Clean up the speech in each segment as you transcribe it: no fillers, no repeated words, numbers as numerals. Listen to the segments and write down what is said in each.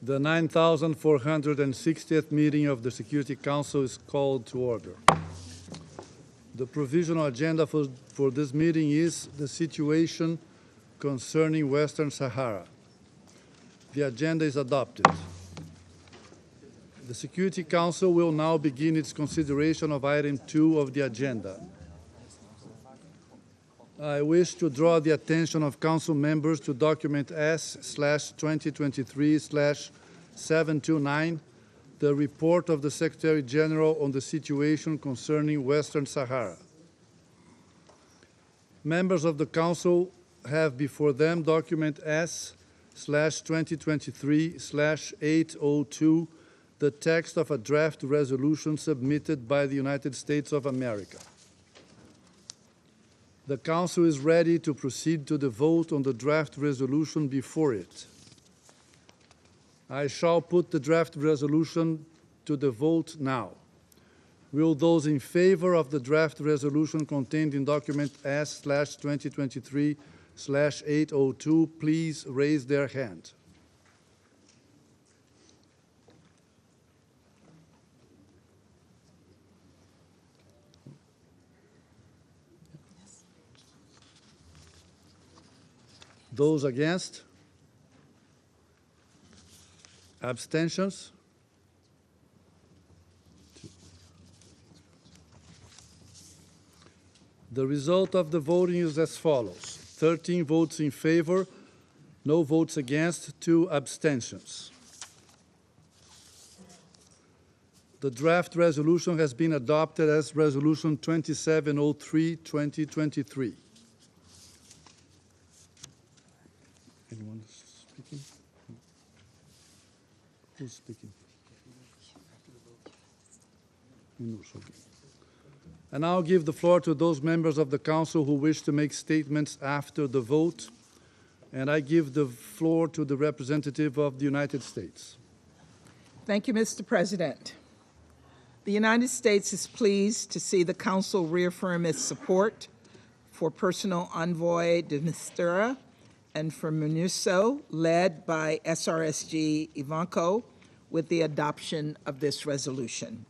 The 9,460th meeting of the Security Council is called to order. The provisional agenda for this meeting is the situation concerning Western Sahara. The agenda is adopted. The Security Council will now begin its consideration of item 2 of the agenda. I wish to draw the attention of Council members to document S/2023/729, the report of the Secretary General on the situation concerning Western Sahara. Members of the Council have before them document S/2023/802, the text of a draft resolution submitted by the United States of America. The Council is ready to proceed to the vote on the draft resolution before it. I shall put the draft resolution to the vote now. Will those in favor of the draft resolution contained in document S/2023/802 please raise their hand? Those against? Abstentions? The result of the voting is as follows: 13 votes in favor, no votes against, 2 abstentions. The draft resolution has been adopted as Resolution 2703/2023. Anyone speaking? Who's speaking? And I'll give the floor to those members of the Council who wish to make statements after the vote. And I give the floor to the representative of the United States. Thank you, Mr. President. The United States is pleased to see the Council reaffirm its support for Personal Envoy de Mistura and for MONUSCO, led by SRSG Ivanko, with the adoption of this resolution.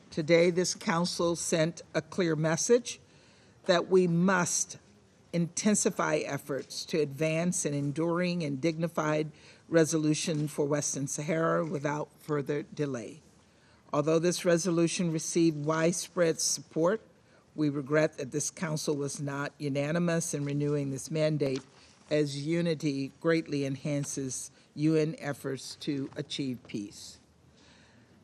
Today, this Council sent a clear message that we must intensify efforts to advance an enduring and dignified resolution for Western Sahara without further delay. Although this resolution received widespread support, we regret that this Council was not unanimous in renewing this mandate, as unity greatly enhances UN efforts to achieve peace.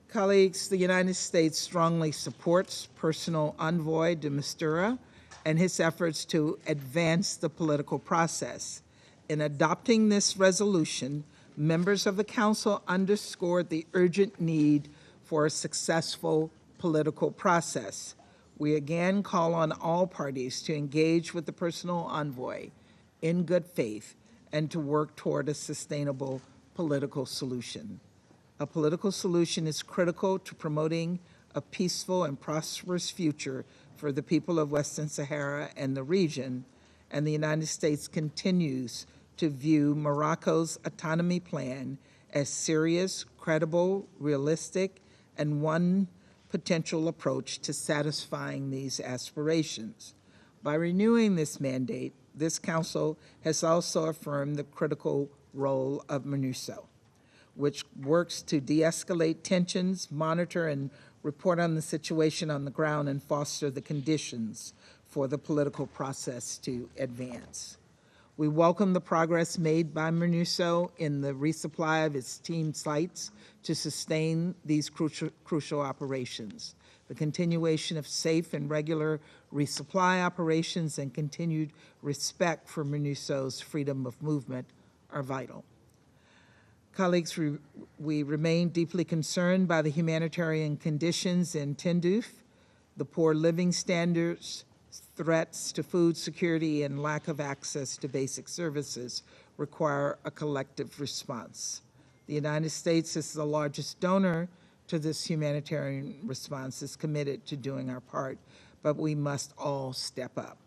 Colleagues, the United States strongly supports Personal Envoy de Mistura and his efforts to advance the political process. In adopting this resolution, members of the Council underscored the urgent need for a successful political process. We again call on all parties to engage with the Personal Envoy in good faith and to work toward a sustainable political solution. A political solution is critical to promoting a peaceful and prosperous future for the people of Western Sahara and the region, and the United States continues to view Morocco's autonomy plan as serious, credible, realistic, and one potential approach to satisfying these aspirations. By renewing this mandate, this Council has also affirmed the critical role of MONUSCO, which works to de-escalate tensions, monitor and report on the situation on the ground, and foster the conditions for the political process to advance. We welcome the progress made by MONUSCO in the resupply of its team sites to sustain these crucial operations. The continuation of safe and regular resupply operations and continued respect for MONUSCO's freedom of movement are vital. Colleagues, we remain deeply concerned by the humanitarian conditions in Tindouf, the poor living standards, threats to food security, and lack of access to basic services require a collective response. The United States is the largest donor to this humanitarian response, is committed to doing our part, but we must all step up.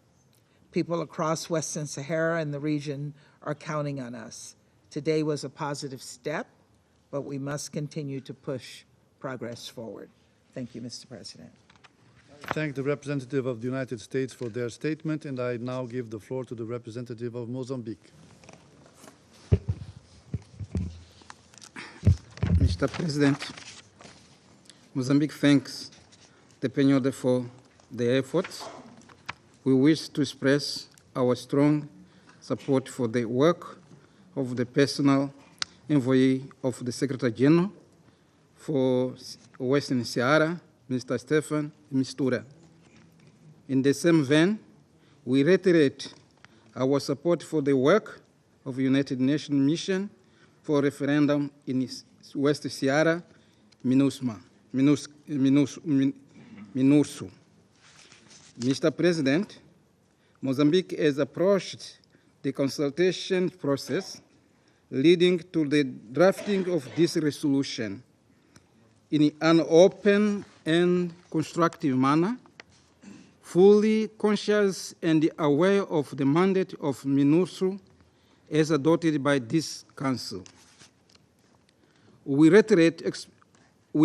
People across Western Sahara and the region are counting on us. Today was a positive step, but we must continue to push progress forward. Thank you, Mr. President. I thank the representative of the United States for their statement, and I now give the floor to the representative of Mozambique. Mr. President, Mozambique thanks the PNUD for their efforts. We wish to express our strong support for the work of the personal envoy of the Secretary General for Western Sahara, Mr. Stefan Mistura. In the same vein, we reiterate our support for the work of the United Nations Mission for Referendum in West Sahara, MINURSO. Mr. President, Mozambique has approached the consultation process leading to the drafting of this resolution in an open and constructive manner, fully conscious and aware of the mandate of MINURSO as adopted by this Council. We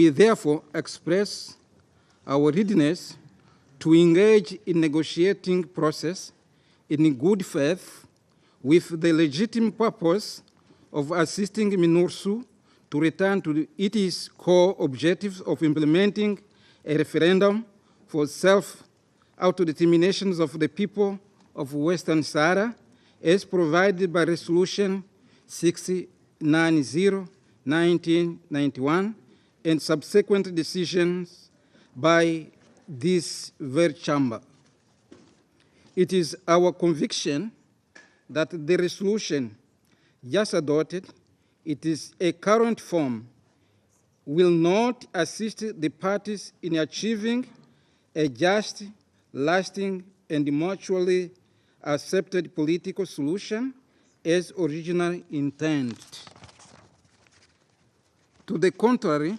therefore express our readiness to engage in negotiating process in good faith with the legitimate purpose of assisting MINURSO to return to its core objectives of implementing a referendum for self-autodetermination of the people of Western Sahara as provided by Resolution 690/1991 and subsequent decisions by this very chamber. It is our conviction that the resolution just adopted, it is a current form, will not assist the parties in achieving a just, lasting, and mutually accepted political solution as originally intended. To the contrary,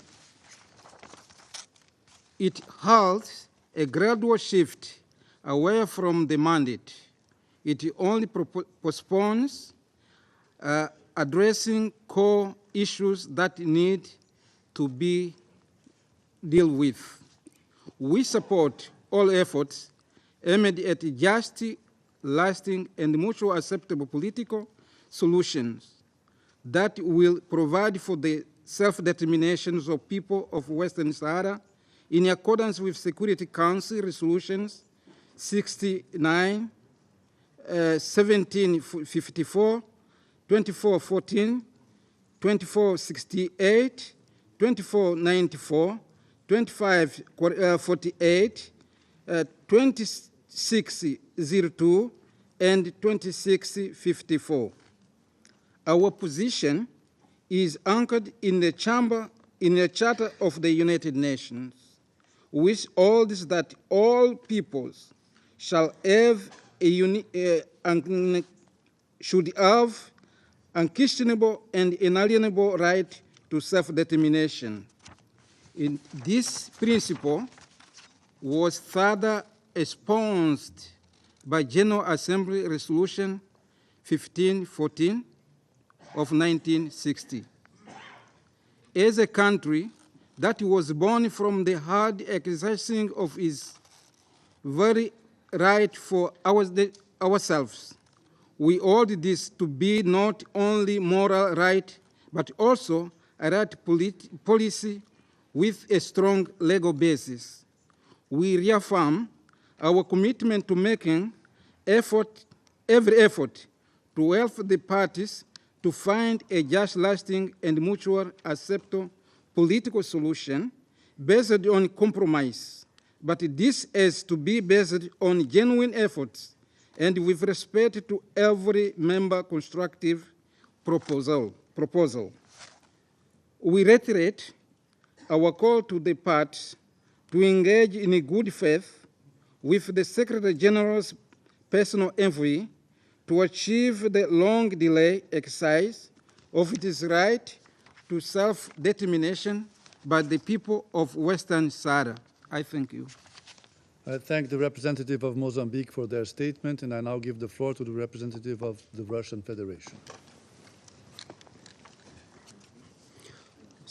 it halts a gradual shift away from the mandate. It only postpones addressing core issues that need to be dealt with. We support all efforts aimed at just, lasting, and mutually acceptable political solutions that will provide for the self-determination of people of Western Sahara in accordance with Security Council resolutions 69, 1754, 2414, 2468, 2494, 2548, 2602, and 2654. Our position is anchored in the Charter of the United Nations, which holds that all peoples should have unquestionable and inalienable right to self-determination. This principle was further espoused by General Assembly Resolution 1514 of 1960. As a country that was born from the hard exercising of its very right for ourselves, we hold this to be not only moral right, but also a right policy with a strong legal basis. We reaffirm our commitment to making every effort to help the parties to find a just, lasting, and mutually acceptable political solution based on compromise. But this has to be based on genuine efforts and with respect to every member constructive proposal. We reiterate our call to the parties to engage in a good faith with the Secretary General's personal envoy to achieve the long delay exercise of its right to self-determination by the people of Western Sahara. I thank you. I thank the representative of Mozambique for their statement, and I now give the floor to the representative of the Russian Federation.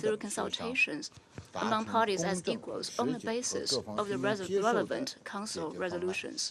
through 的协商， consultations 达 among 成 parties 公 as 正、 equals 持 on the 久和 basis 各方 of the均能接受的 relevant 解 Council 决方案。 resolutions.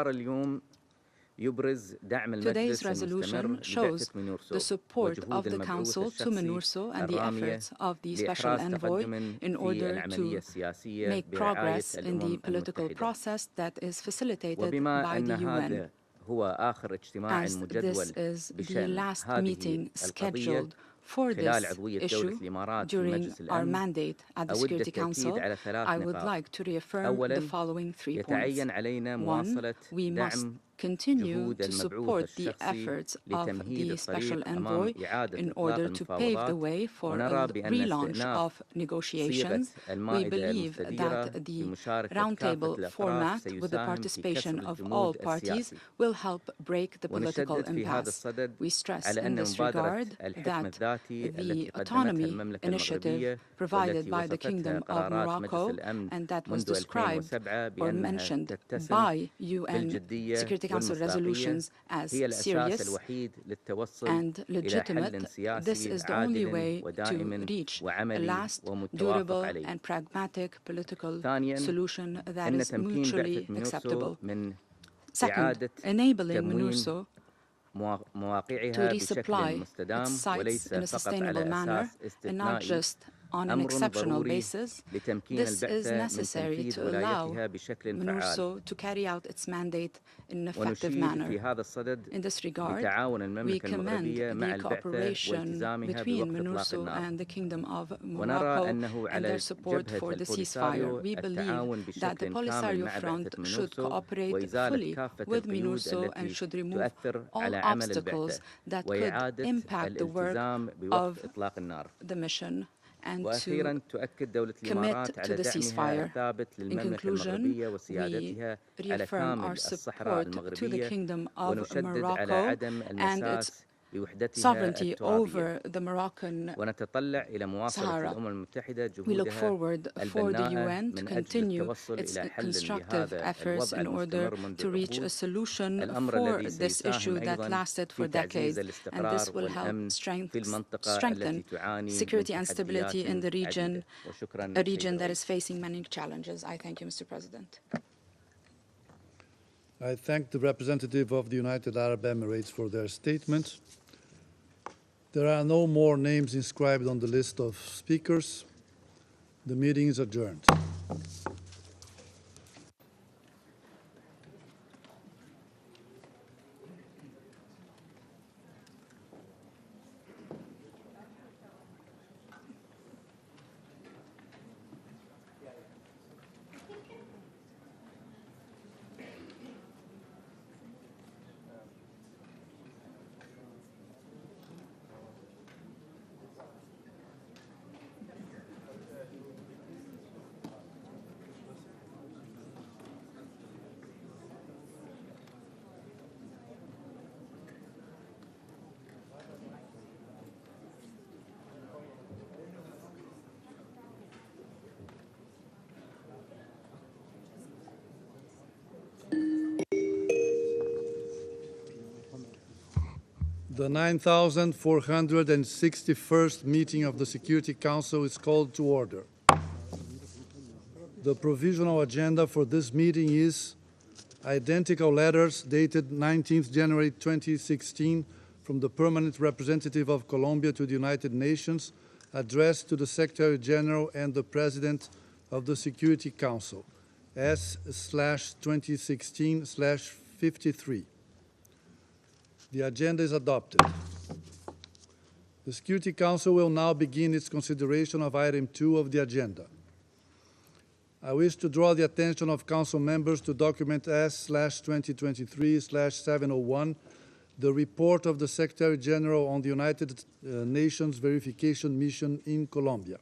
القرار اليوم يبرز دعم Today's المجلس المستمر resolution shows لبعثة MINURSO the support وجهود of the المبعوث Council to الشخصي MINURSO and the الرامية efforts of the Special لإحراز Envoy تقدم in في order العملية to السياسية make برعاية progress in the الأمم political المتحدة. process that is facilitated وبما by أن the UN. هذا هو آخر اجتماع As مجدول this is the بشأن last هذه meeting القضية scheduled for خلال this عضوية دولة issue الإمارات في during مجلس our الأمن mandate at the أود Security التأكيد Council, على ثلاث I would نقاط. like to reaffirm the أولاً following 3 points. يتعين علينا One, مواصلة we must دعم continue جهود to المبعوث support the الشخصي efforts of لتمهيد the Special الطريق أمام Envoy إعادة in إطلاق order to pave the المفاوضات way for ونرى a بأن relaunch استئناف of negotiations. صيغة We المائدة believe المستديرة that the بمشاركة كافة roundtable الأطراف format with the سيساهم في participation كسر of all الجمود parties السياسي. will help break the political ونشدد في هذا impasse. الصدد We stress على in أن this مبادرة regard الحكم that الذاتي التي the قدمتها autonomy المملكة initiative المغربية provided والتي by the وصفتها Kingdom of قرارات مجلس Morocco الأمن and that was منذ described 2007 or بأنها mentioned تتسم by UN بالجدية Security Council والمصداقية resolutions as هي الأساس serious الوحيد للتوصل and إلى حل legitimate. This سياسي is the only عادل way to ودائم reach a وعملي last, ومتوافق durable عليه. and pragmatic political ثانياً solution that أن is تمكين mutually بعثة acceptable. MINURSO من Second, إعادة enabling تموين MINURSO to مواقعها بشكل resupply مستدام its sites وليس in a فقط sustainable على manner أساس and not استثنائي just on an أمر exceptional ضروري basis. لتمكين This is البعثة من necessary تنفيذ to allow ولايتها بشكل فعال. MINURSO to carry out its mandate in an effective ونشيد في manner. هذا الصدد In this regard, بتعاون we المملكة commend المغربية مع the البعثة cooperation والتزامها between بوقف إطلاق MINURSO النار. and the Kingdom of ونرى Morocco أنه and على their support جبهة for the البوليساريو ceasefire. We believe التعاون that the بشكل كامل Polisario مع Front بعثة should MINURSO cooperate وإزالة fully كافة with القيود MINURSO and التي should remove تؤثر all على عمل obstacles البعثة that could وإعادة impact the work الالتزام of بوقف إطلاق النار. the mission and وأخيرا to تؤكد دولة commit الإمارات to على the دعمها ceasefire. الثابت In للمملكة conclusion, المغربية we وسيادتها على reaffirm كامل our الصحراء support to the المغربية Kingdom of ونشدد على Morocco عدم and its المساس بوحدتها sovereignty الترابية. over the Moroccan ونتطلع إلى مواصلة Sahara. الأمم المتحدة We look جهودها forward for the البناءة UN to من أجل continue التوصل its إلى حل constructive لهذا efforts الوضع in order المستمر منذ to reach a العقود. solution الأمر for الذي this issue سيساهم that أيضا lasted for في تعزيز decades, and الاستقرار this will help والأمن في المنطقة strengthen التي تعاني security من and stability in the تحديات region, عديدة. وشكرا a region سيد that is الرئيس. facing many challenges. I thank you, Mr. President. I thank the representative of the United Arab Emirates for their statement. There are no more names inscribed on the list of speakers. The meeting is adjourned. The 9,461st meeting of the Security Council is called to order. The provisional agenda for this meeting is identical letters dated 19th January 2016 from the Permanent Representative of Colombia to the United Nations addressed to the Secretary General and the President of the Security Council, S/2016/53. The agenda is adopted. The Security Council will now begin its consideration of item 2 of the agenda. I wish to draw the attention of Council members to document S/2023/701, the report of the Secretary General on the United Nations Verification Mission in Colombia.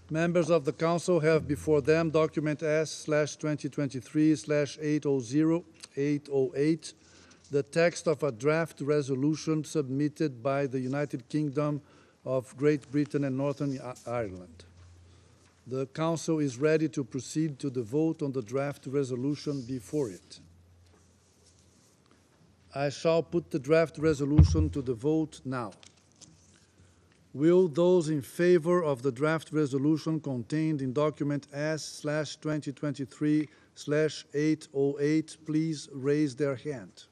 Members of the Council have before them document S/2023/808, the text of a draft resolution submitted by the United Kingdom of Great Britain and Northern Ireland. The Council is ready to proceed to the vote on the draft resolution before it. I shall put the draft resolution to the vote now. Will those in favor of the draft resolution contained in document S/2023/808 please raise their hand?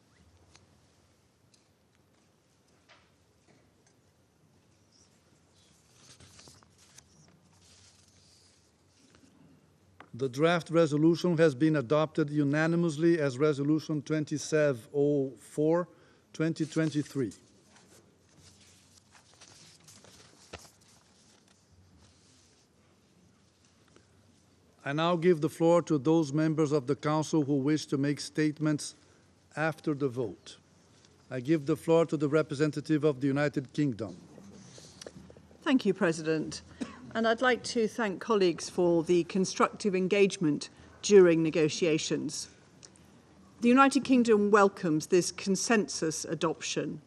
The draft resolution has been adopted unanimously as Resolution 2704, 2023. I now give the floor to those members of the Council who wish to make statements after the vote. I give the floor to the representative of the United Kingdom. Thank you, President. And I'd like to thank colleagues for the constructive engagement during negotiations. The United Kingdom welcomes this consensus adoption,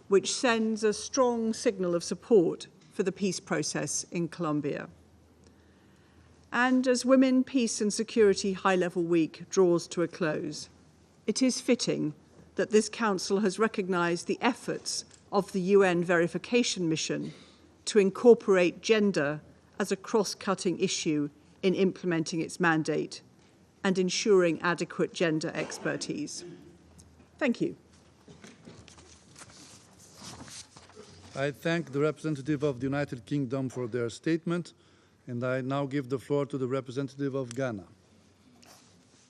which sends a strong signal of support for the peace process in Colombia. And as Women, Peace and Security High-Level Week draws to a close, it is fitting that this Council has recognised the efforts of the UN verification mission to incorporate gender as a cross-cutting issue in implementing its mandate and ensuring adequate gender expertise. Thank you. I thank the representative of the United Kingdom for their statement, and I now give the floor to the representative of Ghana.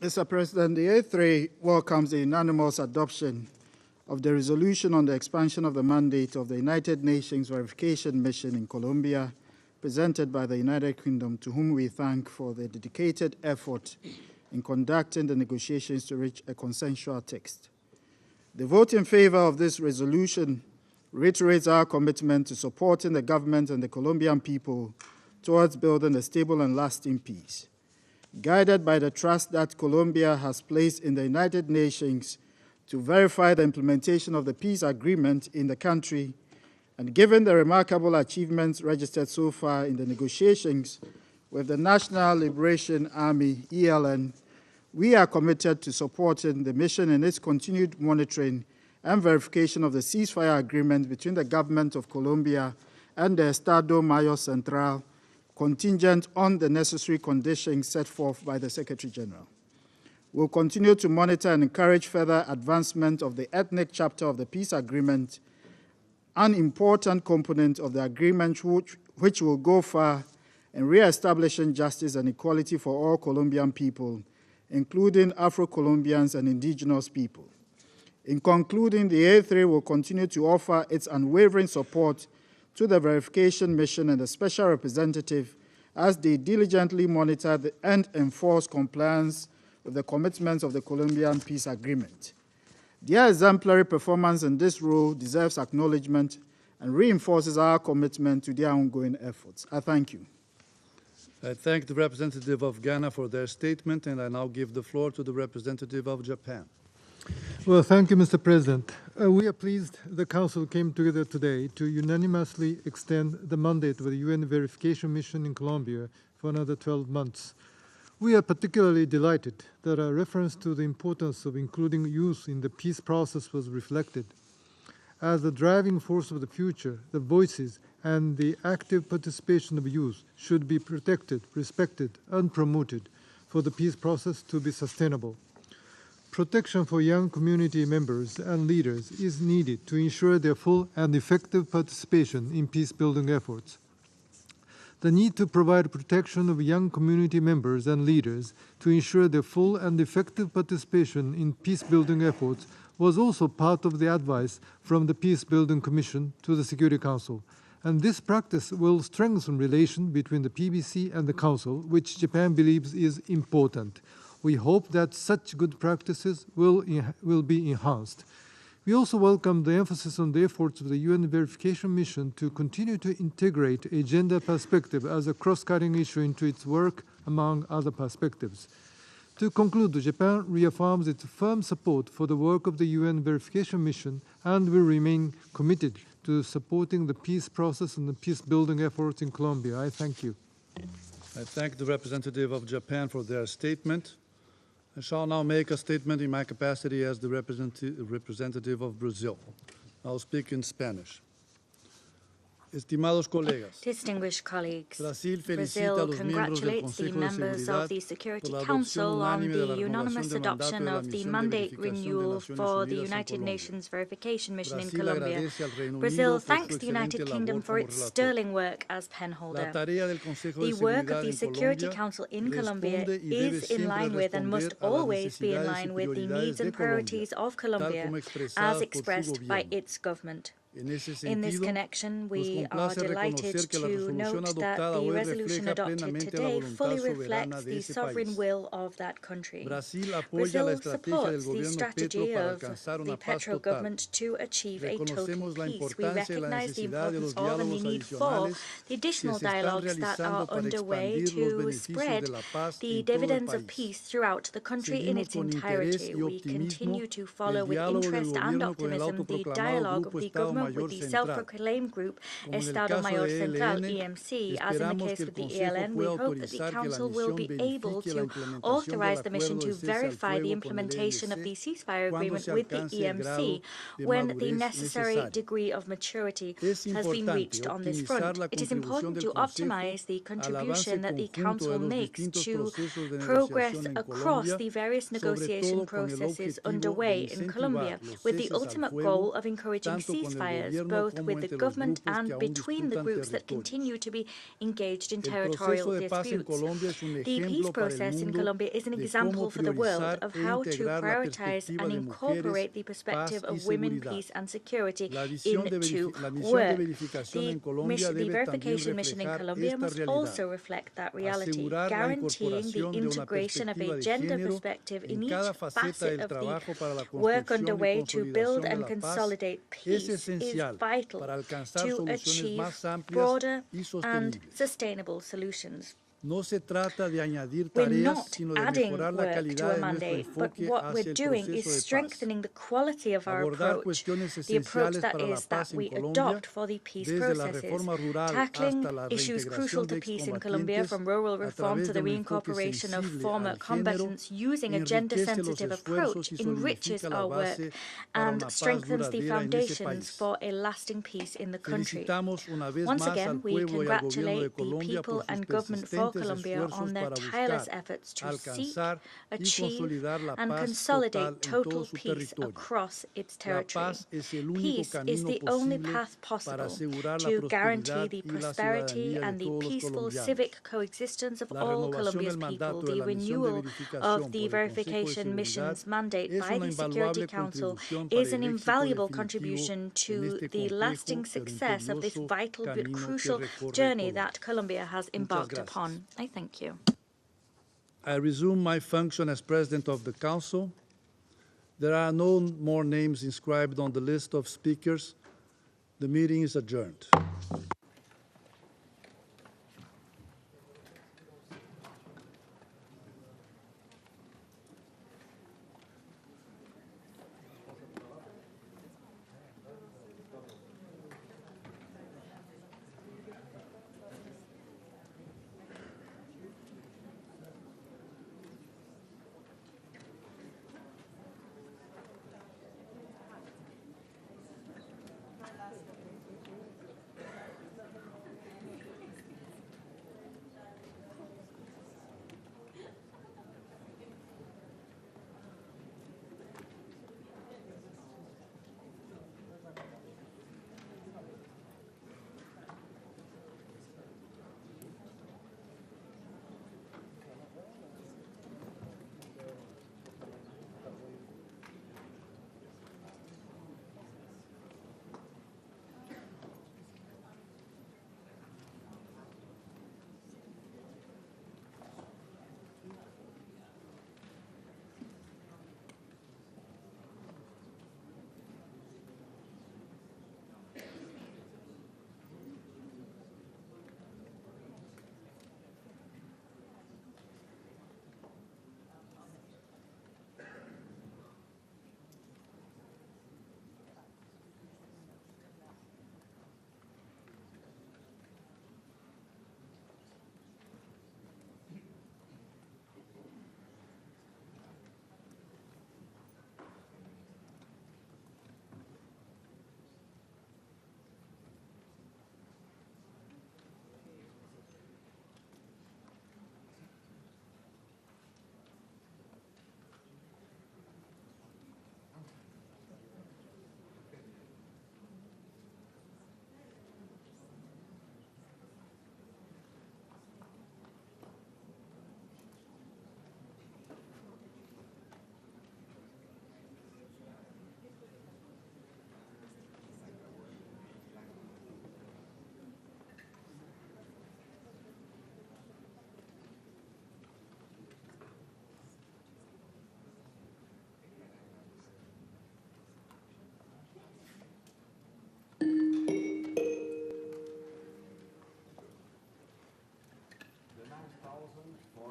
Mr. President, the A3 welcomes the unanimous adoption of the resolution on the expansion of the mandate of the United Nations Verification Mission in Colombia, presented by the United Kingdom, to whom we thank for the dedicated effort in conducting the negotiations to reach a consensual text. The vote in favor of this resolution reiterates our commitment to supporting the government and the Colombian people towards building a stable and lasting peace. Guided by the trust that Colombia has placed in the United Nations to verify the implementation of the peace agreement in the country, and given the remarkable achievements registered so far in the negotiations with the National Liberation Army, ELN, we are committed to supporting the mission in its continued monitoring and verification of the ceasefire agreement between the government of Colombia and the Estado Mayor Central, contingent on the necessary conditions set forth by the Secretary General. We'll continue to monitor and encourage further advancement of the ethnic chapter of the peace agreement, an important component of the agreement which will go far in re-establishing justice and equality for all Colombian people, including Afro-Colombians and indigenous people. In concluding, the A3 will continue to offer its unwavering support to the verification mission and the special representative as they diligently monitor and enforce compliance with the commitments of the Colombian peace agreement. Their exemplary performance in this role deserves acknowledgement and reinforces our commitment to their ongoing efforts. I thank you. I thank the representative of Ghana for their statement, and I now give the floor to the representative of Japan. Well, thank you, Mr. President. We are pleased the Council came together today to unanimously extend the mandate of the UN verification mission in Colombia for another 12 months. We are particularly delighted that a reference to the importance of including youth in the peace process was reflected. As the driving force of the future, the voices and the active participation of youth should be protected, respected, and promoted for the peace process to be sustainable. Protection for young community members and leaders is needed to ensure their full and effective participation in peace-building efforts. The need to provide protection of young community members and leaders to ensure their full and effective participation in peace-building efforts was also part of the advice from the Peace-Building Commission to the Security Council. And this practice will strengthen relations between the PBC and the Council, which Japan believes is important. We hope that such good practices will be enhanced. We also welcome the emphasis on the efforts of the UN verification mission to continue to integrate a gender perspective as a cross-cutting issue into its work, among other perspectives. To conclude, Japan reaffirms its firm support for the work of the UN verification mission and will remain committed to supporting the peace process and the peace-building efforts in Colombia. I thank you. I thank the representative of Japan for their statement. I shall now make a statement in my capacity as the representative of Brazil. I'll speak in Spanish. Estimados colegas, Distinguished colleagues, Brasil felicita a Brazil los miembros del congratulates the Consejo de members Seguridad of the Security por la adopción Council on unánime de la the unanimous renovación del mandato adoption de la of the misión de mandate verificación de renewal Naciones for the Unidas en United Colombia. Nations verification mission in Brasil Colombia. agradece al Reino Brazil Unido por thanks su the United excelente Kingdom labor for como its relator. sterling work as penholder. La tarea del Consejo de The work of Seguridad the en Security Colombia Council in Colombia responde y debe is in siempre line with and must responder a las always be in necesidades y line with the prioridades needs de and Colombia, priorities of tal Colombia como as expresadas por su expressed by gobierno. its government. En ese In this sentido, connection, nos we are complace delighted reconocer que la to resolución note that adoptada the hoy resolution refleja adopted plenamente la today voluntad fully soberana reflects de the ese sovereign país. will of that country. Brasil apoya Brazil la estrategia del supports the gobierno Petro strategy para of alcanzar the una paz Petro total. government to achieve a total Reconocemos la peace. We importancia y la recognize the necesidad de importance los of and the diálogos need for adicionales the que additional se están dialogues that are realizando para underway expandir los to beneficios spread de la paz the en todo el dividends of país. peace throughout the country in Seguimos its con interés entirety. y We optimismo continue to follow el with diálogo del interest and gobierno con el optimism the autoproclamado dialogue of Grupo the Estado government with Mayor the Central. self-proclaimed group Como en el Estado caso Mayor de Central, ELN, EMC. As in the esperamos case que el with the Consejo ELN, we pueda hope that the autorizar que la Council will misión be able verifique la to implementación del authorize the mission acuerdo to de cese al verify the fuego con el implementation of the ELC ceasefire cuando agreement se with the alcance el grado EMC de when the madurez necessary necesario. degree of maturity Es has been importante reached on this optimizar front. la It is contribución important del to Consejo optimize the al avance contribution that the conjunto de Council los makes distintos to procesos de progress negociación en across Colombia, the various sobre negotiation todo con el processes objetivo underway de in incentivar Colombia, los with the ceses al ultimate fuego, goal of encouraging tanto con el ceasefires, gobierno both como with the entre los government grupos que and aún between the disputan groups that territorios. continue to be engaged in El territorial proceso de paz en disputes. Colombia es un The peace ejemplo para el process in mundo Colombia is an de example cómo for the world priorizar of e how to integrar la prioritize perspectiva and de mujeres, incorporate the paz perspective y of women, seguridad. peace and security La misión de into verificación work. en Colombia The debe también verification mission in reflejar Colombia esta must realidad. also reflect that reality, Asegurar la guaranteeing the incorporación de una integration of perspectiva a de gender género perspective in en each cada faceta facet del of the trabajo para la work construcción y underway to build consolidación de and la paz consolidate es peace is esencial vital para alcanzar to soluciones achieve más amplias broader y and sostenibles. sustainable solutions. No se trata de añadir We're tareas, not sino de adding mejorar la work to calidad a de nuestro mandate, but enfoque what we're hacia el doing is proceso de paz. strengthening the quality of our Abordar approach, cuestiones the approach esenciales that para la is that paz en we Colombia, adopt for the peace desde la processes, reforma rural tackling hasta la issues crucial reintegración to de peace in Colombia, excombatientes from rural a reform través to de the un enfoque reincorporation of sensible former al género, combatants, using a enriquece los gender-sensitive esfuerzos approach y enriches solidifica la our work base para and una paz strengthens the duradera en ese foundations país. for a lasting peace in the country. Felicitamos una vez Once más again, al we pueblo y al gobierno de congratulate the Colombia people por sus and government for persistentes Colombia esfuerzos on their para tireless buscar, efforts to seek, alcanzar y achieve, consolidar la and paz consolidate total en todo total su peace territorio. across its La territory. paz es el único Peace is camino the only posible path para possible asegurar la to guarantee prosperidad the y la prosperity ciudadanía de and the todos los peaceful colombianos. civic coexistence of La all renovación Colombia's del people. mandato de The la misión de renewal verificación of the por el Consejo de verification Seguridad mission's mandate es by una the Security invaluable Council contribución para is an el éxito invaluable definitivo contribution en to este the complejo lasting pero success of this imperioso vital but camino que crucial recorre journey Colombia. that Colombia has embarked upon. I thank you. I resume my function as President of the Council. There are no more names inscribed on the list of speakers. The meeting is adjourned.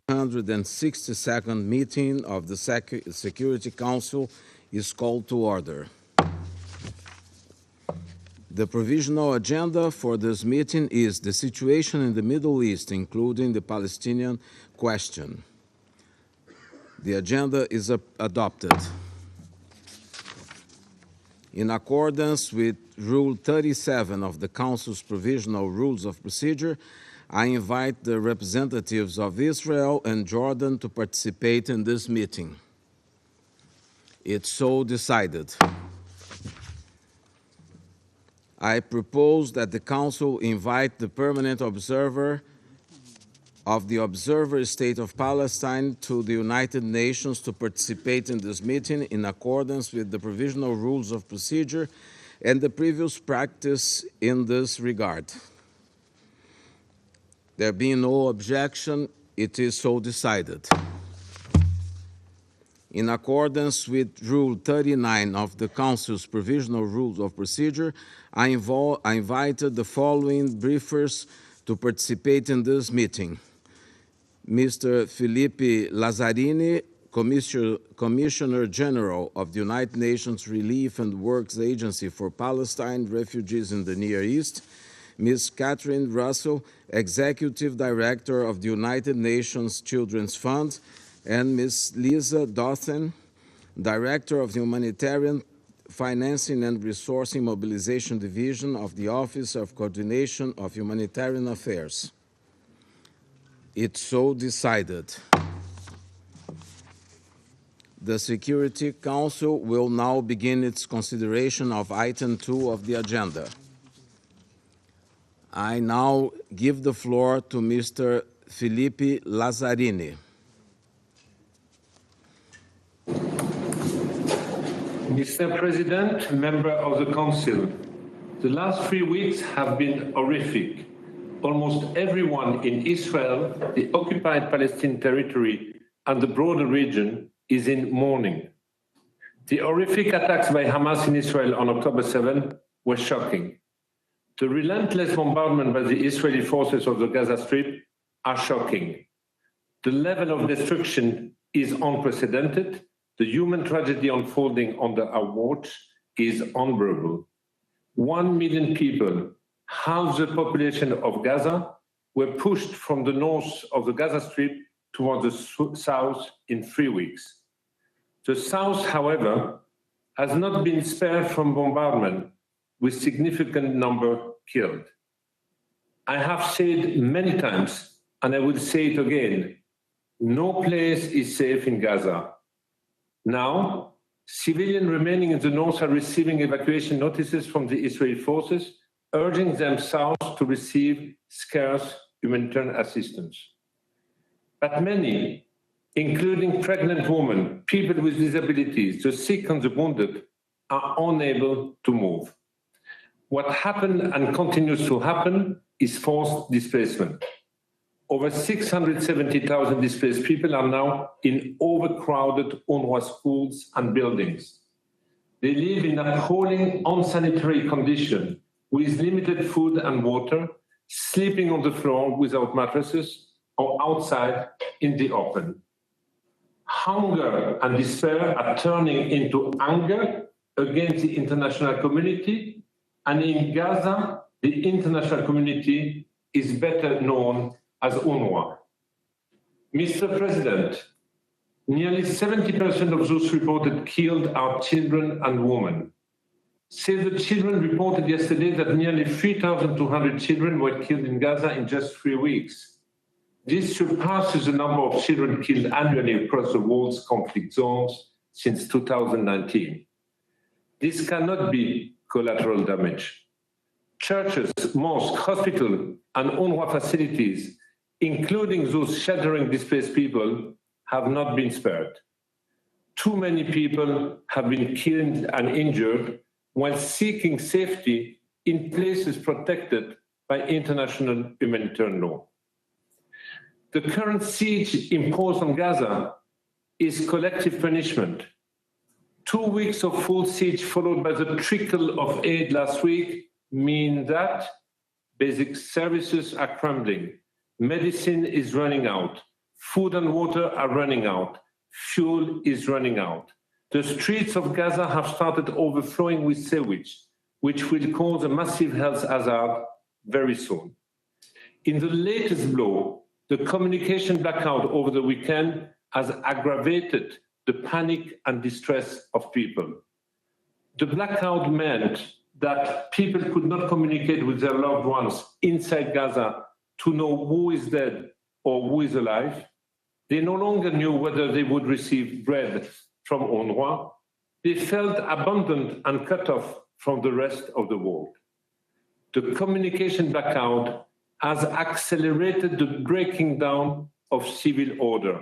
162nd meeting of the Security Council is called to order. The provisional agenda for this meeting is the situation in the Middle East, including the Palestinian question. The agenda is adopted. In accordance with Rule 37 of the Council's Provisional Rules of Procedure, I invite the representatives of Israel and Jordan to participate in this meeting. It's so decided. I propose that the Council invite the permanent observer of the Observer State of Palestine to the United Nations to participate in this meeting in accordance with the Provisional Rules of Procedure and the previous practice in this regard. There being no objection, it is so decided. In accordance with Rule 39 of the Council's Provisional Rules of Procedure, I invited the following briefers to participate in this meeting. Mr. Philippe Lazzarini, Commissioner General of the United Nations Relief and Works Agency for Palestine Refugees in the Near East, Ms. Catherine Russell, Executive Director of the United Nations Children's Fund, and Ms. Lisa Dothan, Director of the Humanitarian Financing and Resourcing Mobilization Division of the Office of Coordination of Humanitarian Affairs. It's so decided. The Security Council will now begin its consideration of item 2 of the agenda. I now give the floor to Mr. Philippe Lazzarini. Mr. President, member of the Council, the last 3 weeks have been horrific. Almost everyone in Israel, the occupied Palestinian territory, and the broader region is in mourning. The horrific attacks by Hamas in Israel on October 7 were shocking. The relentless bombardment by the Israeli forces of the Gaza Strip are shocking. The level of destruction is unprecedented. The human tragedy unfolding under our watch is unbearable. 1 million people, half the population of Gaza, were pushed from the north of the Gaza Strip towards the south in 3 weeks. The south, however, has not been spared from bombardment, with significant number killed. I have said many times, and I will say it again, no place is safe in Gaza. Now, civilians remaining in the north are receiving evacuation notices from the Israeli forces, urging them south to receive scarce humanitarian assistance. But many, including pregnant women, people with disabilities, the sick and the wounded, are unable to move. What happened and continues to happen is forced displacement. Over 670,000 displaced people are now in overcrowded UNRWA schools and buildings. They live in appalling, unsanitary conditions with limited food and water, sleeping on the floor without mattresses or outside in the open. Hunger and despair are turning into anger against the international community, and in Gaza, the international community is better known as UNRWA. Mr. President, nearly 70% of those reported killed are children and women. Save the Children reported yesterday that nearly 3,200 children were killed in Gaza in just 3 weeks. This surpasses the number of children killed annually across the world's conflict zones since 2019. This cannot be collateral damage. Churches, mosques, hospitals, and UNRWA facilities, including those sheltering displaced people, have not been spared. Too many people have been killed and injured while seeking safety in places protected by international humanitarian law. The current siege imposed on Gaza is collective punishment. 2 weeks of full siege followed by the trickle of aid last week mean that basic services are crumbling, medicine is running out, Food and water are running out. Fuel is running out. The streets of Gaza have started overflowing with sewage, which will cause a massive health hazard very soon. In the latest blow, the communication blackout over the weekend has aggravated the panic and distress of people. The blackout meant that people could not communicate with their loved ones inside Gaza to know who is dead or who is alive. They no longer knew whether they would receive bread from UNRWA. They felt abandoned and cut off from the rest of the world. The communication blackout has accelerated the breaking down of civil order.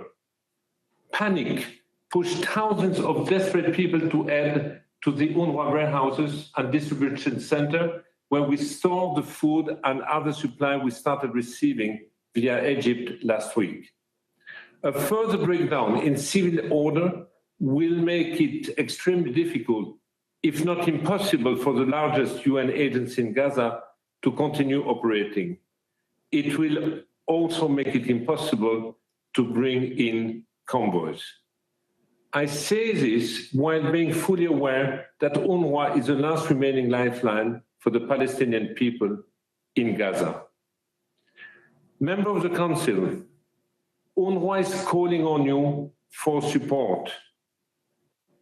Panic pushed thousands of desperate people to head to the UNRWA warehouses and distribution center, where we store the food and other supply we started receiving via Egypt last week. A further breakdown in civil order will make it extremely difficult, if not impossible, for the largest UN agency in Gaza to continue operating. It will also make it impossible to bring in convoys. I say this while being fully aware that UNRWA is the last remaining lifeline for the Palestinian people in Gaza. Member of the Council, UNRWA is calling on you for support.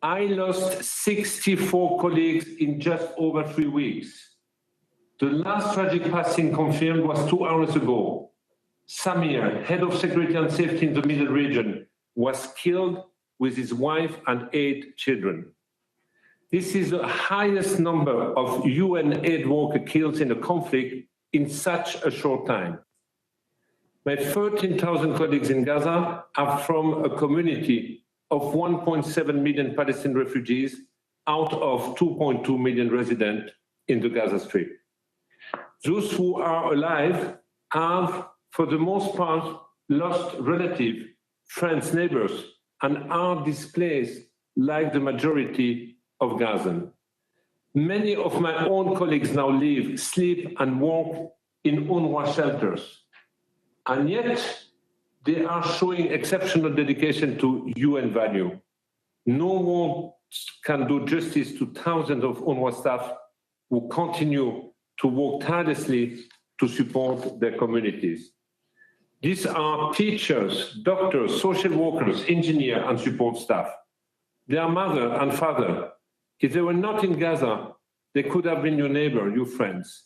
I lost 64 colleagues in just over 3 weeks. The last tragic passing confirmed was 2 hours ago. Samir, head of security and safety in the Middle region, was killed with his wife and 8 children. This is the highest number of UN aid worker killed in a conflict in such a short time. My 13,000 colleagues in Gaza are from a community of 1.7 million Palestinian refugees out of 2.2 million residents in the Gaza Strip. Those who are alive have, for the most part, lost relatives, friends, neighbors, and are displaced like the majority of Gazans. Many of my own colleagues now live, sleep, and work in UNRWA shelters. And yet, they are showing exceptional dedication to UN value. No one can do justice to thousands of UNRWA staff who continue to work tirelessly to support their communities. These are teachers, doctors, social workers, engineers, and support staff. They are mother and father. If they were not in Gaza, they could have been your neighbor, your friends.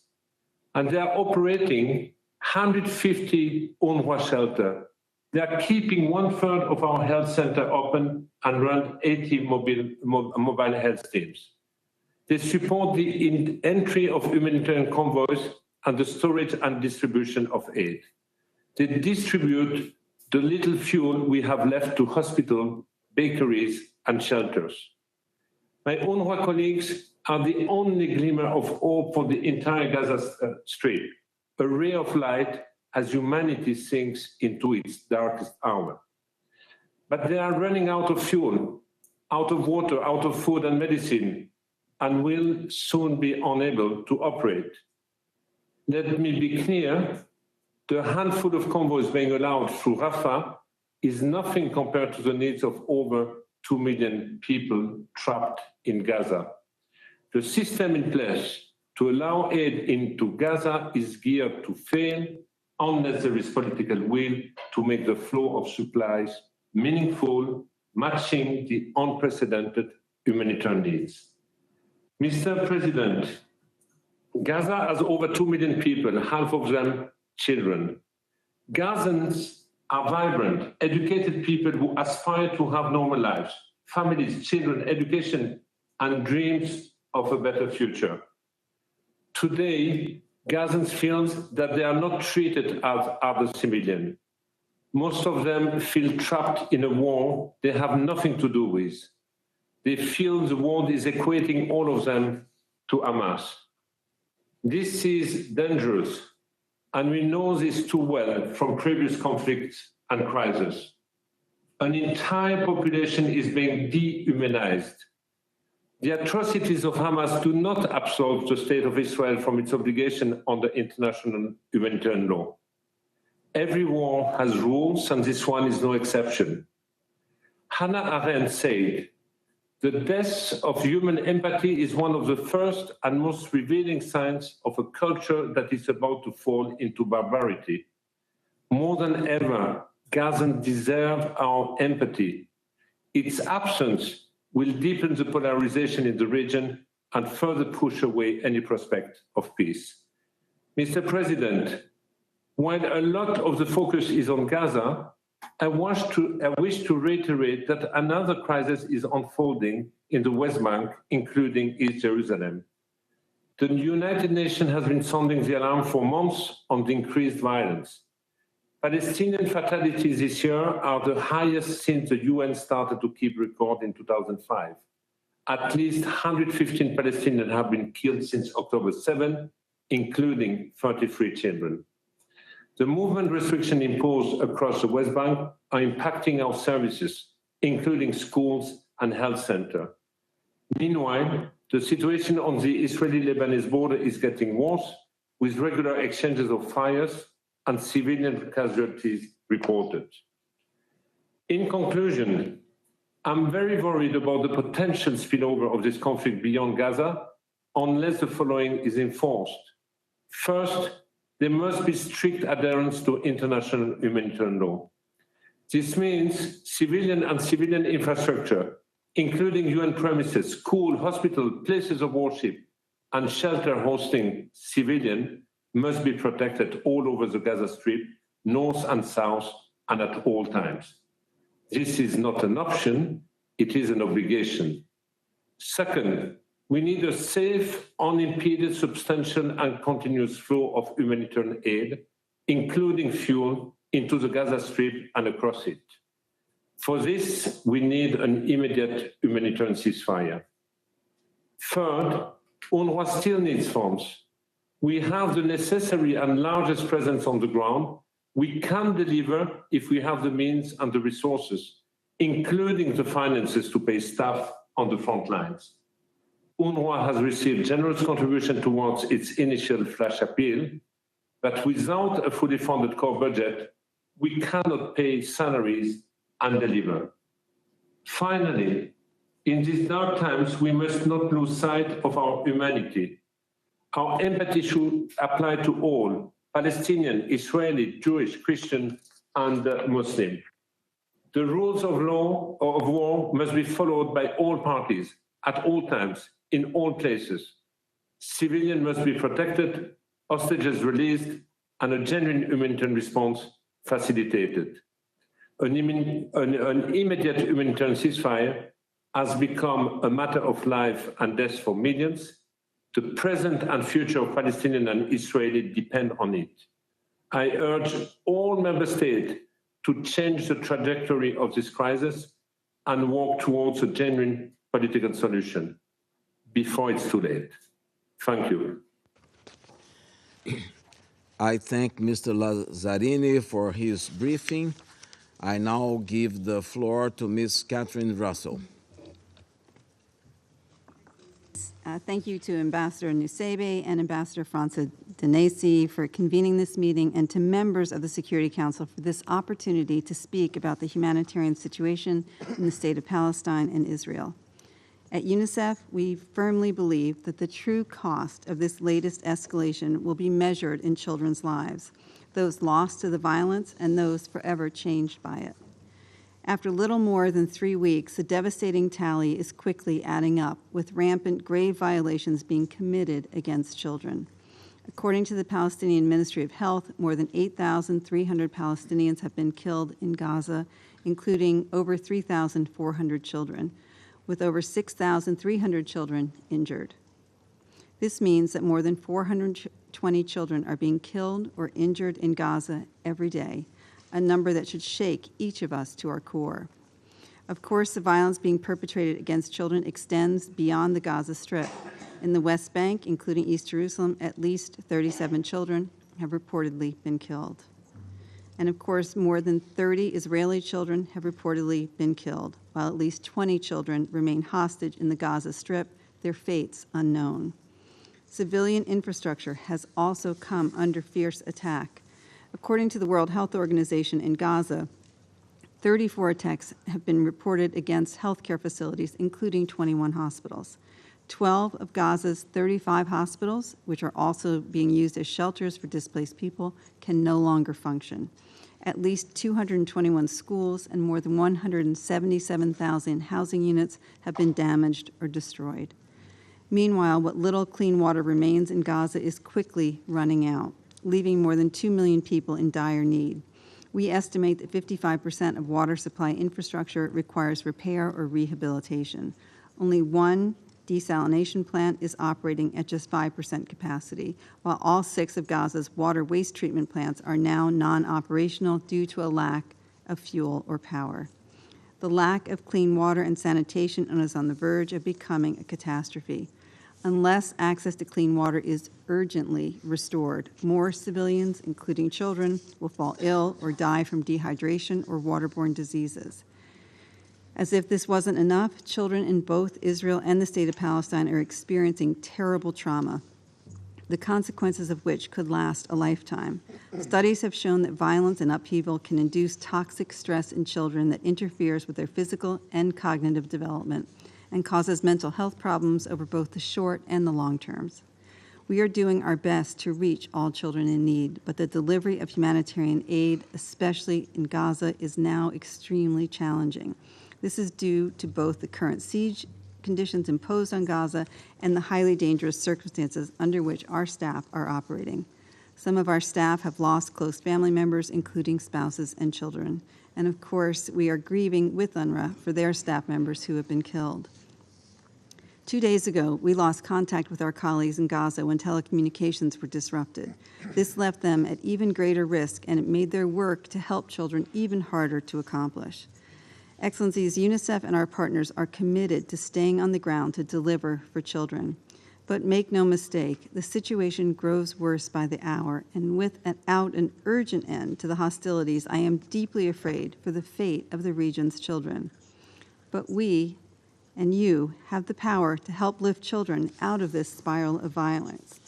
And they are operating 150 UNRWA shelters. They are keeping 1/3 of our health center open and run 80 mobile health teams. They support the entry of humanitarian convoys and the storage and distribution of aid. They distribute the little fuel we have left to hospitals, bakeries, and shelters. My UNRWA colleagues are the only glimmer of hope for the entire Gaza Strip, a ray of light as humanity sinks into its darkest hour. But they are running out of fuel, out of water, out of food and medicine, and will soon be unable to operate. Let me be clear, the handful of convoys being allowed through Rafah is nothing compared to the needs of over 2 million people trapped in Gaza. The system in place to allow aid into Gaza is geared to fail unless there is political will to make the flow of supplies meaningful, matching the unprecedented humanitarian needs. Mr. President, Gaza has over 2 million people, half of them children. Gazans are vibrant, educated people who aspire to have normal lives, families, children, education, and dreams of a better future. Today, Gazans feel that they are not treated as other civilians. Most of them feel trapped in a war they have nothing to do with. They feel the world is equating all of them to Hamas. This is dangerous, and we know this too well from previous conflicts and crises. An entire population is being dehumanized. The atrocities of Hamas do not absolve the state of Israel from its obligation under international humanitarian law. Every war has rules, and this one is no exception. Hannah Arendt said, "The death of human empathy is one of the first and most revealing signs of a culture that is about to fall into barbarity. More than ever, Gazans deserve our empathy. Its absence will deepen the polarization in the region and further push away any prospect of peace." Mr. President, while a lot of the focus is on Gaza, I wish to reiterate that another crisis is unfolding in the West Bank, including East Jerusalem. The United Nations has been sounding the alarm for months on the increased violence. Palestinian fatalities this year are the highest since the UN started to keep record in 2005. At least 115 Palestinians have been killed since October 7, including 33 children. The movement restrictions imposed across the West Bank are impacting our services, including schools and health centers. Meanwhile, the situation on the Israeli-Lebanese border is getting worse, with regular exchanges of fires and civilian casualties reported. In conclusion, I'm very worried about the potential spillover of this conflict beyond Gaza unless the following is enforced. First, there must be strict adherence to international humanitarian law. This means civilian and civilian infrastructure, including UN premises, school, hospital, places of worship, and shelter hosting civilian, must be protected all over the Gaza Strip, north and south, and at all times. This is not an option, it is an obligation. Second, we need a safe, unimpeded, substantial, and continuous flow of humanitarian aid, including fuel, into the Gaza Strip and across it. For this, we need an immediate humanitarian ceasefire. Third, UNRWA still needs funds. We have the necessary and largest presence on the ground. We can deliver if we have the means and the resources, including the finances to pay staff on the front lines. UNRWA has received generous contribution towards its initial flash appeal, but without a fully funded core budget, we cannot pay salaries and deliver. Finally, in these dark times, we must not lose sight of our humanity. Our empathy should apply to all, Palestinian, Israeli, Jewish, Christian, and Muslim. The rules of law or of war must be followed by all parties at all times, in all places. Civilians must be protected, hostages released, and a genuine humanitarian response facilitated. An immediate humanitarian ceasefire has become a matter of life and death for millions. The present and future of Palestinian and Israeli depend on it. I urge all member states to change the trajectory of this crisis and work towards a genuine political solution before it's too late. Thank you. I thank Mr. Lazzarini for his briefing. I now give the floor to Ms. Catherine Russell. Thank you to Ambassador Nusseibeh and Ambassador Franca Danesi for convening this meeting, and to members of the Security Council for this opportunity to speak about the humanitarian situation in the state of Palestine and Israel. At UNICEF, we firmly believe that the true cost of this latest escalation will be measured in children's lives, those lost to the violence and those forever changed by it. After little more than 3 weeks, the devastating tally is quickly adding up, with rampant, grave violations being committed against children. According to the Palestinian Ministry of Health, more than 8,300 Palestinians have been killed in Gaza, including over 3,400 children, with over 6,300 children injured. This means that more than 420 children are being killed or injured in Gaza every day, a number that should shake each of us to our core. Of course, the violence being perpetrated against children extends beyond the Gaza Strip. In the West Bank, including East Jerusalem, at least 37 children have reportedly been killed. And of course, more than 30 Israeli children have reportedly been killed, while at least 20 children remain hostage in the Gaza Strip, their fates unknown. Civilian infrastructure has also come under fierce attack. According to the World Health Organization, in Gaza, 34 attacks have been reported against healthcare facilities, including 21 hospitals. 12 of Gaza's 35 hospitals, which are also being used as shelters for displaced people, can no longer function. At least 221 schools and more than 177,000 housing units have been damaged or destroyed. Meanwhile, what little clean water remains in Gaza is quickly running out, leaving more than 2 million people in dire need. We estimate that 55% of water supply infrastructure requires repair or rehabilitation. Only one desalination plant is operating at just 5% capacity, while all 6 of Gaza's water waste treatment plants are now non-operational due to a lack of fuel or power. The lack of clean water and sanitation is on the verge of becoming a catastrophe. Unless access to clean water is urgently restored, more civilians, including children, will fall ill or die from dehydration or waterborne diseases. As if this wasn't enough, children in both Israel and the State of Palestine are experiencing terrible trauma, the consequences of which could last a lifetime. Studies have shown that violence and upheaval can induce toxic stress in children that interferes with their physical and cognitive development and causes mental health problems over both the short and the long terms. We are doing our best to reach all children in need, but the delivery of humanitarian aid, especially in Gaza, is now extremely challenging. This is due to both the current siege conditions imposed on Gaza and the highly dangerous circumstances under which our staff are operating. Some of our staff have lost close family members, including spouses and children. And of course, we are grieving with UNRWA for their staff members who have been killed. 2 days ago, we lost contact with our colleagues in Gaza when telecommunications were disrupted. This left them at even greater risk, and it made their work to help children even harder to accomplish. Excellencies, UNICEF and our partners are committed to staying on the ground to deliver for children. But make no mistake, the situation grows worse by the hour, and without an urgent end to the hostilities, I am deeply afraid for the fate of the region's children. But we and you have the power to help lift children out of this spiral of violence.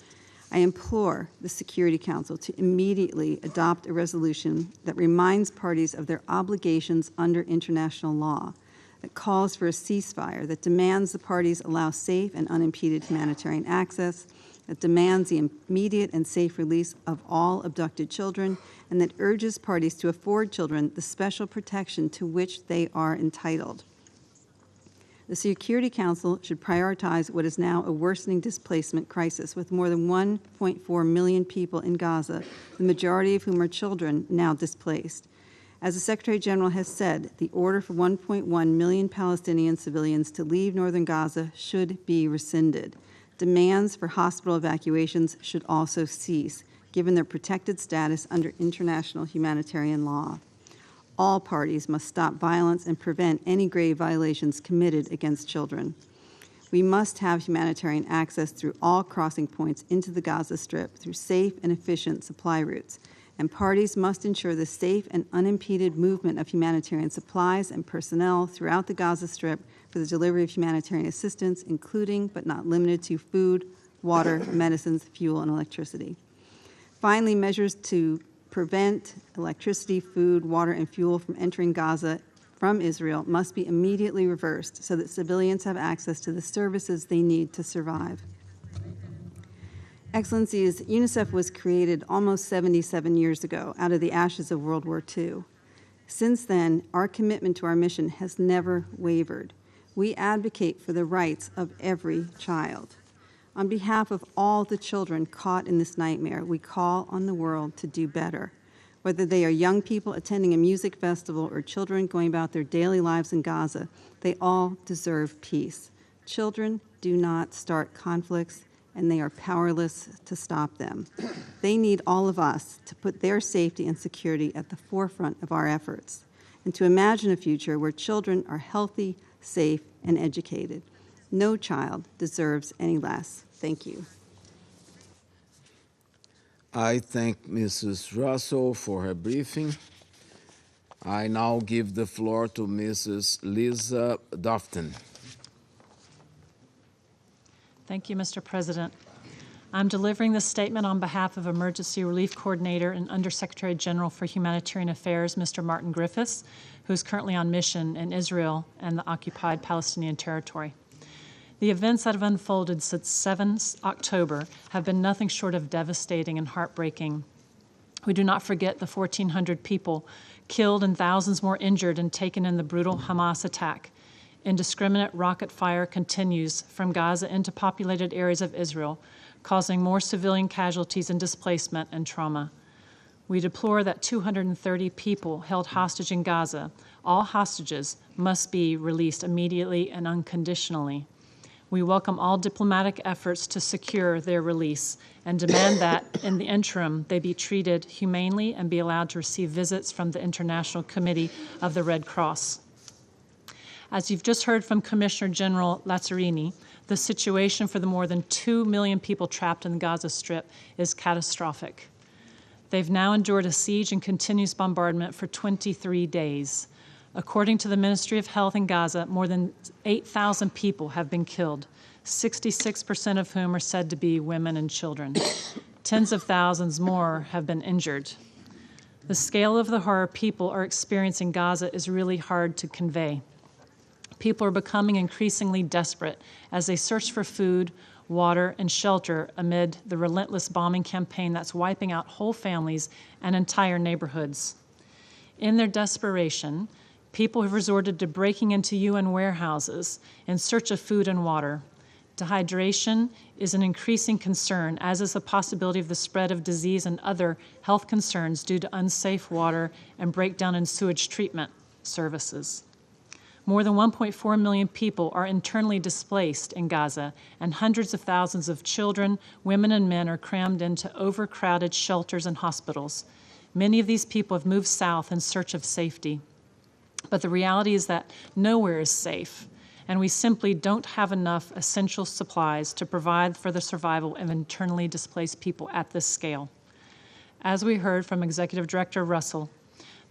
I implore the Security Council to immediately adopt a resolution that reminds parties of their obligations under international law, that calls for a ceasefire, that demands the parties allow safe and unimpeded humanitarian access, that demands the immediate and safe release of all abducted children, and that urges parties to afford children the special protection to which they are entitled. The Security Council should prioritize what is now a worsening displacement crisis with more than 1.4 million people in Gaza, the majority of whom are children now displaced. As the Secretary General has said, the order for 1.1 million Palestinian civilians to leave northern Gaza should be rescinded. Demands for hospital evacuations should also cease, given their protected status under international humanitarian law. All parties must stop violence and prevent any grave violations committed against children. We must have humanitarian access through all crossing points into the Gaza Strip through safe and efficient supply routes, and parties must ensure the safe and unimpeded movement of humanitarian supplies and personnel throughout the Gaza Strip for the delivery of humanitarian assistance, including but not limited to food, water, medicines, fuel, and electricity. Finally, measures to prevent electricity, food, water, and fuel from entering Gaza from Israel must be immediately reversed so that civilians have access to the services they need to survive. Excellencies, UNICEF was created almost 77 years ago out of the ashes of World War II. Since then, our commitment to our mission has never wavered. We advocate for the rights of every child. On behalf of all the children caught in this nightmare, we call on the world to do better. Whether they are young people attending a music festival or children going about their daily lives in Gaza, they all deserve peace. Children do not start conflicts, and they are powerless to stop them. They need all of us to put their safety and security at the forefront of our efforts, and to imagine a future where children are healthy, safe, and educated. No child deserves any less. Thank you. I thank Mrs. Russell for her briefing. I now give the floor to Mrs. Lisa Dofton. Thank you, Mr. President. I'm delivering this statement on behalf of Emergency Relief Coordinator and Undersecretary General for Humanitarian Affairs, Mr. Martin Griffiths, who is currently on mission in Israel and the occupied Palestinian territory. The events that have unfolded since 7 October have been nothing short of devastating and heartbreaking. We do not forget the 1,400 people killed and thousands more injured and taken in the brutal Hamas attack. Indiscriminate rocket fire continues from Gaza into populated areas of Israel, causing more civilian casualties and displacement and trauma. We deplore that 230 people held hostage in Gaza. All hostages must be released immediately and unconditionally. We welcome all diplomatic efforts to secure their release and demand that, in the interim, they be treated humanely and be allowed to receive visits from the International Committee of the Red Cross. As you've just heard from Commissioner General Lazzarini, the situation for the more than 2 million people trapped in the Gaza Strip is catastrophic. They've now endured a siege and continuous bombardment for 23 days. According to the Ministry of Health in Gaza, more than 8,000 people have been killed, 66% of whom are said to be women and children. Tens of thousands more have been injured. The scale of the horror people are experiencing in Gaza is really hard to convey. People are becoming increasingly desperate as they search for food, water, and shelter amid the relentless bombing campaign that's wiping out whole families and entire neighborhoods. In their desperation, people have resorted to breaking into UN warehouses in search of food and water. Dehydration is an increasing concern, as is the possibility of the spread of disease and other health concerns due to unsafe water and breakdown in sewage treatment services. More than 1.4 million people are internally displaced in Gaza, and hundreds of thousands of children, women, and men are crammed into overcrowded shelters and hospitals. Many of these people have moved south in search of safety. But the reality is that nowhere is safe, and we simply don't have enough essential supplies to provide for the survival of internally displaced people at this scale. As we heard from Executive Director Russell,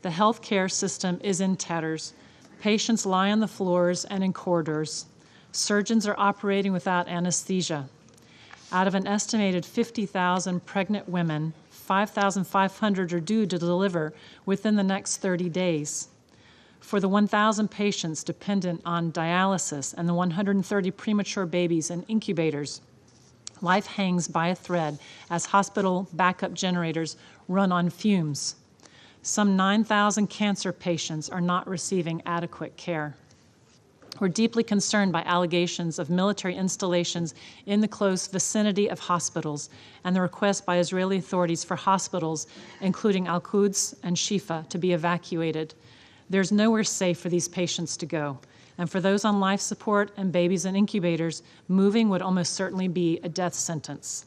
the healthcare system is in tatters. Patients lie on the floors and in corridors. Surgeons are operating without anesthesia. Out of an estimated 50,000 pregnant women, 5,500 are due to deliver within the next 30 days. For the 1,000 patients dependent on dialysis and the 130 premature babies in incubators, life hangs by a thread as hospital backup generators run on fumes. Some 9,000 cancer patients are not receiving adequate care. We're deeply concerned by allegations of military installations in the close vicinity of hospitals and the request by Israeli authorities for hospitals, including Al-Quds and Shifa, to be evacuated. There's nowhere safe for these patients to go. And for those on life support and babies in incubators, moving would almost certainly be a death sentence.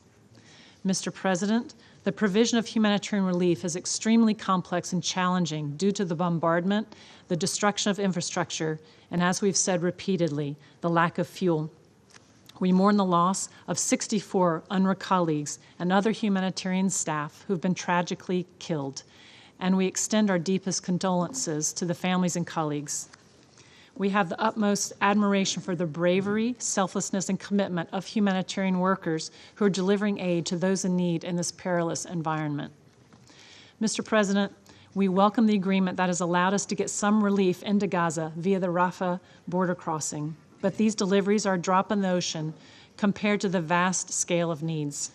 Mr. President, the provision of humanitarian relief is extremely complex and challenging due to the bombardment, the destruction of infrastructure, and as we've said repeatedly, the lack of fuel. We mourn the loss of 64 UNRWA colleagues and other humanitarian staff who've been tragically killed, and we extend our deepest condolences to the families and colleagues. We have the utmost admiration for the bravery, selflessness, and commitment of humanitarian workers who are delivering aid to those in need in this perilous environment. Mr. President, we welcome the agreement that has allowed us to get some relief into Gaza via the Rafah border crossing, but these deliveries are a drop in the ocean compared to the vast scale of needs.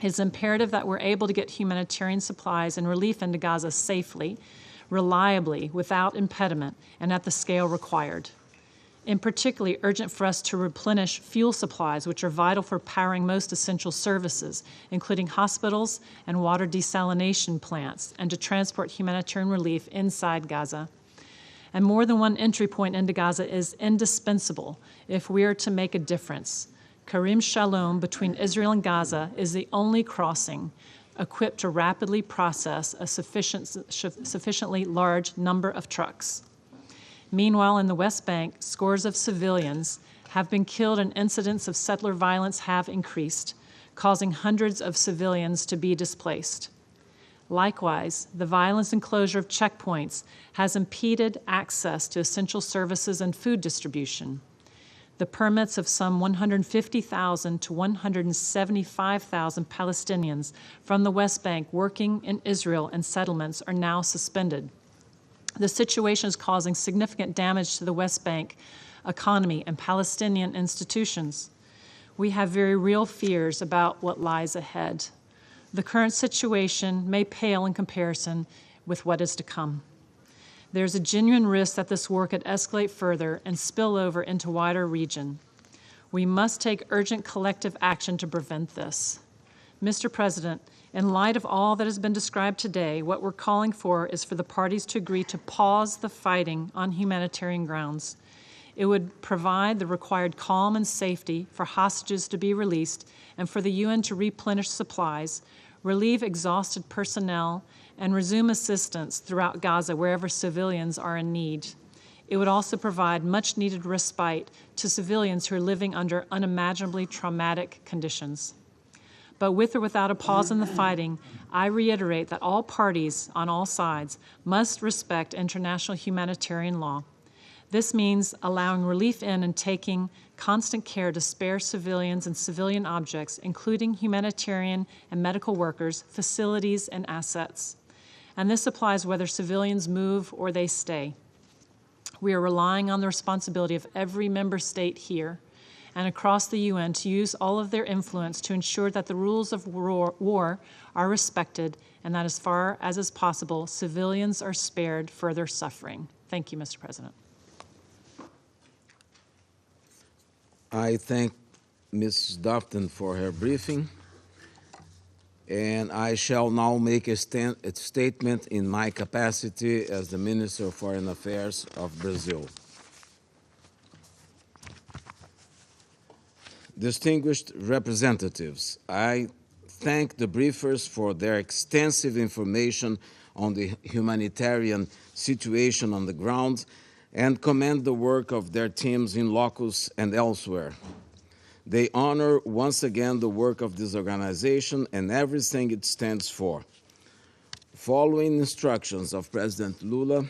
It's imperative that we're able to get humanitarian supplies and relief into Gaza safely, reliably, without impediment, and at the scale required. In particular, urgent for us to replenish fuel supplies, which are vital for powering most essential services, including hospitals and water desalination plants, and to transport humanitarian relief inside Gaza. And more than one entry point into Gaza is indispensable if we are to make a difference. Karim Shalom between Israel and Gaza is the only crossing equipped to rapidly process a sufficiently large number of trucks. Meanwhile, in the West Bank, scores of civilians have been killed and incidents of settler violence have increased, causing hundreds of civilians to be displaced. Likewise, the violence and closure of checkpoints has impeded access to essential services and food distribution. the permits of some 150,000 to 175,000 Palestinians from the West Bank working in Israel and settlements are now suspended. The situation is causing significant damage to the West Bank economy and Palestinian institutions. We have very real fears about what lies ahead. The current situation may pale in comparison with what is to come. There's a genuine risk that this war could escalate further and spill over into wider region. We must take urgent collective action to prevent this. Mr. President, in light of all that has been described today, what we're calling for is for the parties to agree to pause the fighting on humanitarian grounds. It would provide the required calm and safety for hostages to be released and for the UN to replenish supplies, relieve exhausted personnel, and resume assistance throughout Gaza wherever civilians are in need. It would also provide much-needed respite to civilians who are living under unimaginably traumatic conditions. But with or without a pause in the fighting, I reiterate that all parties on all sides must respect international humanitarian law. This means allowing relief in and taking constant care to spare civilians and civilian objects, including humanitarian and medical workers, facilities, and assets. And this applies whether civilians move or they stay. We are relying on the responsibility of every member state here and across the UN to use all of their influence to ensure that the rules of war are respected and that as far as is possible, civilians are spared further suffering. Thank you, Mr. President. I thank Ms. Dufton for her briefing, and I shall now make a statement in my capacity as the Minister of Foreign Affairs of Brazil. Distinguished representatives, I thank the briefers for their extensive information on the humanitarian situation on the ground and commend the work of their teams in Locus and elsewhere. They honor once again the work of this organization and everything it stands for. Following instructions of President Lula,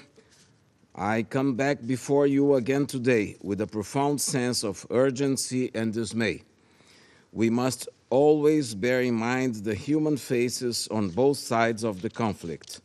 I come back before you again today with a profound sense of urgency and dismay. We must always bear in mind the human faces on both sides of the conflict.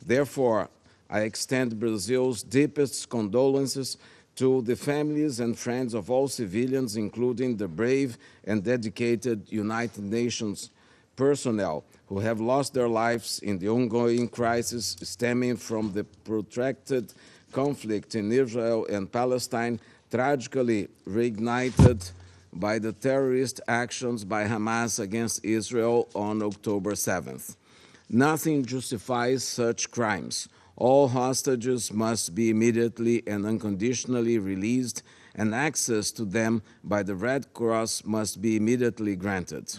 Therefore, I extend Brazil's deepest condolences to the families and friends of all civilians, including the brave and dedicated United Nations personnel who have lost their lives in the ongoing crisis stemming from the protracted conflict in Israel and Palestine, tragically reignited by the terrorist actions by Hamas against Israel on October 7th. Nothing justifies such crimes. All hostages must be immediately and unconditionally released, and access to them by the Red Cross must be immediately granted.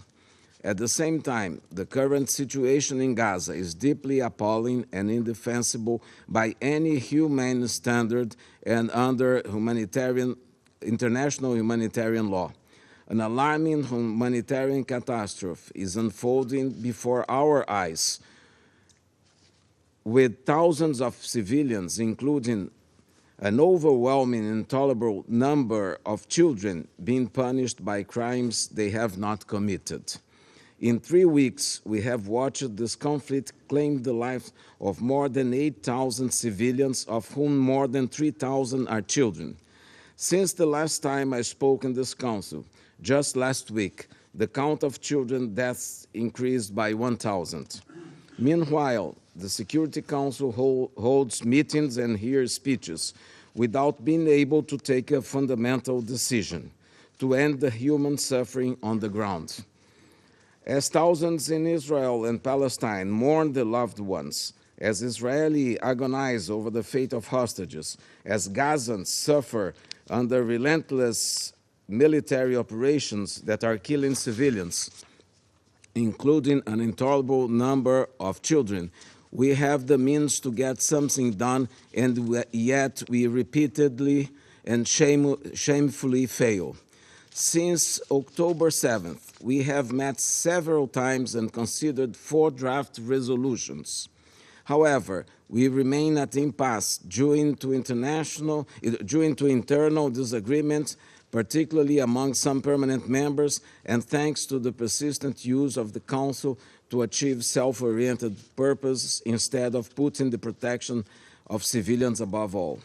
At the same time, the current situation in Gaza is deeply appalling and indefensible by any humane standard and under international humanitarian law. An alarming humanitarian catastrophe is unfolding before our eyes, with thousands of civilians, including an overwhelming and intolerable number of children, being punished by crimes they have not committed. In 3 weeks, we have watched this conflict claim the lives of more than 8,000 civilians, of whom more than 3,000 are children. Since the last time I spoke in this council, just last week, the count of children deaths increased by 1,000. Meanwhile, the Security Council holds meetings and hears speeches without being able to take a fundamental decision to end the human suffering on the ground. As thousands in Israel and Palestine mourn their loved ones, as Israelis agonize over the fate of hostages, as Gazans suffer under relentless military operations that are killing civilians, including an intolerable number of children, we have the means to get something done, and yet we repeatedly and shamefully fail. Since October 7th, we have met several times and considered 4 draft resolutions. However, we remain at impasse due to internal disagreements, particularly among some permanent members, and thanks to the persistent use of the Council to achieve self-oriented purpose instead of putting the protection of civilians above all.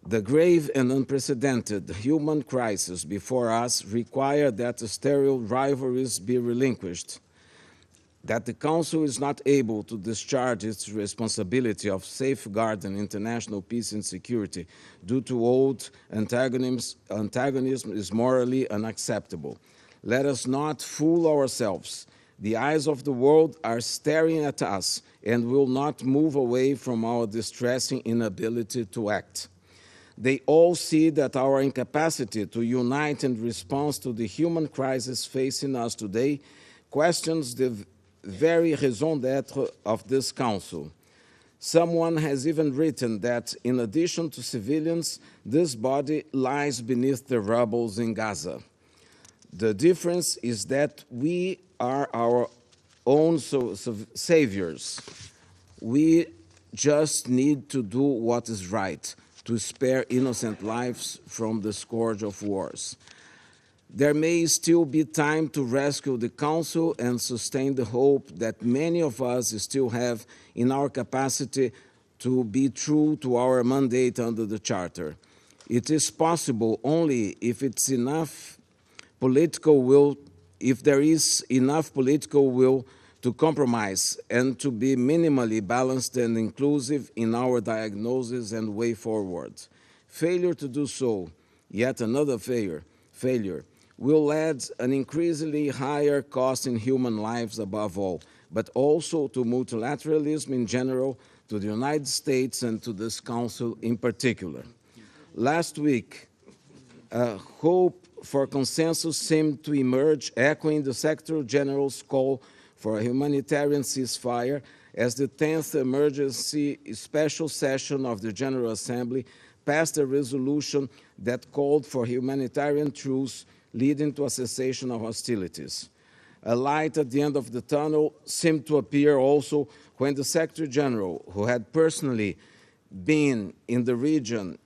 The grave and unprecedented human crisis before us require that sterile rivalries be relinquished, that the Council is not able to discharge its responsibility of safeguarding international peace and security due to old antagonism is morally unacceptable. Let us not fool ourselves. The eyes of the world are staring at us and will not move away from our distressing inability to act. They all see that our incapacity to unite in response to the human crisis facing us today questions the very raison d'etre of this Council. Someone has even written that, in addition to civilians, this body lies beneath the rubble in Gaza. The difference is that we are our own saviors. We just need to do what is right, to spare innocent lives from the scourge of wars. There may still be time to rescue the Council and sustain the hope that many of us still have in our capacity to be true to our mandate under the Charter. It is possible only if it's enough political will, if there is enough political will to compromise and to be minimally balanced and inclusive in our diagnosis and way forward. Failure to do so, yet another failure, will add an increasingly higher cost in human lives above all, but also to multilateralism in general, to the United States and to this Council in particular. Last week, hope for consensus seemed to emerge, echoing the Secretary General's call for a humanitarian ceasefire as the 10th emergency special session of the General Assembly passed a resolution that called for humanitarian truce leading to a cessation of hostilities. A light at the end of the tunnel seemed to appear also when the Secretary General, who had personally been in the region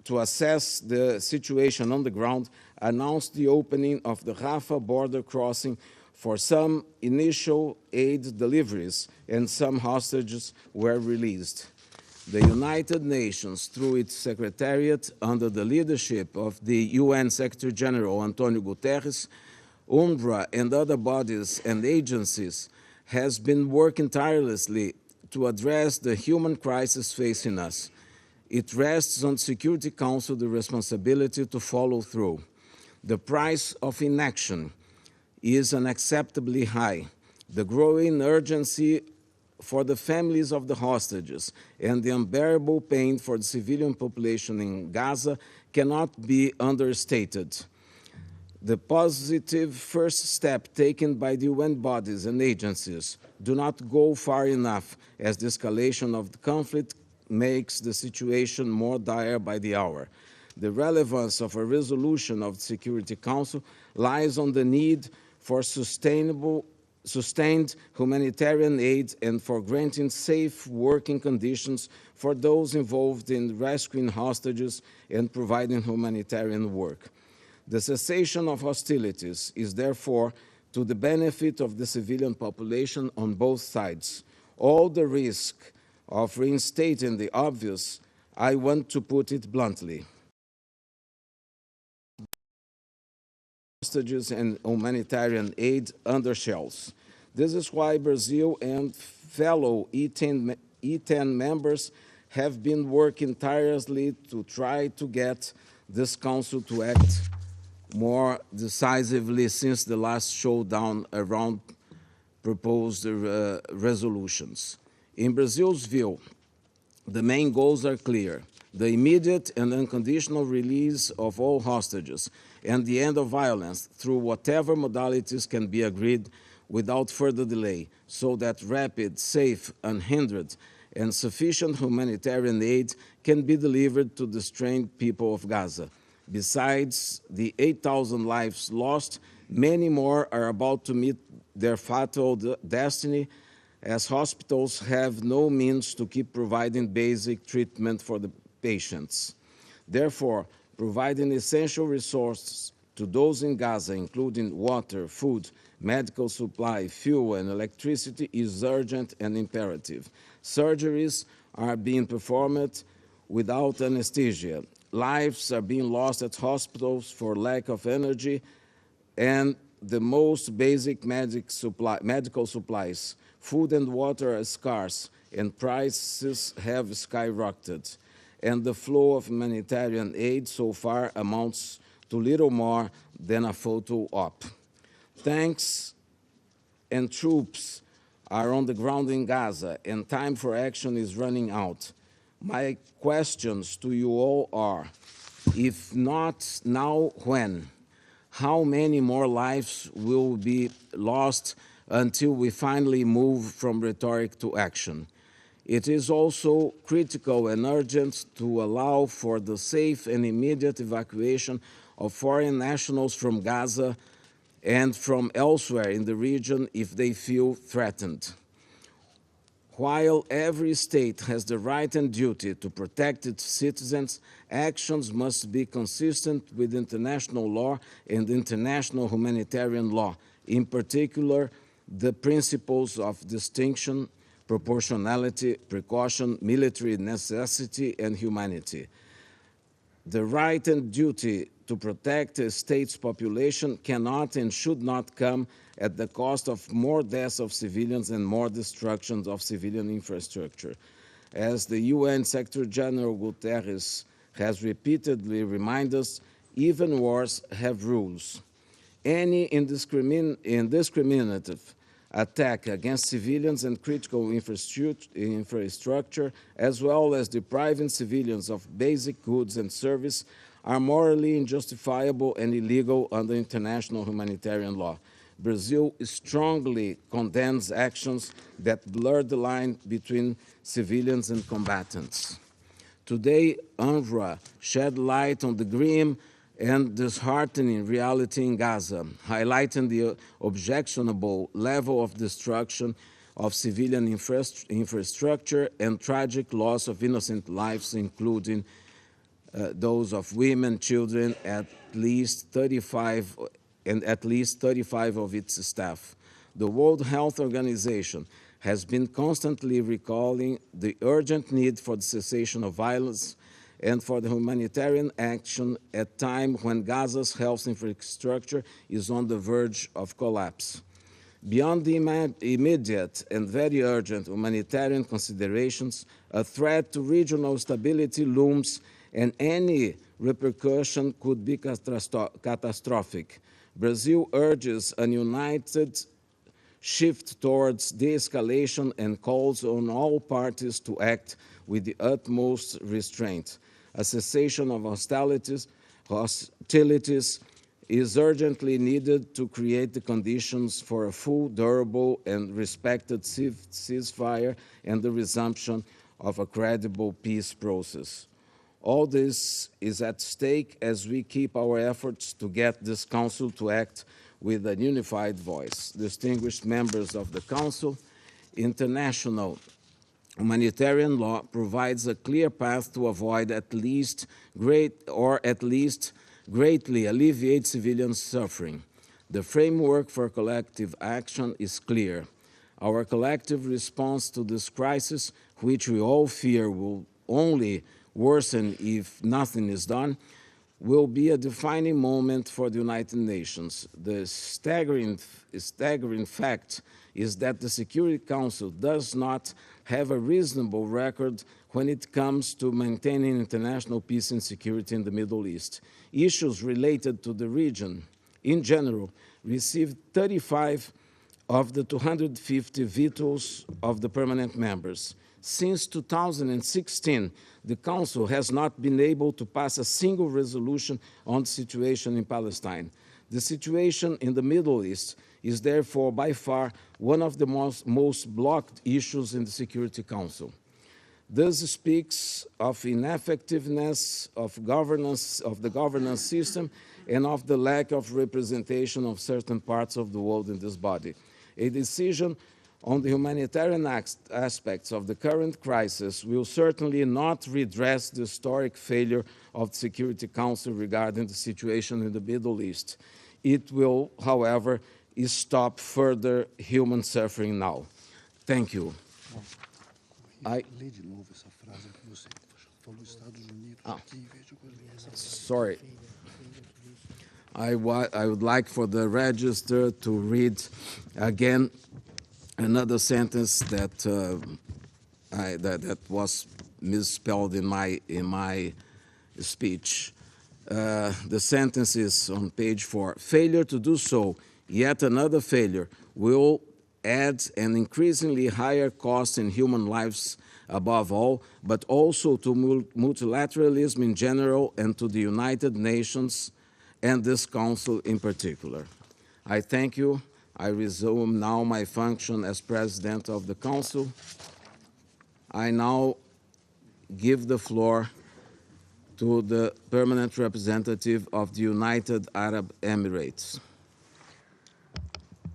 to assess the situation on the ground, announced the opening of the Rafah border crossing for some initial aid deliveries, and some hostages were released. The United Nations, through its Secretariat, under the leadership of the UN Secretary General Antonio Guterres, UNRWA and other bodies and agencies, has been working tirelessly to address the human crisis facing us. It rests on the Security Council the responsibility to follow through. The price of inaction is unacceptably high. The growing urgency for the families of the hostages and the unbearable pain for the civilian population in Gaza cannot be understated. The positive first step taken by the UN bodies and agencies do not go far enough, as the escalation of the conflict makes the situation more dire by the hour. The relevance of a resolution of the Security Council lies on the need for sustained humanitarian aid and for granting safe working conditions for those involved in rescuing hostages and providing humanitarian work. The cessation of hostilities is therefore to the benefit of the civilian population on both sides. All the risk of reinstating the obvious, I want to put it bluntly. Hostages and humanitarian aid under shells. This is why Brazil and fellow E10 members have been working tirelessly to try to get this Council to act more decisively since the last showdown around proposed resolutions. In Brazil's view, the main goals are clear: the immediate and unconditional release of all hostages and the end of violence through whatever modalities can be agreed without further delay, so that rapid, safe, unhindered, and sufficient humanitarian aid can be delivered to the strained people of Gaza. Besides the 8,000 lives lost, many more are about to meet their fatal destiny, as hospitals have no means to keep providing basic treatment for the patients. Therefore, providing essential resources to those in Gaza, including water, food, medical supply, fuel, and electricity, is urgent and imperative. Surgeries are being performed without anesthesia. Lives are being lost at hospitals for lack of energy, and the most basic medical supplies, food and water are scarce, and prices have skyrocketed. And the flow of humanitarian aid so far amounts to little more than a photo op. Tanks and troops are on the ground in Gaza, and time for action is running out. My questions to you all are, if not now, when? How many more lives will be lost until we finally move from rhetoric to action? It is also critical and urgent to allow for the safe and immediate evacuation of foreign nationals from Gaza and from elsewhere in the region if they feel threatened. While every state has the right and duty to protect its citizens, actions must be consistent with international law and international humanitarian law, in particular, the principles of distinction, proportionality, precaution, military necessity, and humanity. The right and duty to protect a state's population cannot and should not come at the cost of more deaths of civilians and more destruction of civilian infrastructure. As the UN Secretary General Guterres has repeatedly reminded us, even wars have rules. Any indiscriminate attack against civilians and critical infrastructure, as well as depriving civilians of basic goods and service, are morally unjustifiable and illegal under international humanitarian law. Brazil strongly condemns actions that blur the line between civilians and combatants. Today, UNRWA shed light on the grim and disheartening reality in Gaza, highlighting the objectionable level of destruction of civilian infrastructure and tragic loss of innocent lives, including those of women, children, at least 35 of its staff. The World Health Organization has been constantly recalling the urgent need for the cessation of violence and for the humanitarian action at a time when Gaza's health infrastructure is on the verge of collapse. Beyond the immediate and very urgent humanitarian considerations, a threat to regional stability looms, and any repercussion could be catastrophic. Brazil urges a united shift towards de-escalation and calls on all parties to act with the utmost restraint. A cessation of hostilities is urgently needed to create the conditions for a full, durable, and respected ceasefire and the resumption of a credible peace process. All this is at stake as we keep our efforts to get this Council to act with a unified voice. Distinguished members of the Council, international humanitarian law provides a clear path to avoid at least greatly alleviate civilian suffering. The framework for collective action is clear. Our collective response to this crisis, which we all fear will only worsen if nothing is done, will be a defining moment for the United Nations. The staggering fact is that the Security Council does not have a reasonable record when it comes to maintaining international peace and security in the Middle East. Issues related to the region, in general, received 35 of the 250 vetoes of the permanent members. Since 2016, the Council has not been able to pass a single resolution on the situation in Palestine. The situation in the Middle East is therefore by far one of the most blocked issues in the Security Council. This speaks of ineffectiveness of the governance system and of the lack of representation of certain parts of the world in this body. A decision On the humanitarian aspects of the current crisis, will certainly not redress the historic failure of the Security Council regarding the situation in the Middle East. It will, however, stop further human suffering now. Thank you. Sorry. I would like for the register to read again another sentence that that was misspelled in my speech. The sentence is on page 4. Failure to do so, yet another failure, will add an increasingly higher cost in human lives above all, but also to multilateralism in general and to the United Nations and this Council in particular. I thank you. I resume now my function as President of the Council. I now give the floor to the permanent representative of the United Arab Emirates.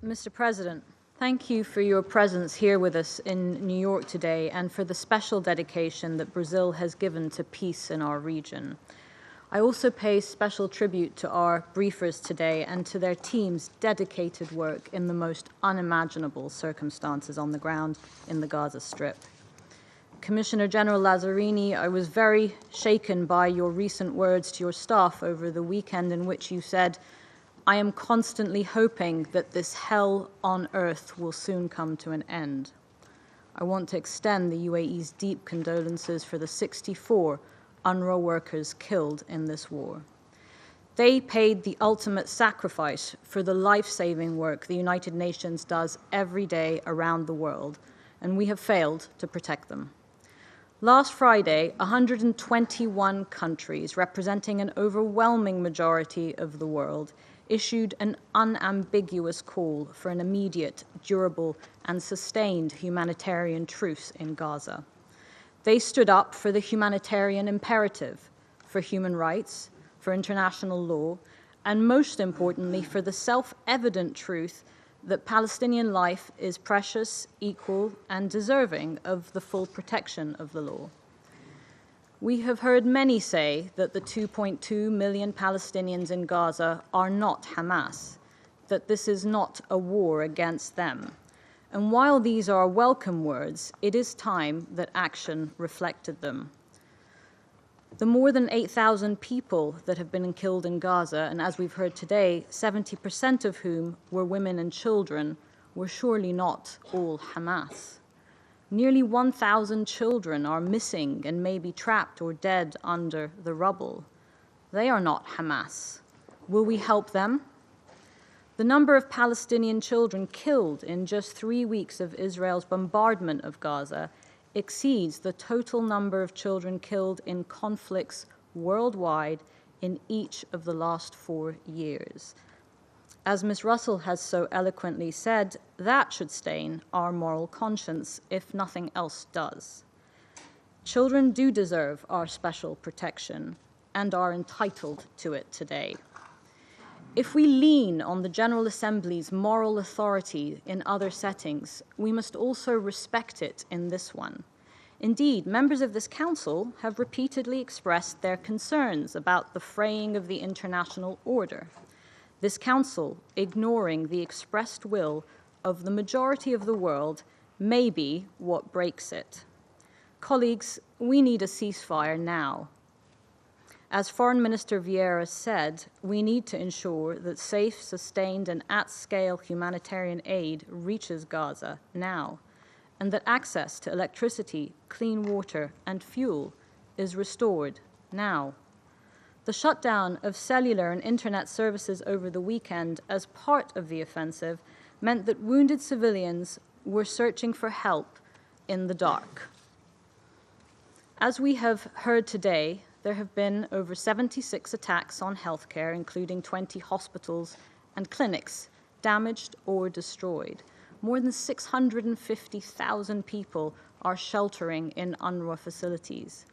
Mr. President, thank you for your presence here with us in New York today and for the special dedication that Brazil has given to peace in our region. I also pay special tribute to our briefers today and to their team's dedicated work in the most unimaginable circumstances on the ground in the Gaza Strip. Commissioner General Lazzarini, I was very shaken by your recent words to your staff over the weekend in which you said, "I am constantly hoping that this hell on earth will soon come to an end." I want to extend the UAE's deep condolences for the 64 UNRWA workers killed in this war. They paid the ultimate sacrifice for the life-saving work the United Nations does every day around the world, and we have failed to protect them. Last Friday, 121 countries, representing an overwhelming majority of the world, issued an unambiguous call for an immediate, durable, and sustained humanitarian truce in Gaza. They stood up for the humanitarian imperative, for human rights, for international law, and most importantly, for the self-evident truth that Palestinian life is precious, equal, and deserving of the full protection of the law. We have heard many say that the 2.2 million Palestinians in Gaza are not Hamas, that this is not a war against them. And while these are welcome words, it is time that action reflected them. The more than 8,000 people that have been killed in Gaza, and as we've heard today, 70% of whom were women and children, were surely not all Hamas. Nearly 1,000 children are missing and may be trapped or dead under the rubble. They are not Hamas. Will we help them? The number of Palestinian children killed in just 3 weeks of Israel's bombardment of Gaza exceeds the total number of children killed in conflicts worldwide in each of the last 4 years. As Ms. Russell has so eloquently said, that should stain our moral conscience if nothing else does. Children do deserve our special protection and are entitled to it today. If we lean on the General Assembly's moral authority in other settings, we must also respect it in this one. Indeed, members of this Council have repeatedly expressed their concerns about the fraying of the international order. This Council, ignoring the expressed will of the majority of the world, may be what breaks it. Colleagues, we need a ceasefire now. As Foreign Minister Vieira said, we need to ensure that safe, sustained, and at-scale humanitarian aid reaches Gaza now, and that access to electricity, clean water, and fuel is restored now. The shutdown of cellular and internet services over the weekend as part of the offensive meant that wounded civilians were searching for help in the dark. As we have heard today, there have been over 76 attacks on healthcare, including 20 hospitals and clinics damaged or destroyed. More than 650,000 people are sheltering in UNRWA facilities.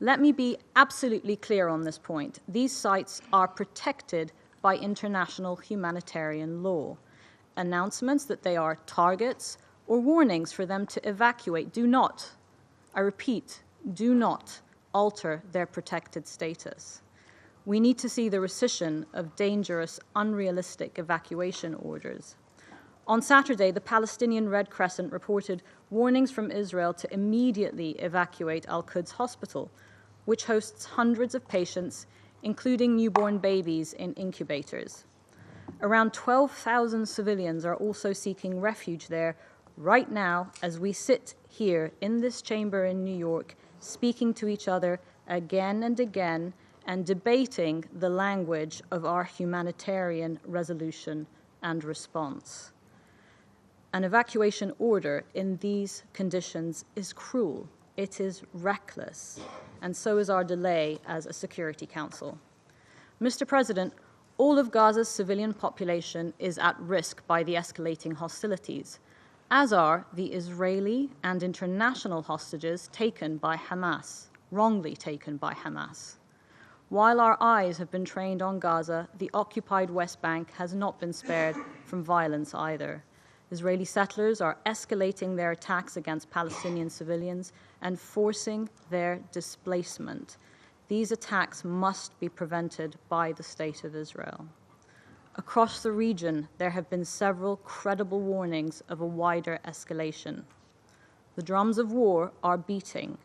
Let me be absolutely clear on this point. These sites are protected by international humanitarian law. Announcements that they are targets or warnings for them to evacuate do not, I repeat, do not alter their protected status. We need to see the rescission of dangerous, unrealistic evacuation orders. On Saturday, the Palestinian Red Crescent reported warnings from Israel to immediately evacuate Al-Quds Hospital, which hosts hundreds of patients, including newborn babies in incubators. Around 12,000 civilians are also seeking refuge there right now as we sit here in this chamber in New York, speaking to each other again and again and debating the language of our humanitarian resolution and response. An evacuation order in these conditions is cruel, it is reckless, and so is our delay as a Security Council. Mr. President, all of Gaza's civilian population is at risk by the escalating hostilities, as are the Israeli and international hostages taken by Hamas, wrongly taken by Hamas. While our eyes have been trained on Gaza, the occupied West Bank has not been spared from violence either. Israeli settlers are escalating their attacks against Palestinian civilians and forcing their displacement. These attacks must be prevented by the State of Israel. Across the region, there have been several credible warnings of a wider escalation. The drums of war are beating.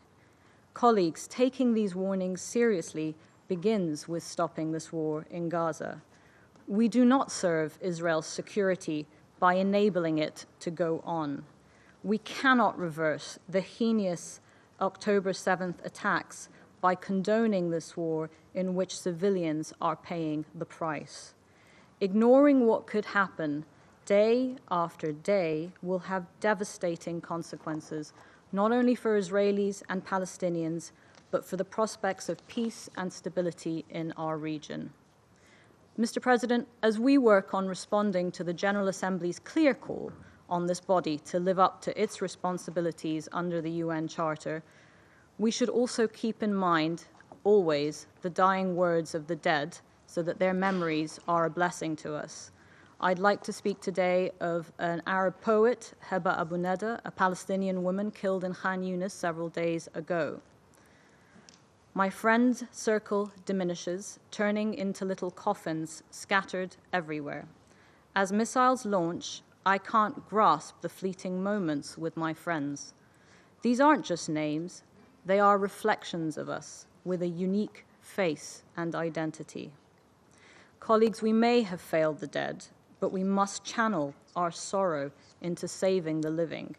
Colleagues, taking these warnings seriously begins with stopping this war in Gaza. We do not serve Israel's security by enabling it to go on. We cannot reverse the heinous October 7th attacks by condoning this war in which civilians are paying the price. Ignoring what could happen day after day will have devastating consequences, not only for Israelis and Palestinians, but for the prospects of peace and stability in our region. Mr. President, as we work on responding to the General Assembly's clear call on this body to live up to its responsibilities under the UN Charter, we should also keep in mind, always, the dying words of the dead so that their memories are a blessing to us. I'd like to speak today of an Arab poet, Heba Abu Neda, a Palestinian woman killed in Khan Yunis several days ago. My friend's circle diminishes, turning into little coffins scattered everywhere. As missiles launch, I can't grasp the fleeting moments with my friends. These aren't just names, they are reflections of us with a unique face and identity. Colleagues, we may have failed the dead, but we must channel our sorrow into saving the living.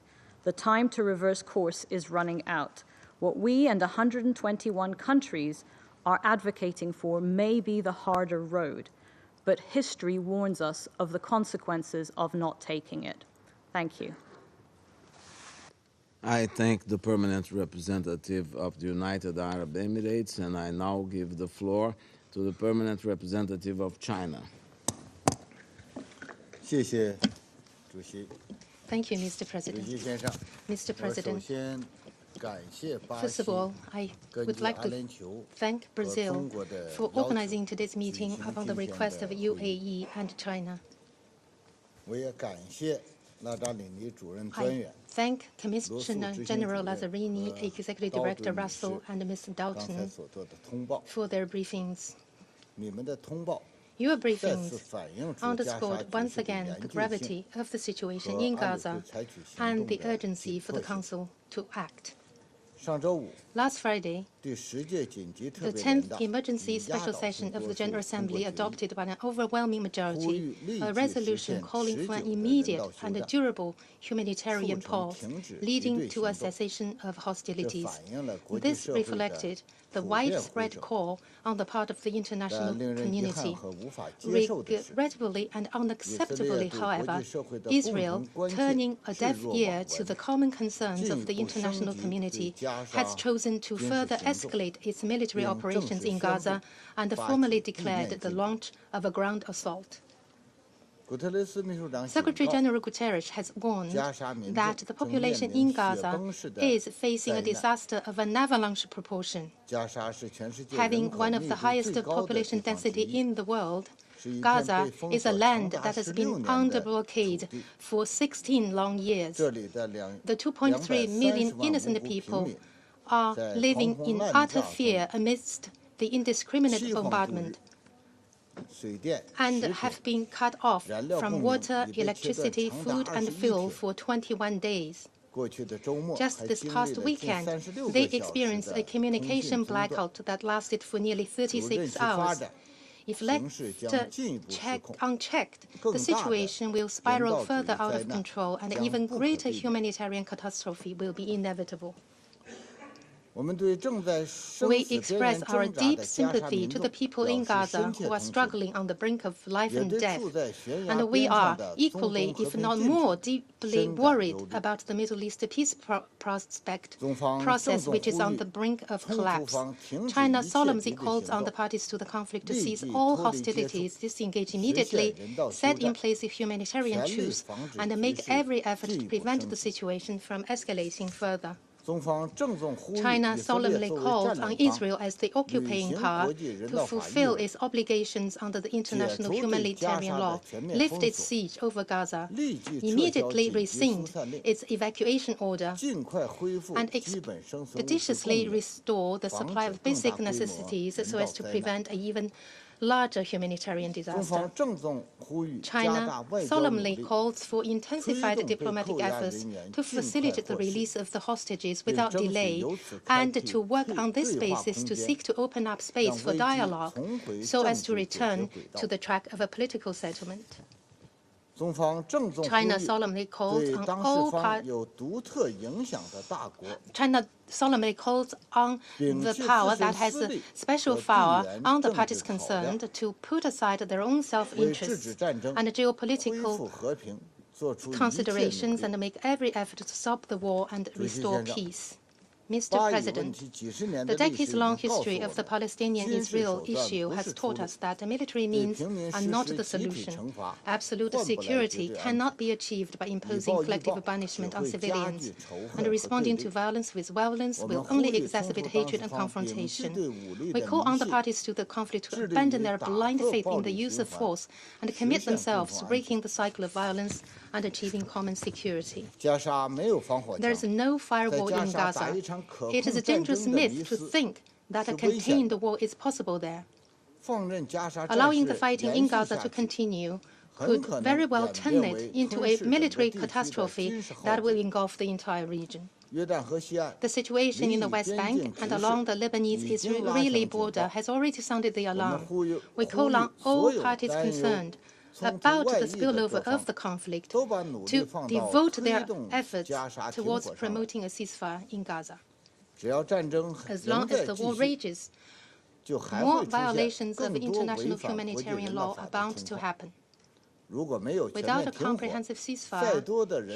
The time to reverse course is running out. What we and 121 countries are advocating for may be the harder road, but history warns us of the consequences of not taking it. Thank you. I thank the permanent representative of the United Arab Emirates, and I now give the floor to the permanent representative of China. Thank you, Mr. President. Mr. President, first of all, I would like to thank Brazil for organizing today's meeting upon the request of UAE and China. I thank Commissioner General Lazzarini, Executive Director Russell, and Ms. Dalton for their briefings. Your briefings underscored once again the gravity of the situation in Gaza and the urgency for the Council to act. Last Friday, the 10th Emergency Special Session of the General Assembly adopted by an overwhelming majority a resolution calling for an immediate and durable humanitarian pause, leading to a cessation of hostilities. This reflected the widespread call on the part of the international community. Regrettably and unacceptably, however, Israel, turning a deaf ear to the common concerns of the international community, has chosen to further escalate its military operations in Gaza and formally declared the launch of a ground assault. Secretary General Guterres has warned that the population in Gaza is facing a disaster of an avalanche proportion. Having one of the highest population density in the world, Gaza is a land that has been under blockade for 16 long years. The 2.3 million innocent people are living in utter fear amidst the indiscriminate bombardment and have been cut off from water, electricity, food, and fuel for 21 days. Just this past weekend, they experienced a communication blackout that lasted for nearly 36 hours. If left unchecked, the situation will spiral further out of control, and an even greater humanitarian catastrophe will be inevitable. We express our deep sympathy to the people in Gaza who are struggling on the brink of life and death, and we are equally, if not more, deeply worried about the Middle East peace process, which is on the brink of collapse. China solemnly calls on the parties to the conflict to cease all hostilities, disengage immediately, set in place a humanitarian truce, and make every effort to prevent the situation from escalating further. China solemnly called on Israel as the occupying power to fulfill its obligations under the international humanitarian law, lift its siege over Gaza, immediately rescind its evacuation order, and expeditiously restore the supply of basic necessities so as to prevent an even larger humanitarian disaster. China solemnly calls for intensified diplomatic efforts to facilitate the release of the hostages without delay and to work on this basis to seek to open up space for dialogue so as to return to the track of a political settlement. China solemnly calls on all China solemnly calls on the power that has a special power on the parties concerned to put aside their own self-interests and geopolitical considerations and make every effort to stop the war and restore peace. Mr. President, the decades-long history of the Palestinian-Israel issue has taught us that military means are not the solution. Absolute security cannot be achieved by imposing collective punishment on civilians, and responding to violence with violence will only exacerbate hatred and confrontation. We call on the parties to the conflict to abandon their blind faith in the use of force and commit themselves to breaking the cycle of violence and achieving common security. There is no firewall in Gaza. It is a dangerous myth to think that a contained war is possible there. Allowing the fighting in Gaza to continue could very well turn it into a military catastrophe that will engulf the entire region. The situation in the West Bank and along the Lebanese-Israeli border has already sounded the alarm. We call on all parties concerned about the spillover of the conflict to devote their efforts towards promoting a ceasefire in Gaza. As long as the war rages, more violations of international humanitarian law are bound to happen. Without a comprehensive ceasefire,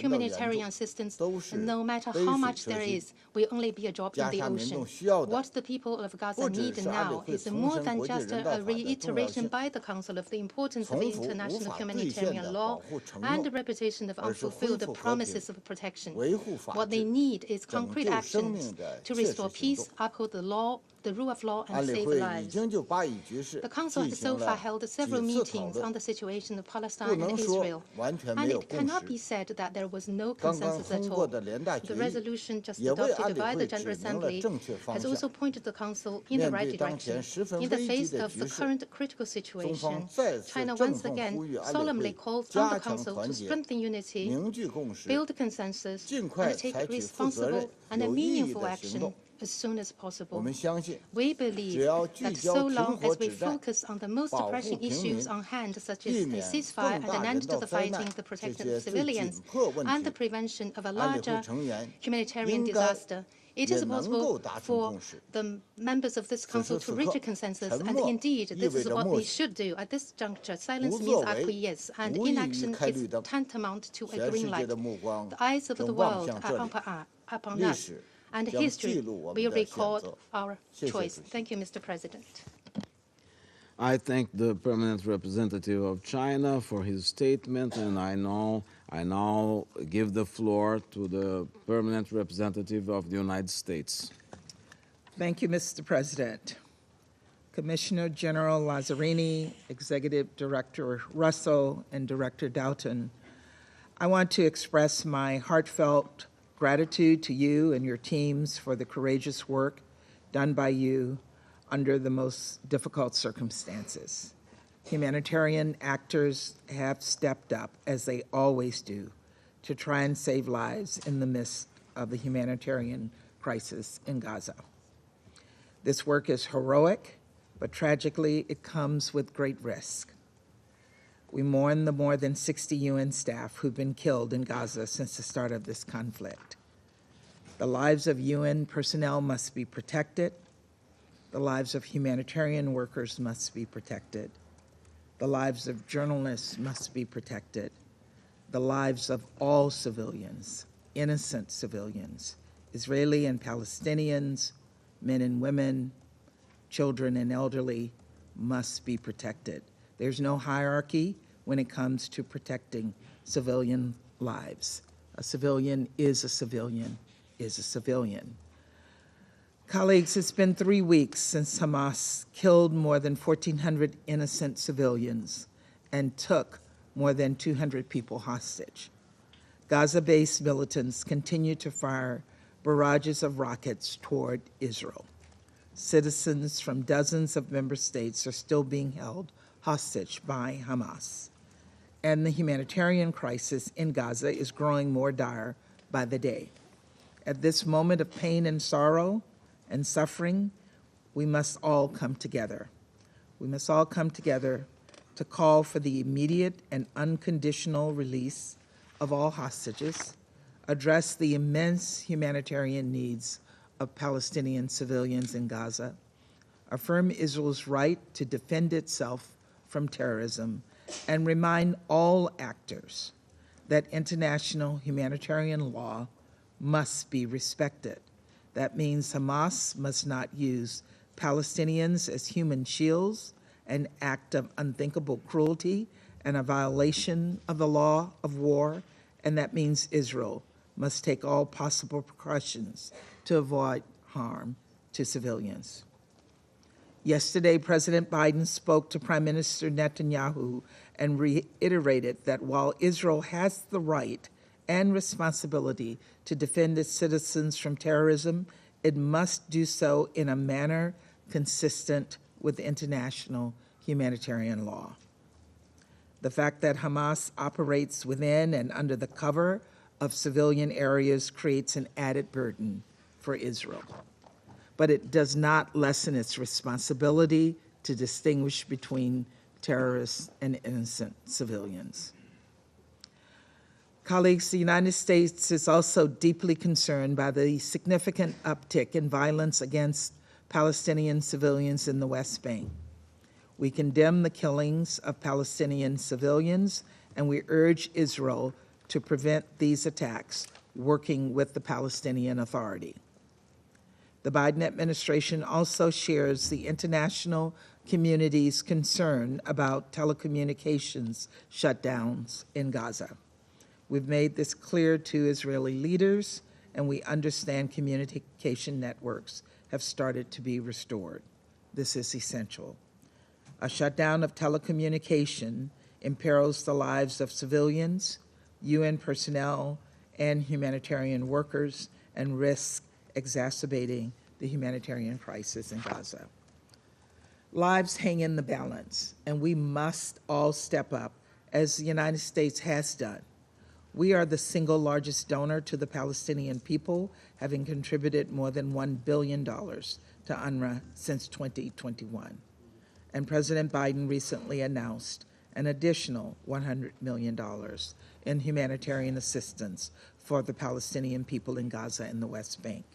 humanitarian assistance, no matter how much there is, will only be a drop in the ocean. What the people of Gaza need now is more than just a reiteration by the Council of the importance of international humanitarian law and the repetition of unfulfilled promises of protection. What they need is concrete actions to restore peace, uphold the law, the rule of law, and save lives. The Council has so far held several meetings on the situation of Palestine and Israel, and it cannot be said that there was no consensus at all. The resolution just adopted by the General Assembly has also pointed the Council in the right direction. In the face of the current critical situation, China once again solemnly calls on the Council to strengthen unity, build consensus, and take responsible and meaningful action as soon as possible. We believe that so long as we focus on the most pressing issues on hand, such as a ceasefire and an end to the fighting, the protection of civilians, and the prevention of a larger humanitarian disaster, it is possible for the members of this Council to reach a consensus, and indeed, this is what we should do. At this juncture, silence means acquiesce, and inaction is tantamount to a green light. The eyes of the world are upon us, and history will record our choice. Thank you, Mr. President. I thank the permanent representative of China for his statement, and I now give the floor to the permanent representative of the United States. Thank you, Mr. President. Commissioner General Lazzarini, Executive Director Russell, and Director Doon, I want to express my heartfelt gratitude to you and your teams for the courageous work done by you under the most difficult circumstances. Humanitarian actors have stepped up, as they always do, to try and save lives in the midst of the humanitarian crisis in Gaza. This work is heroic, but tragically, it comes with great risk. We mourn the more than 60 UN staff who've been killed in Gaza since the start of this conflict. The lives of UN personnel must be protected. The lives of humanitarian workers must be protected. The lives of journalists must be protected. The lives of all civilians, innocent civilians, Israeli and Palestinians, men and women, children and elderly, must be protected. There's no hierarchy when it comes to protecting civilian lives. A civilian is a civilian is a civilian. Colleagues, it's been 3 weeks since Hamas killed more than 1,400 innocent civilians and took more than 200 people hostage. Gaza-based militants continue to fire barrages of rockets toward Israel. Citizens from dozens of member states are still being held hostage by Hamas. And the humanitarian crisis in Gaza is growing more dire by the day. At this moment of pain and sorrow and suffering, we must all come together. We must all come together to call for the immediate and unconditional release of all hostages, address the immense humanitarian needs of Palestinian civilians in Gaza, affirm Israel's right to defend itself from terrorism, and remind all actors that international humanitarian law must be respected. That means Hamas must not use Palestinians as human shields, an act of unthinkable cruelty and a violation of the law of war, and that means Israel must take all possible precautions to avoid harm to civilians. Yesterday, President Biden spoke to Prime Minister Netanyahu and reiterated that while Israel has the right and responsibility to defend its citizens from terrorism, it must do so in a manner consistent with international humanitarian law. The fact that Hamas operates within and under the cover of civilian areas creates an added burden for Israel, but it does not lessen its responsibility to distinguish between terrorists and innocent civilians. Colleagues, the United States is also deeply concerned by the significant uptick in violence against Palestinian civilians in the West Bank. We condemn the killings of Palestinian civilians, and we urge Israel to prevent these attacks, working with the Palestinian Authority. The Biden administration also shares the international community's concern about telecommunications shutdowns in Gaza. We've made this clear to Israeli leaders, and we understand communication networks have started to be restored. This is essential. A shutdown of telecommunication imperils the lives of civilians, UN personnel, and humanitarian workers, and risks exacerbating the humanitarian crisis in Gaza. Lives hang in the balance, and we must all step up, as the United States has done. We are the single largest donor to the Palestinian people, having contributed more than $1 billion to UNRWA since 2021. And President Biden recently announced an additional $100 million in humanitarian assistance for the Palestinian people in Gaza and the West Bank.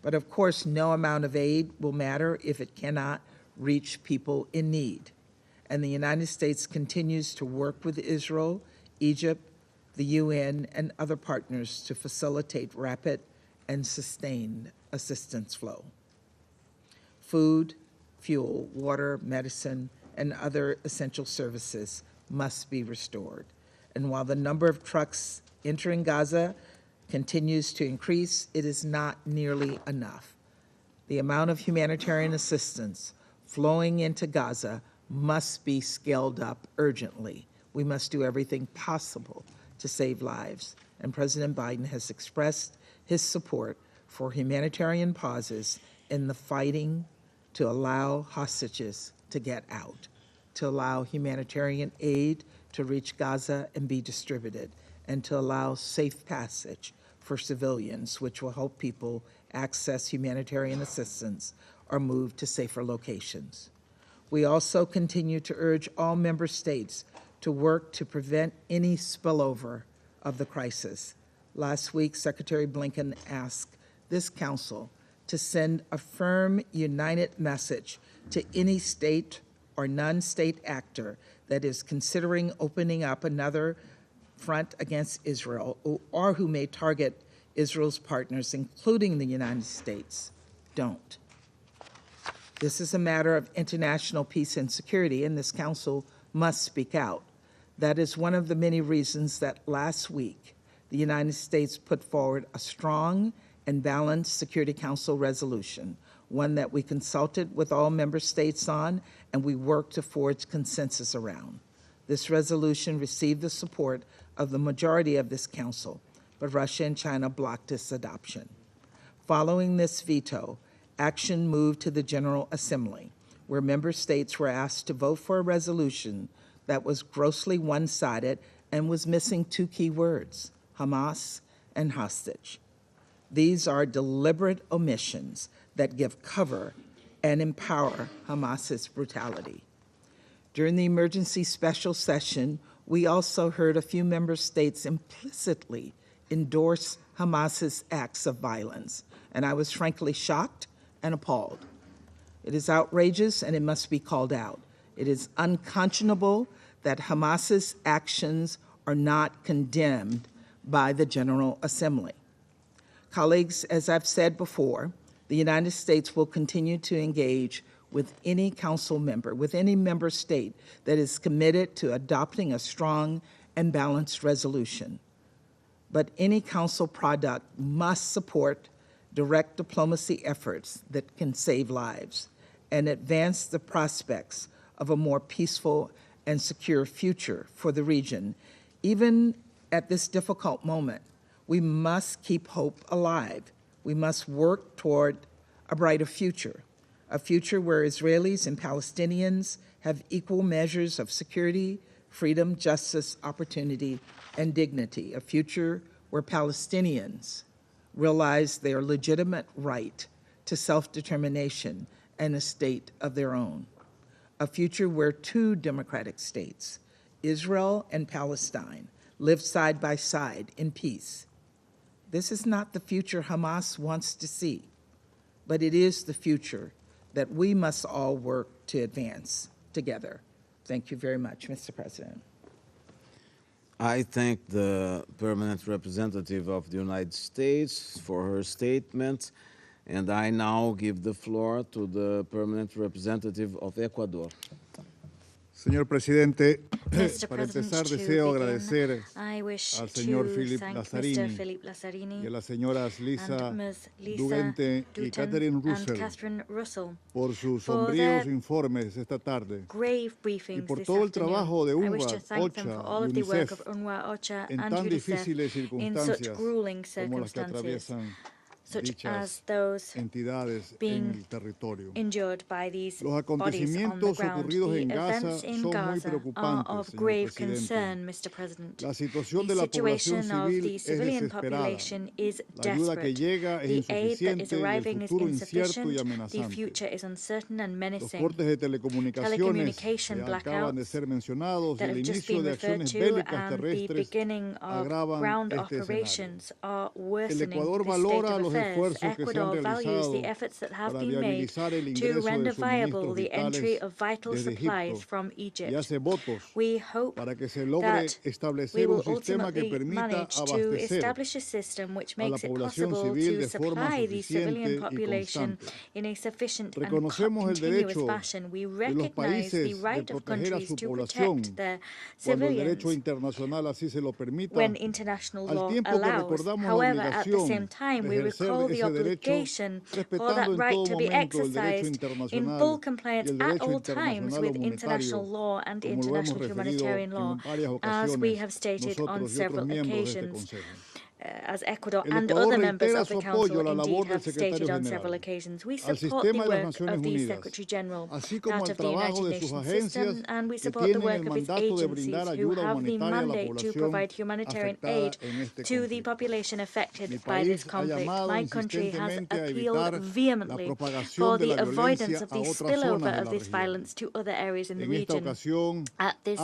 But of course, no amount of aid will matter if it cannot reach people in need. And the United States continues to work with Israel, Egypt, the UN, and other partners to facilitate rapid and sustained assistance flow. Food, fuel, water, medicine, and other essential services must be restored. And while the number of trucks entering Gaza continues to increase, it is not nearly enough. The amount of humanitarian assistance flowing into Gaza must be scaled up urgently. We must do everything possible to save lives. And President Biden has expressed his support for humanitarian pauses in the fighting to allow hostages to get out, to allow humanitarian aid to reach Gaza and be distributed, and to allow safe passage for civilians, which will help people access humanitarian assistance or move to safer locations. We also continue to urge all member states to work to prevent any spillover of the crisis. Last week, Secretary Blinken asked this council to send a firm, united message to any state or non-state actor that is considering opening up another front against Israel or who may target Israel's partners, including the United States. Don't. This is a matter of international peace and security, and this council must speak out. That is one of the many reasons that last week the United States put forward a strong and balanced Security Council resolution, one that we consulted with all member states on and we worked to forge consensus around. This resolution received the support of the majority of this council, but Russia and China blocked its adoption. Following this veto, action moved to the General Assembly, where member states were asked to vote for a resolution that was grossly one-sided and was missing two key words, Hamas and hostage. These are deliberate omissions that give cover and empower Hamas's brutality. During the emergency special session, we also heard a few member states implicitly endorse Hamas's acts of violence, and I was frankly shocked and appalled. It is outrageous and it must be called out. It is unconscionable that Hamas's actions are not condemned by the General Assembly. Colleagues, as I've said before, the United States will continue to engage with any council member, with any member state that is committed to adopting a strong and balanced resolution. But any council product must support direct diplomacy efforts that can save lives and advance the prospects of a more peaceful and secure future for the region. Even at this difficult moment, we must keep hope alive. We must work toward a brighter future, a future where Israelis and Palestinians have equal measures of security, freedom, justice, opportunity, and dignity, a future where Palestinians realize their legitimate right to self-determination and a state of their own, a future where two democratic states, Israel and Palestine, live side by side in peace. This is not the future Hamas wants to see, but it is the future that we must all work to advance together. Thank you very much, Mr. President. I thank the permanent representative of the United States for her statement, and I now give the floor to the permanent representative of Ecuador. Señor Presidente, Mr. para President, empezar to deseo begin, agradecer I wish al señor to Philippe thank Lazzarini Mr. Philippe Lazzarini y a las señoras Lisa and Ms. Lisa Dugente y Catherine and Catherine Russell por sus for sombríos their informes esta tarde grave y briefings por this todo el afternoon. trabajo de I wish to UNRWA, thank them for OCHA all y of the work UNICEF of UNRWA, OCHA, en and tan UNICEF difíciles in such circunstancias grueling como las que circumstances, atraviesan such dichas as those entidades en being el territorio. endured by these Los bodies on the acontecimientos ground. ocurridos The en Gaza events in son muy Gaza are preocupantes, of señor grave Presidente. concern, Mr. President. La situación The de la población situation of civil the es civilian desesperada. population is La ayuda que desperate. llega es The aid that is insuficiente y el arriving is futuro incierto y insufficient. The amenazante. future is uncertain and Los menacing. cortes de telecomunicaciones Telecommunication que acaban de blackouts ser mencionados y that el have just inicio been de referred acciones to bélicas and the terrestres beginning of agravan ground este escenario. operations are El worsening Ecuador this state valora of los affairs. esfuerzos que se han Ecuador values realizado the efforts that have para been made viabilizar el to ingreso render de viable suministros the entry vitales of vital desde supplies Egipto from y Egypt. hace votos We hope para que se logre that we establecer will un sistema que ultimately permita manage to abastecer establish a system which a la makes it población possible civil to de forma supply the civilian suficiente y population constante. in a sufficient and Reconocemos el continuous derecho fashion. We de los recognize the países de right of proteger a countries su to población protect their cuando el derecho civilians internacional así se lo permita, when international al law tiempo que allows. recordamos la However, at the same obligación time, de we ejercer recall the obligation for that right to be exercised in full compliance at all times with international law and international humanitarian law, as we have stated on several occasions, as Ecuador and other members of the Council indeed have stated on several occasions. We support the work of the Secretary General, that of the United Nations system, and we support the work of its agencies who have the mandate to provide humanitarian aid to the population affected by this conflict. My country has appealed vehemently for the avoidance of the spillover of this violence to other areas in the region. At this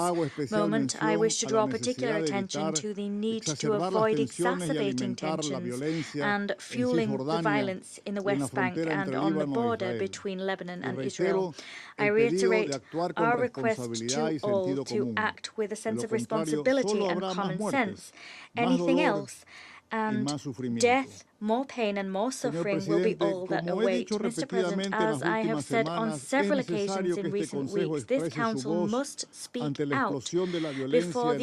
moment, I wish to draw particular attention to the need to avoid exacerbating tensions and fueling the violence in the West Bank and on the border between Lebanon and Israel. I reiterate our request to all to act with a sense of responsibility and common sense. Anything else, and death, more pain and more suffering will be all that await. Mr. President, as I have said on several occasions in recent weeks, this Council must speak out before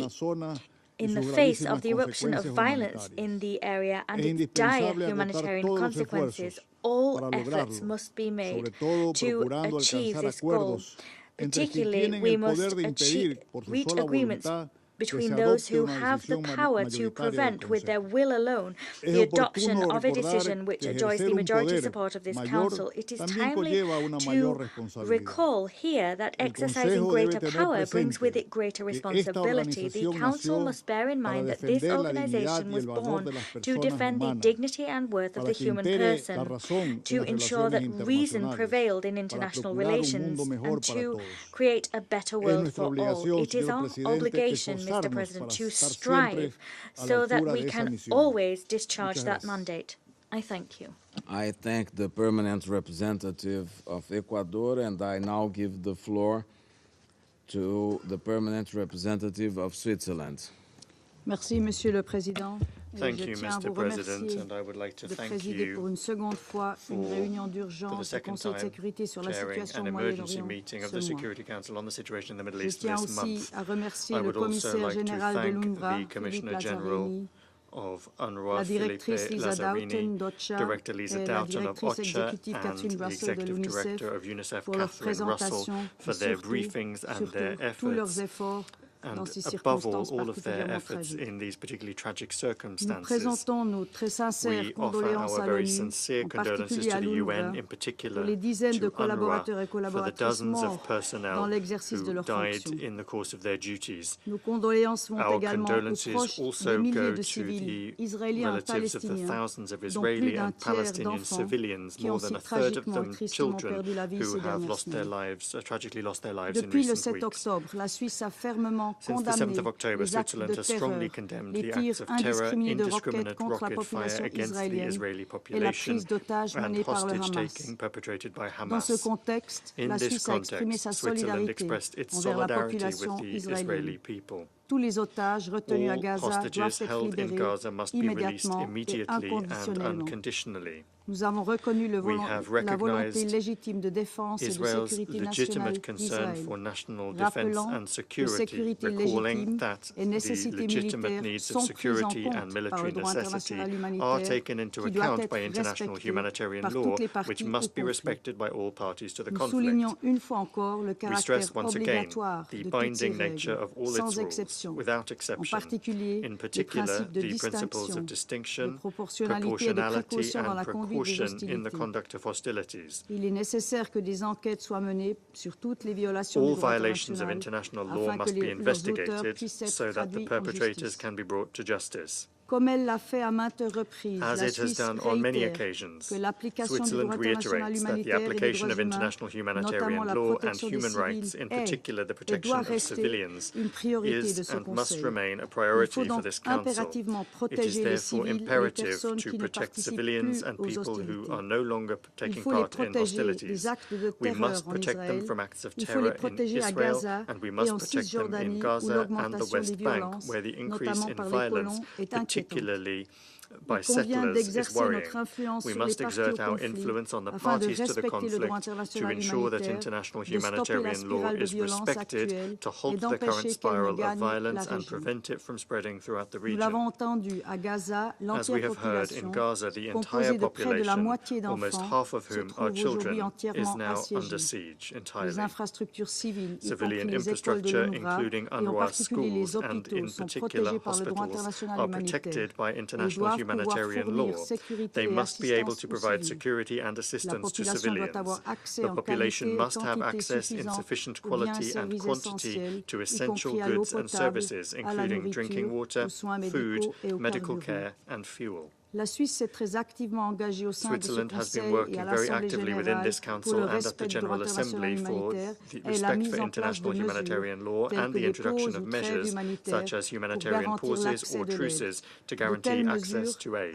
in the face of the eruption of violence in the area and its dire humanitarian consequences. All efforts must be made to achieve this goal. Particularly, we must reach agreements between those who have the power to prevent with their will alone the adoption of a decision which enjoys the majority support of this Council. It is timely to recall here that exercising greater power brings with it greater responsibility. The Council must bear in mind that this organization was born to defend the dignity and worth of the human person, to ensure that reason prevailed in international relations, and to create a better world for all. It is our obligation, Mr. President, to strive so that we can always discharge that mandate. I thank you. I thank the permanent representative of Ecuador, and I now give the floor to the permanent representative of Switzerland. Merci, Monsieur le Président. Thank you, Mr. President, and I would like to thank you pour une seconde fois une réunion d'urgence du Conseil de sécurité sur la situation au Moyen-Orient ce mois. Je tiens aussi à remercier le commissaire général de l'UNRWA, Philippe Lazzarini, la directrice Doon d'OCHA et la directrice exécutive Catherine Russell de l'UNICEF pour leur présentation et surtout tous leurs efforts and above all of their efforts in these particularly tragic circumstances. We offer our very sincere condolences to the UN, in particular to UNRWA, for the dozens of personnel who died in the course of their duties. Our condolences also go to the relatives of the thousands of Israeli and Palestinian civilians, more than a third of them children, who have lost their lives, tragically lost their lives in recent weeks. Since the 7th of October, Switzerland has strongly condemned the acts of terror, indiscriminate rocket fire against the Israeli population, and hostage-taking perpetrated by Hamas. In this context, Switzerland expressed its solidarity with the Israeli people. Tous les otages retenus à Gaza hostages held in Gaza must be released immediately and unconditionally. Nous avons reconnu la volonté légitime de défense et de sécurité nationale d'Israël, rappelant que sécurité légitime et nécessité militaire sont prises en compte par le droit international humanitaire qui doit être respecté par toutes les parties au conflit. Nous soulignons une fois encore le caractère obligatoire de toutes ces règles, sans exception. En particulier, les principes de distinction, de proportionnalité et de précaution dans la conduite des hostilités. Il est nécessaire que des enquêtes soient menées sur toutes les violations du droit international afin que leurs auteurs puissent être traduits en justice. Comme elle l'a fait à maintes reprises, la Suisse réitère que l'application du droit international humanitaire et des droits humains, notamment la protection des civils, est et doit rester une priorité de ce Conseil. Il faut donc impérativement protéger les civils et les personnes qui ne participent plus aux hostilités. Il faut les protéger des actes de terreur en Israël, il faut les protéger à Gaza et en Cisjordanie où l'augmentation des violences, notamment par les colons, est inquiétante. Particularly by settlers is worrying. We must exert our influence on the parties to the conflict to ensure that international humanitarian law is respected, to halt the current spiral of violence and prevent it from spreading throughout the region. As we have heard, in Gaza, the entire population, almost half of whom are children, is now under siege entirely. Civilian infrastructure, including UNRWA schools and in particular hospitals, are protected by international humanitarian law. They must be able to provide security and assistance to civilians. The population must have access in sufficient quality and quantity to essential goods and services, including drinking water, food, medical care, and fuel. Switzerland has been working very actively within this Council and at the General Assembly for the respect for international humanitarian law and the introduction of measures such as humanitarian pauses or truces to guarantee access to aid.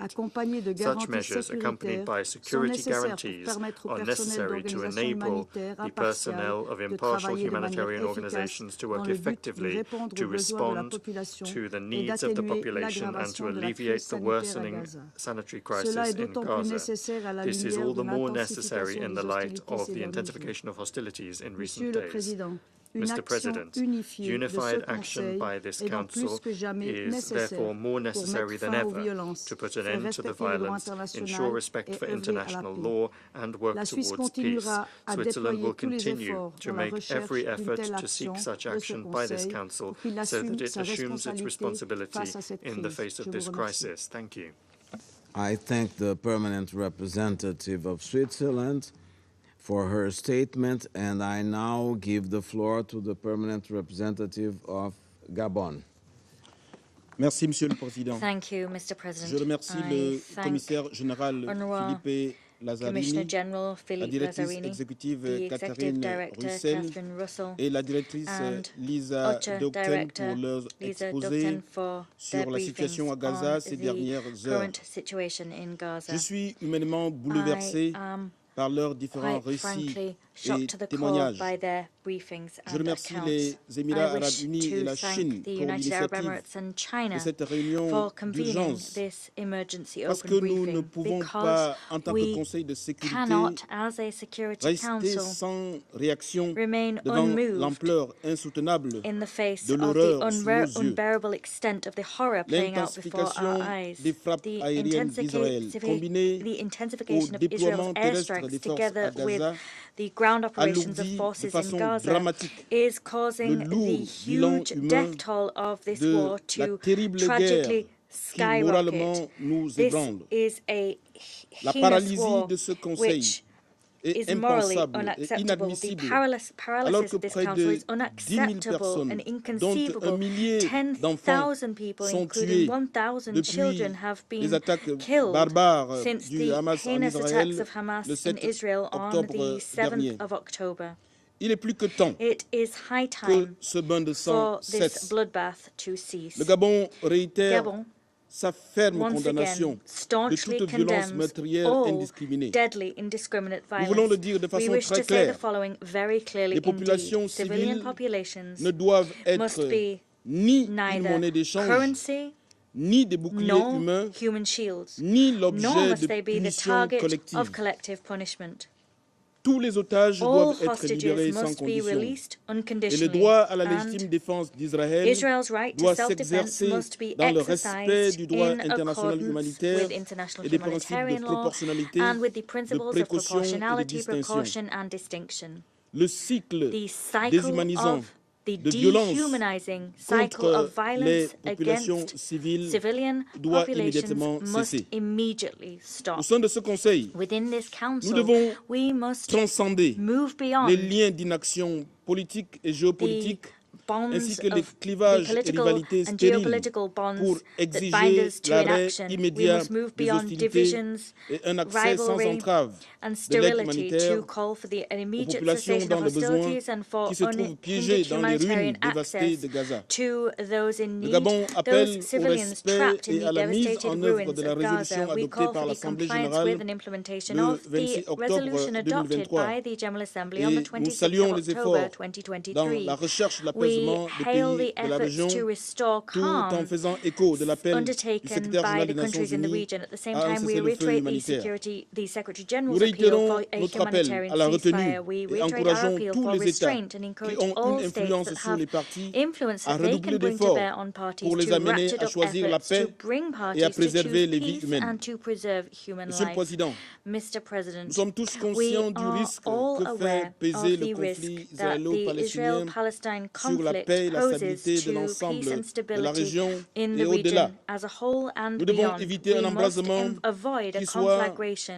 Such measures, accompanied by security guarantees, are necessary to enable the personnel of impartial humanitarian organizations to work effectively to respond to the needs of the population and to alleviate the worsening sanitary crisis in Gaza. This is all the more necessary in the light of the intensification of hostilities in recent days. Mr. President, unified action by this Council is therefore more necessary than ever to put an end to the violence, ensure respect for international law, and work towards peace. Switzerland will continue to make every effort to seek such action by this Council so that it assumes its responsibility in the face of this crisis. Thank you. I thank the permanent representative of Switzerland for her statement, and I now give the floor to the permanent representative of Gabon. Merci, Monsieur le Président. Thank you, Mr. President. Je remercie le commissaire général Philippe Commissioner Lazzarini, General la Philippe directrice Lazzarini, exécutive the Catherine Executive Director Russell Catherine Russell, et la directrice and Lisa OCHA Doon Director pour leurs Lisa exposés Doon for their sur la situation à briefings Gaza on ces the dernières heures. current situation in Gaza. Je suis humainement bouleversé I am par leurs différents quite récits frankly et shocked to the core témoignages. by their briefings Je and remercie accounts. les I Émirats arabes wish unis et to la Chine thank the pour United Arab l'initiative Emirates and China de cette réunion for convening d'urgence, this emergency parce que open nous ne briefing pouvons because pas, en tant que we Conseil de sécurité, cannot, as a Security rester Council, sans réaction remain devant unmoved l'ampleur insoutenable in the face de of the l'horreur sous nos yeux. unbearable extent of the horror playing out before our L'intensification eyes. des frappes The aériennes d'Israël, combinée the au intensification of déploiement Israel's terrestre airstrikes des forces together à with Gaza, the ground operations of alourdit de forces in façon Gaza dramatique is le causing the lourd bilan huge humain death toll of this de war la to terrible guerre tragically qui moralement skyrocket. nous This ébranle. is a La heinous paralysie war de ce Conseil which est is morally impensable et unacceptable. The inadmissible, alors paralysis que of this près council de is 10 000 unacceptable personnes, and dont un inconceivable. millier d'enfants 10,000 people, sont including tués 1,000 children, depuis have les been attaques killed barbares since du the Hamas en heinous Israël attacks of Hamas le in 7 Israel on the octobre 7th dernier. of October. Il est plus que temps It is high que time ce bain de sang for this cesse. bloodbath to cease. Le Gabon réitère Gabon sa ferme once condamnation again de staunchly toute violence condemns meurtrière all indiscriminée. deadly, indiscriminate Nous voulons le violence. dire de We façon wish très to say the claire. following very clearly Les populations indeed. Civilian civiles populations ne doivent must être be ni une neither monnaie d'échange, currency ni des boucliers nor humains, human shields, ni nor l'objet must de they be the punition target collective. of collective punishment. Tous les otages All doivent être hostages libérés sans must be condition. released Et le unconditionally, droit à la and légitime défense d'Israël Israel's right to doit self-defense s'exercer must be dans le respect exercised du droit in international accordance humanitaire with international et des principes de humanitarian law proportionnalité, and with the de principles of précaution et de proportionality, distinction. precaution, and distinction. Le cycle The cycle déshumanisant of the de violence dehumanizing cycle contre of les violence populations against civiles civilian doit populations immédiatement must cesser. immediately stop. Au sein de ce Conseil, Within this nous council, devons we must transcender move beyond les liens d'inaction politique et géopolitique bonds ainsi que les of the clivages et political rivalités and stériles geopolitical pour bonds that bind exiger us to l'arrêt inaction. We immédiat must move des beyond hostilités divisions, et un accès sans rivalry, entrave and de l'aide sterility humanitaire to call for an aux immediate populations cessation dans of le besoin hostilities and for qui se trouvent piégées unhindered dans les ruines humanitarian dévastées access de Gaza. to those in Le need, Gabon appelle those au civilians respect trapped in et à the la mise devastated en œuvre ruins de la of Gaza. résolution We adoptée call par for the l'Assemblée compliance générale with and implementation le of 26 the octobre resolution adopted 2023. by the General Assembly Et on the nous 26th saluons of les October efforts 2023. dans la recherche de la paix We malheureusement des pays de la région, tout en faisant écho de l'appel du secrétaire général des Nations Unies à un cessez-le-feu humanitaire. Nous réitérons notre appel à la retenue et encourageons tous les États qui ont une influence sur les parties à redoubler d'efforts pour les amener à choisir la paix et à préserver les vies humaines. Monsieur le Président, nous sommes tous conscients du risque que fait peser le conflit israélo-palestinien sur la paix et la stabilité de l'ensemble de la région et au-delà. Nous devons éviter un embrasement qui soit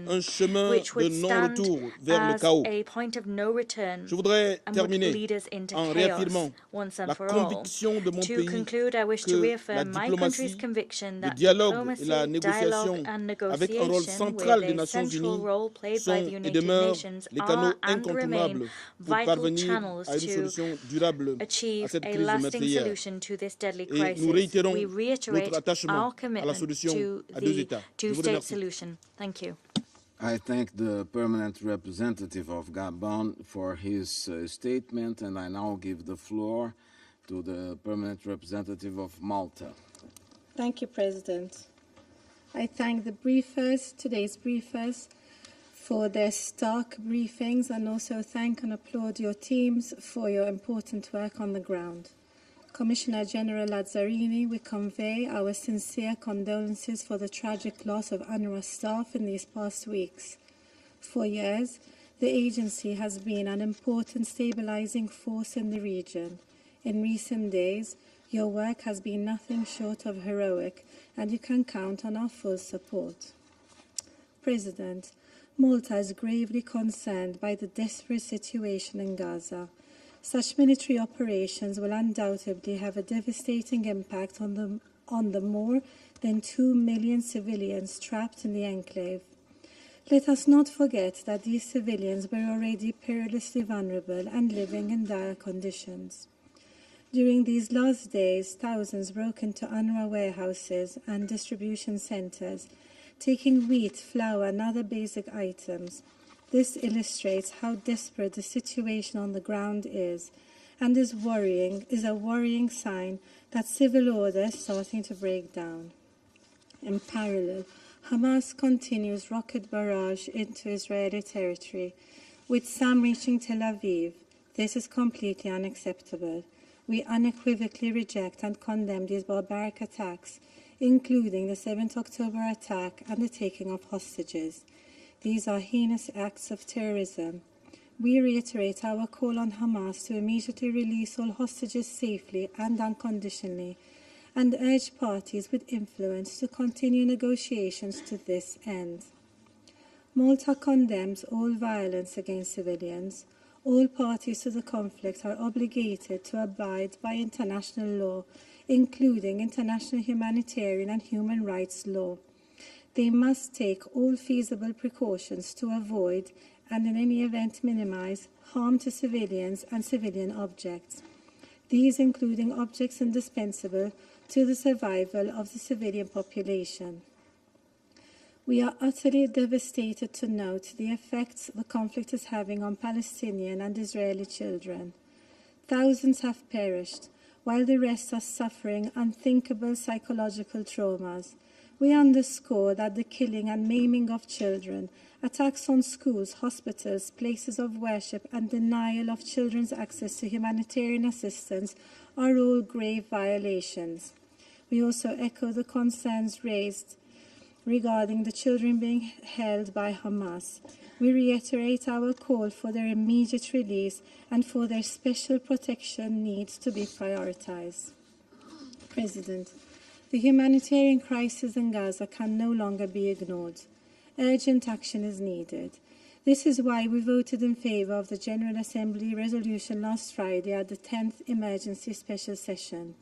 un chemin de non-retour vers le chaos. Je voudrais terminer en réaffirmant la conviction de mon pays que la diplomatie, le dialogue et la négociation, avec un rôle central des Nations Unies, sont et demeurent les canaux incontournables pour parvenir à une solution durable à cette crise meurtrière. Et nous réitérons notre attachement à la solution à deux États. Je vous remercie. I thank the permanent representative of Gabon for his statement, and I now give the floor to the permanent representative of Malta. Thank you, President. I thank the briefers, today's briefers, for their stark briefings, and also thank and applaud your teams for your important work on the ground. Commissioner General Lazzarini, we convey our sincere condolences for the tragic loss of UNRWA staff in these past weeks. For years, the agency has been an important stabilizing force in the region. In recent days, your work has been nothing short of heroic, and you can count on our full support. President, Malta is gravely concerned by the desperate situation in Gaza. Such military operations will undoubtedly have a devastating impact on the more than 2 million civilians trapped in the enclave. Let us not forget that these civilians were already perilously vulnerable and living in dire conditions. During these last days, thousands broke into UNRWA warehouses and distribution centers, taking wheat, flour, and other basic items. This illustrates how desperate the situation on the ground is, and is a worrying sign that civil order is starting to break down. In parallel, Hamas continues rocket barrage into Israeli territory, with some reaching Tel Aviv. This is completely unacceptable. We unequivocally reject and condemn these barbaric attacks, including the 7th October attack and the taking of hostages. These are heinous acts of terrorism. We reiterate our call on Hamas to immediately release all hostages safely and unconditionally, and urge parties with influence to continue negotiations to this end. Malta condemns all violence against civilians. All parties to the conflict are obligated to abide by international law, including international humanitarian and human rights law. They must take all feasible precautions to avoid, and in any event minimize, harm to civilians and civilian objects. These including objects indispensable to the survival of the civilian population. We are utterly devastated to note the effects the conflict is having on Palestinian and Israeli children. Thousands have perished, while the rest are suffering unthinkable psychological traumas. We underscore that the killing and maiming of children, attacks on schools, hospitals, places of worship, and denial of children's access to humanitarian assistance are all grave violations. We also echo the concerns raised regarding the children being held by Hamas. We reiterate our call for their immediate release and for their special protection needs to be prioritized. President, the humanitarian crisis in Gaza can no longer be ignored. Urgent action is needed. This is why we voted in favor of the General Assembly resolution last Friday at the 10th Emergency Special Session.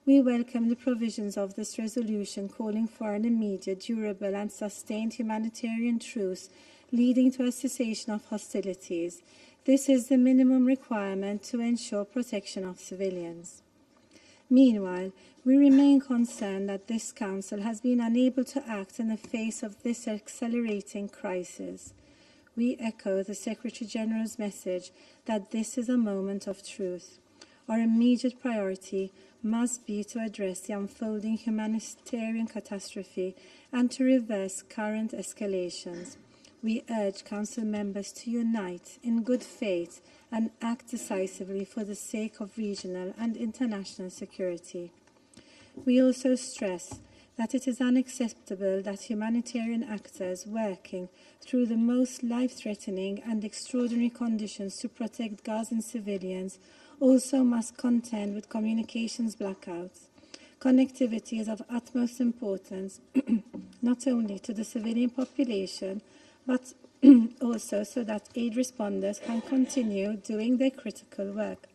We welcome the provisions of this resolution calling for an immediate, durable and sustained humanitarian truce leading to a cessation of hostilities. This is the minimum requirement to ensure protection of civilians. Meanwhile, we remain concerned that this Council has been unable to act in the face of this accelerating crisis. We echo the Secretary-General's message that this is a moment of truth. our immediate priority must be to address the unfolding humanitarian catastrophe and to reverse current escalations. We urge Council members to unite in good faith and act decisively for the sake of regional and international security. We also stress that it is unacceptable that humanitarian actors working through the most life-threatening and extraordinary conditions to protect Gazan civilians also must contend with communications blackouts. Connectivity is of utmost importance, not only to the civilian population, but also so that aid responders can continue doing their critical work.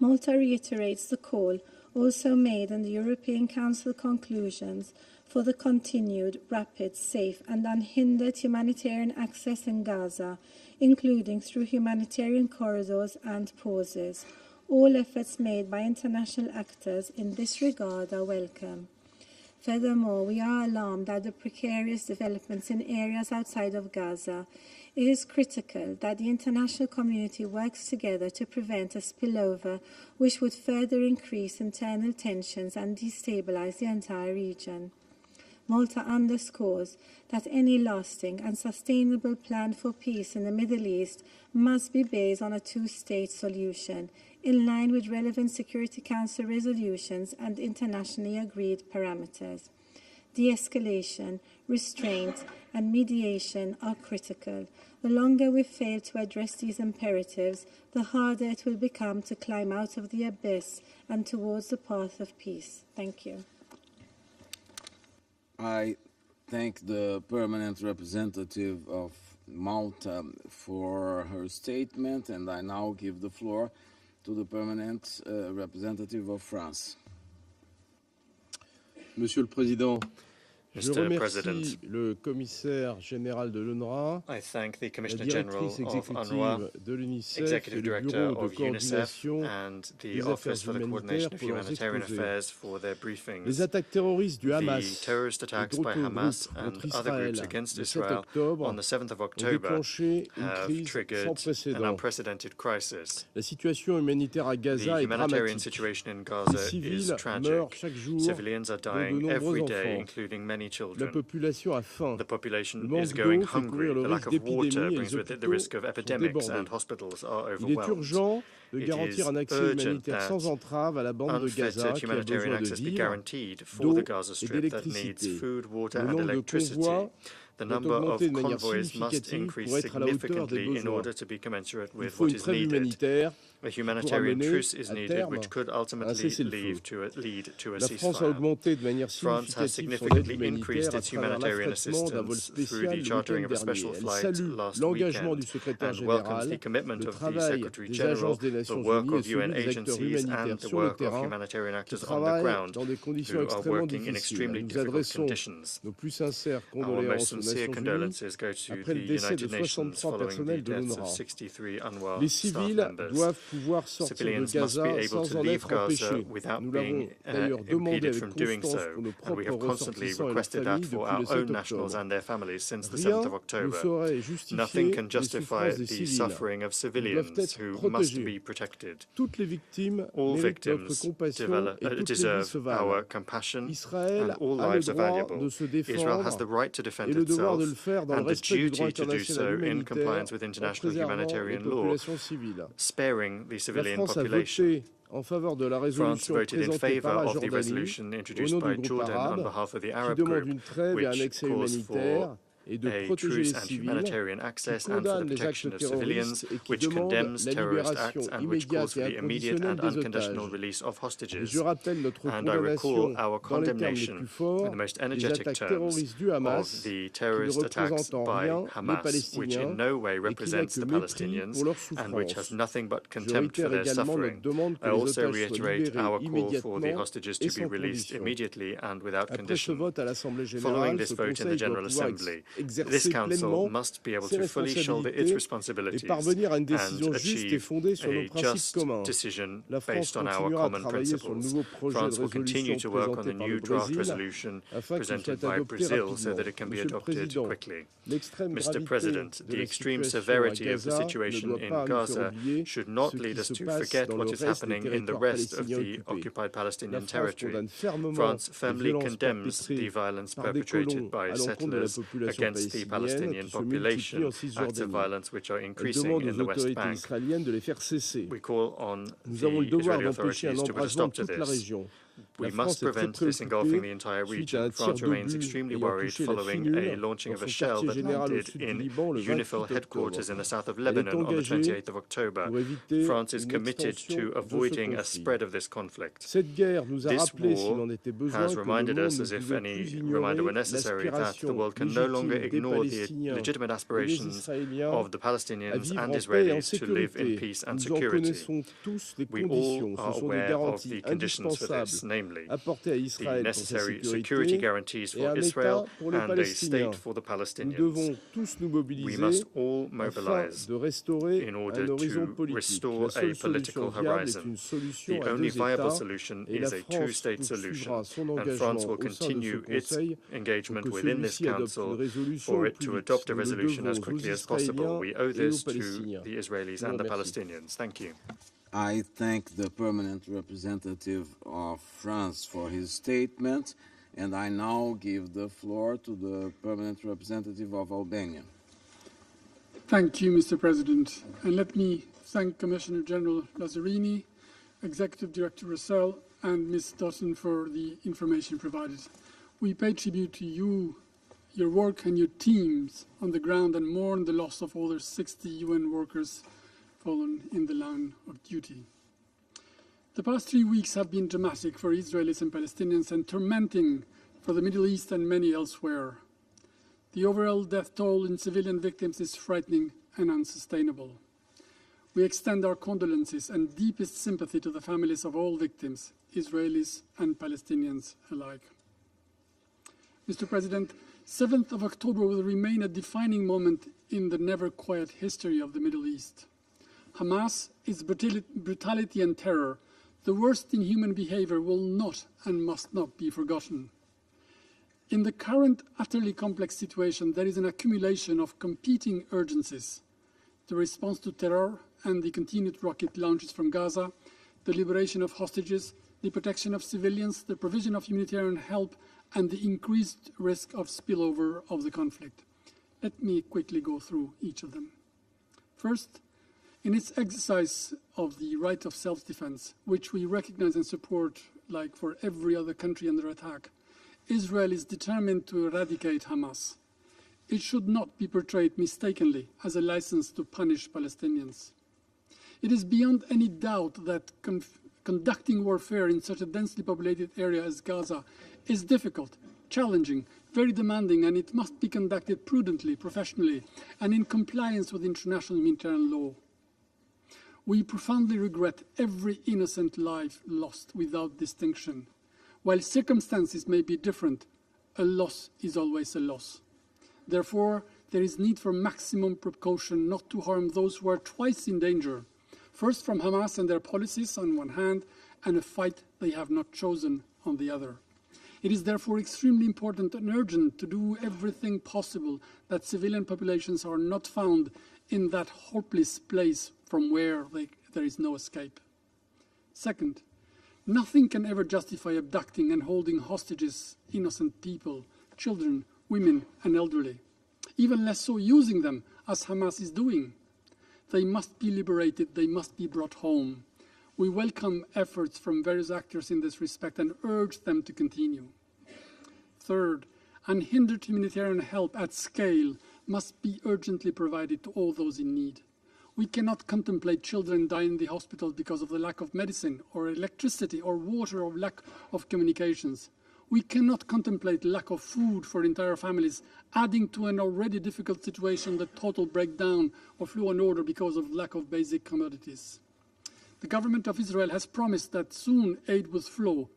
Malta reiterates the call also made in the European Council conclusions for the continued, rapid, safe and unhindered humanitarian access in Gaza, including through humanitarian corridors and pauses. All efforts made by international actors in this regard are welcome. Furthermore, we are alarmed at the precarious developments in areas outside of Gaza. It is critical that the international community works together to prevent a spillover which would further increase internal tensions and destabilize the entire region. Malta underscores that any lasting and sustainable plan for peace in the Middle East must be based on a two-state solution, in line with relevant Security Council resolutions and internationally agreed parameters. De-escalation, restraint, and mediation are critical. The longer we fail to address these imperatives, the harder it will become to climb out of the abyss and towards the path of peace. Thank you. I thank the permanent representative of Malta for her statement, and I now give the floor to the permanent representative of France. Monsieur le Président, je Mr. remercie President, le commissaire général de l'UNRWA, I thank the la Commissioner General directrice of UNRWA, exécutive de l'UNICEF et Executive le Director Bureau de of UNICEF coordination and the des Office affaires for the Coordination humanitaires of pour leurs Humanitarian exposés. Affairs for their briefings. Les attaques terroristes du The Hamas terrorist et attacks by d'autres Hamas groupes and contre other groups Israël against le 7 Israel octobre on the 7th of ont October déclenché une have crise sans triggered an précédent. unprecedented crisis. La situation humanitaire à The Gaza est humanitarian dramatique. situation in Les Gaza is civils meurent tragic. chaque jour, Civilians are dont de dying nombreux every day, enfants. including many La children. population a faim. The population Le manque is going d'eau fait hungry. courir le The lack risque of water d'épidémie et brings les with it the hôpitaux risk of sont epidemics, débordés. and hospitals are Il est overwhelmed. urgent de It garantir is un accès urgent humanitaire that sans entrave à la bande de Gaza unfettered qui a humanitarian besoin de access be vivres, guaranteed for d'eau the Gaza et Strip that needs d'électricité. food, water, Le and nombre de electricity. convois The doit number of augmenter de manière convoys must significative increase pour être à la hauteur des significantly in besoins. order to be commensurate Il with faut what une is trêve needed. humanitaire A pour humanitarian amener truce is à needed, terme which could un ultimately cessez-le-feu. lead to a La France a ceasefire. augmenté de manière France has significative son aide significantly increased humanitaire à its travers humanitarian l'affrètement d'un vol assistance through spécial the le chartering week-end of a special dernier. Elle flight salue last l'engagement weekend du secrétaire and welcomes the général, commitment le of the travail Secretary des General, agences des the Nations work Unies et of celui UN des acteurs agencies and humanitaires the sur le work of terrain humanitarian qui actors on the travaillent ground dans des conditions who are extrêmement working in difficiles. extremely Nous difficult adressons conditions. nos plus sincères Our most condoléances aux sincere Nations Unies condolences go to après the le décès de United Nations 63 following the personnels de deaths of l'UNRWA. 63 UNRWA Les staff civils members. doivent pouvoir sortir de Civilians must be Gaza able sans to en leave être Gaza empêchés. without Nous being l'avons d'ailleurs demandé impeded avec from doing constance so, pour nos and we propres have constantly ressortissants et leurs requested that familles for depuis our le 7 own nationals octobre. and their families since the 7th Rien of ne October. saurait justifier Nothing can les justify souffrances des the civils. suffering of Ils doivent civilians être who must protégés. be protected. Toutes les victimes All méritent notre victims compassion et toutes les vies deserve se our valent. compassion, Israël and all a le lives are droit valuable. de se Israel has défendre the right to et defend le devoir itself de le faire dans le and the respect du droit duty to do so international in humanitaire compliance with en international préservant les humanitarian law, populations civiles. sparing the La civilian France a population. voté en faveur de la France résolution voted in présentée par favor la of the Jordanie resolution au introduced nom by du groupe Jordan on arabe behalf of the qui Arab demande group, une trêve et un which accès calls humanitaire for et de a protéger truce les and civils, humanitarian qui access and for the condamne les protection actes of civilians, terroristes et qui which demande condemns la terrorist libération acts and which calls immédiate for et the immediate inconditionnelle and des unconditional otages. release of Et hostages. je rappelle notre And I recall condamnation our dans les termes les condemnation plus forts in the most des energetic attaques terms terroristes du of Hamas the qui ne terrorist attacks représentent en by rien les Hamas, which in Palestiniens no way et qui n'a represents que the mépris Palestinians pour leur and which has souffrance. nothing but Je contempt for réitère their également suffering. notre demande que I les also otages soient reiterate libérés our call for the immédiatement hostages et to be sans released condition. immediately and without Après ce condition. vote à l'Assemblée Following générale, this ce vote in the Conseil doit General pouvoir Assembly, This Council must be able to fully shoulder its responsibilities and achieve a just decision based on our common principles. France will continue to work on the new draft resolution presented by Brazil so that it can be adopted quickly. Mr. President, the extreme severity of the situation in Gaza should not lead us to forget what is happening in the rest of the occupied Palestinian territory. France firmly condemns the violence perpetrated by settlers against the Palestinian population, acts of violence which are increasing in the West Bank. We call on the Israeli authorities to put a stop to this. We must prevent this engulfing the entire region. France remains extremely worried following a launching of a shell that landed in UNIFIL headquarters in the south of Lebanon on the 28th of October. France is committed to avoiding a spread of this conflict. This war has reminded us, as if any reminder were necessary, that the world can no longer ignore the legitimate aspirations of the Palestinians and Israelis to live in peace and security. We all are aware of the conditions for this, namely the necessary security guarantees for Israel and a state for the Palestinians. We must all mobilize in order to restore a political horizon. The only viable solution is a two-state solution, and France will continue its engagement within this Council for it to adopt a resolution as quickly as possible. We owe this to the Israelis and the Palestinians. Thank you. I thank the permanent representative of France for his statement, and I now give the floor to the permanent representative of Albania. Thank you, Mr. President. And let me thank Commissioner General Lazzarini, Executive Director Russell, and Ms. Dawson for the information provided. We pay tribute to you, your work and your teams on the ground, and mourn the loss of over 60 UN workers fallen in the line of duty. The past 3 weeks have been dramatic for Israelis and Palestinians and tormenting for the Middle East and many elsewhere. The overall death toll in civilian victims is frightening and unsustainable. We extend our condolences and deepest sympathy to the families of all victims, Israelis and Palestinians alike. Mr. President, 7th of October will remain a defining moment in the never-quiet history of the Middle East. Hamas, its brutality and terror, the worst in human behavior, will not and must not be forgotten. In the current utterly complex situation, there is an accumulation of competing urgencies: the response to terror and the continued rocket launches from Gaza, the liberation of hostages, the protection of civilians, the provision of humanitarian help, and the increased risk of spillover of the conflict. Let me quickly go through each of them. First, in its exercise of the right of self-defense, which we recognize and support like for every other country under attack, Israel is determined to eradicate Hamas. It should not be portrayed mistakenly as a license to punish Palestinians. It is beyond any doubt that conducting warfare in such a densely populated area as Gaza is difficult, challenging, very demanding, and it must be conducted prudently, professionally, and in compliance with international humanitarian law. We profoundly regret every innocent life lost without distinction. While circumstances may be different, a loss is always a loss. Therefore, there is need for maximum precaution not to harm those who are twice in danger, first from Hamas and their policies on one hand, and a fight they have not chosen on the other. It is therefore extremely important and urgent to do everything possible that civilian populations are not found in that hopeless place from where there is no escape. Second, nothing can ever justify abducting and holding hostages innocent people, children, women, and elderly, even less so using them, as Hamas is doing. They must be liberated, they must be brought home. We welcome efforts from various actors in this respect and urge them to continue. Third, unhindered humanitarian help at scale must be urgently provided to all those in need. We cannot contemplate children dying in the hospital because of the lack of medicine or electricity or water or lack of communications. We cannot contemplate lack of food for entire families, adding to an already difficult situation the total breakdown of law and order because of lack of basic commodities. The government of Israel has promised that soon aid will flow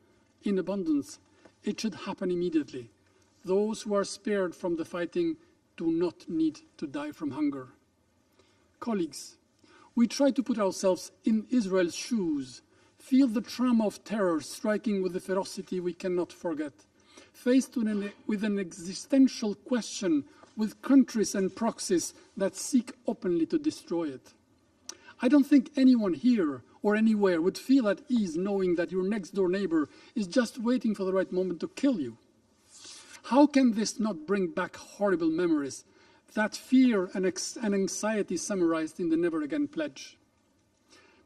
in abundance. It should happen immediately. Those who are spared from the fighting do not need to die from hunger. Colleagues, we try to put ourselves in Israel's shoes, feel the trauma of terror striking with a ferocity we cannot forget, faced with an existential question with countries and proxies that seek openly to destroy it. I don't think anyone here or anywhere would feel at ease knowing that your next-door neighbor is just waiting for the right moment to kill you. How can this not bring back horrible memories, that fear and anxiety summarized in the Never Again pledge?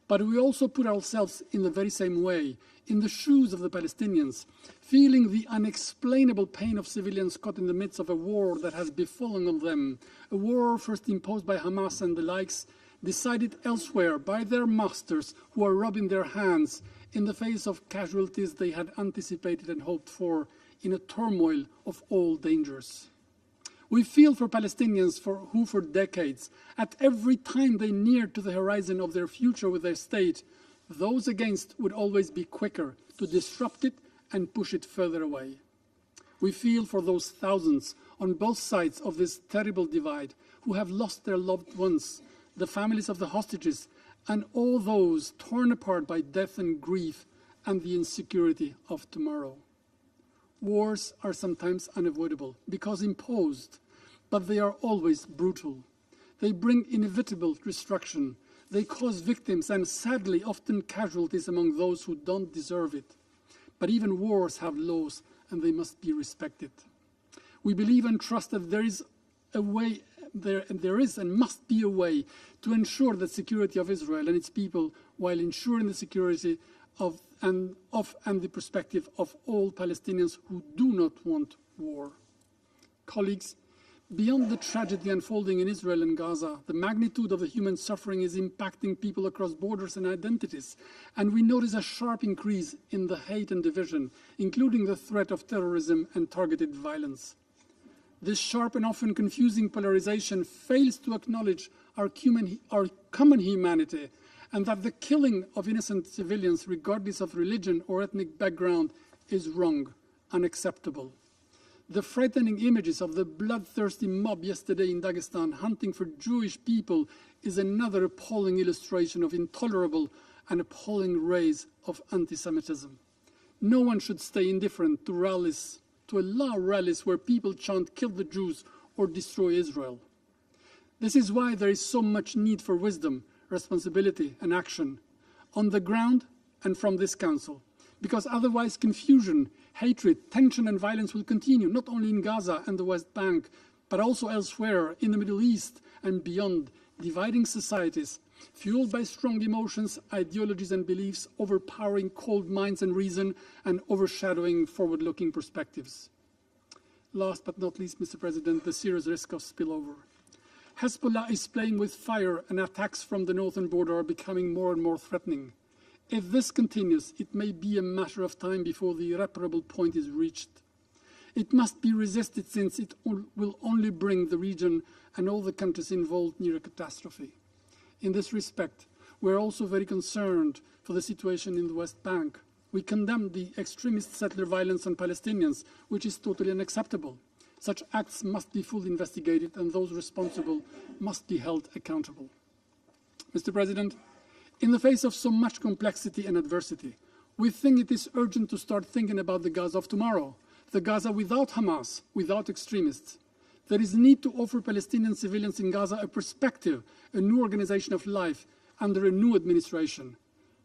But we also put ourselves in the very same way, in the shoes of the Palestinians, feeling the unexplainable pain of civilians caught in the midst of a war that has befallen on them, a war first imposed by Hamas and the likes, decided elsewhere by their masters who are rubbing their hands in the face of casualties they had anticipated and hoped for in a turmoil of all dangers. We feel for Palestinians who for decades, at every time they neared to the horizon of their future with their state, those against would always be quicker to disrupt it and push it further away. We feel for those thousands on both sides of this terrible divide who have lost their loved ones, the families of the hostages, and all those torn apart by death and grief and the insecurity of tomorrow. Wars are sometimes unavoidable because imposed, but they are always brutal. They bring inevitable destruction. They cause victims and sadly often casualties among those who don't deserve it. But even wars have laws and they must be respected. We believe and trust that there is a way, there is and must be a way to ensure the security of Israel and its people while ensuring the security of and the perspective of all Palestinians who do not want war. Colleagues, beyond the tragedy unfolding in Israel and Gaza, the magnitude of the human suffering is impacting people across borders and identities, and we notice a sharp increase in the hate and division, including the threat of terrorism and targeted violence. This sharp and often confusing polarization fails to acknowledge our common humanity, and that the killing of innocent civilians, regardless of religion or ethnic background, is wrong, unacceptable. The frightening images of the bloodthirsty mob yesterday in Dagestan hunting for Jewish people is another appalling illustration of intolerable and appalling rise of anti-Semitism. No one should stay indifferent to allow rallies where people chant "kill the Jews" or "destroy Israel." This is why there is so much need for wisdom, responsibility and action on the ground and from this Council, because otherwise confusion, hatred, tension and violence will continue, not only in Gaza and the West Bank, but also elsewhere in the Middle East and beyond, dividing societies, fueled by strong emotions, ideologies and beliefs, overpowering cold minds and reason, and overshadowing forward-looking perspectives. Last but not least, Mr. President, the serious risk of spillover. Hezbollah is playing with fire and attacks from the northern border are becoming more and more threatening. If this continues, it may be a matter of time before the irreparable point is reached. It must be resisted since it will only bring the region and all the countries involved near a catastrophe. In this respect, we are also very concerned for the situation in the West Bank. We condemn the extremist settler violence on Palestinians, which is totally unacceptable. Such acts must be fully investigated and those responsible must be held accountable. Mr. President, in the face of so much complexity and adversity, we think it is urgent to start thinking about the Gaza of tomorrow, the Gaza without Hamas, without extremists. There is a need to offer Palestinian civilians in Gaza a perspective, a new organization of life under a new administration.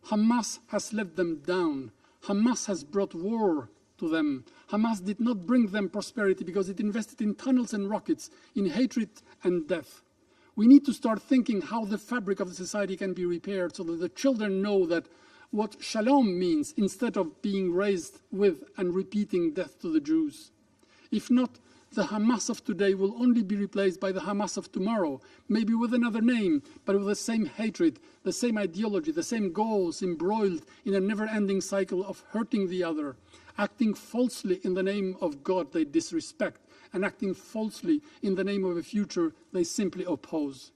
Hamas has let them down. Hamas has brought war to them. Hamas did not bring them prosperity because it invested in tunnels and rockets, in hatred and death. We need to start thinking how the fabric of the society can be repaired so that the children know that what shalom means instead of being raised with and repeating death to the Jews. If not, the Hamas of today will only be replaced by the Hamas of tomorrow, maybe with another name, but with the same hatred, the same ideology, the same goals, embroiled in a never-ending cycle of hurting the other, acting falsely in the name of God they disrespect, and acting falsely in the name of a future they simply oppose.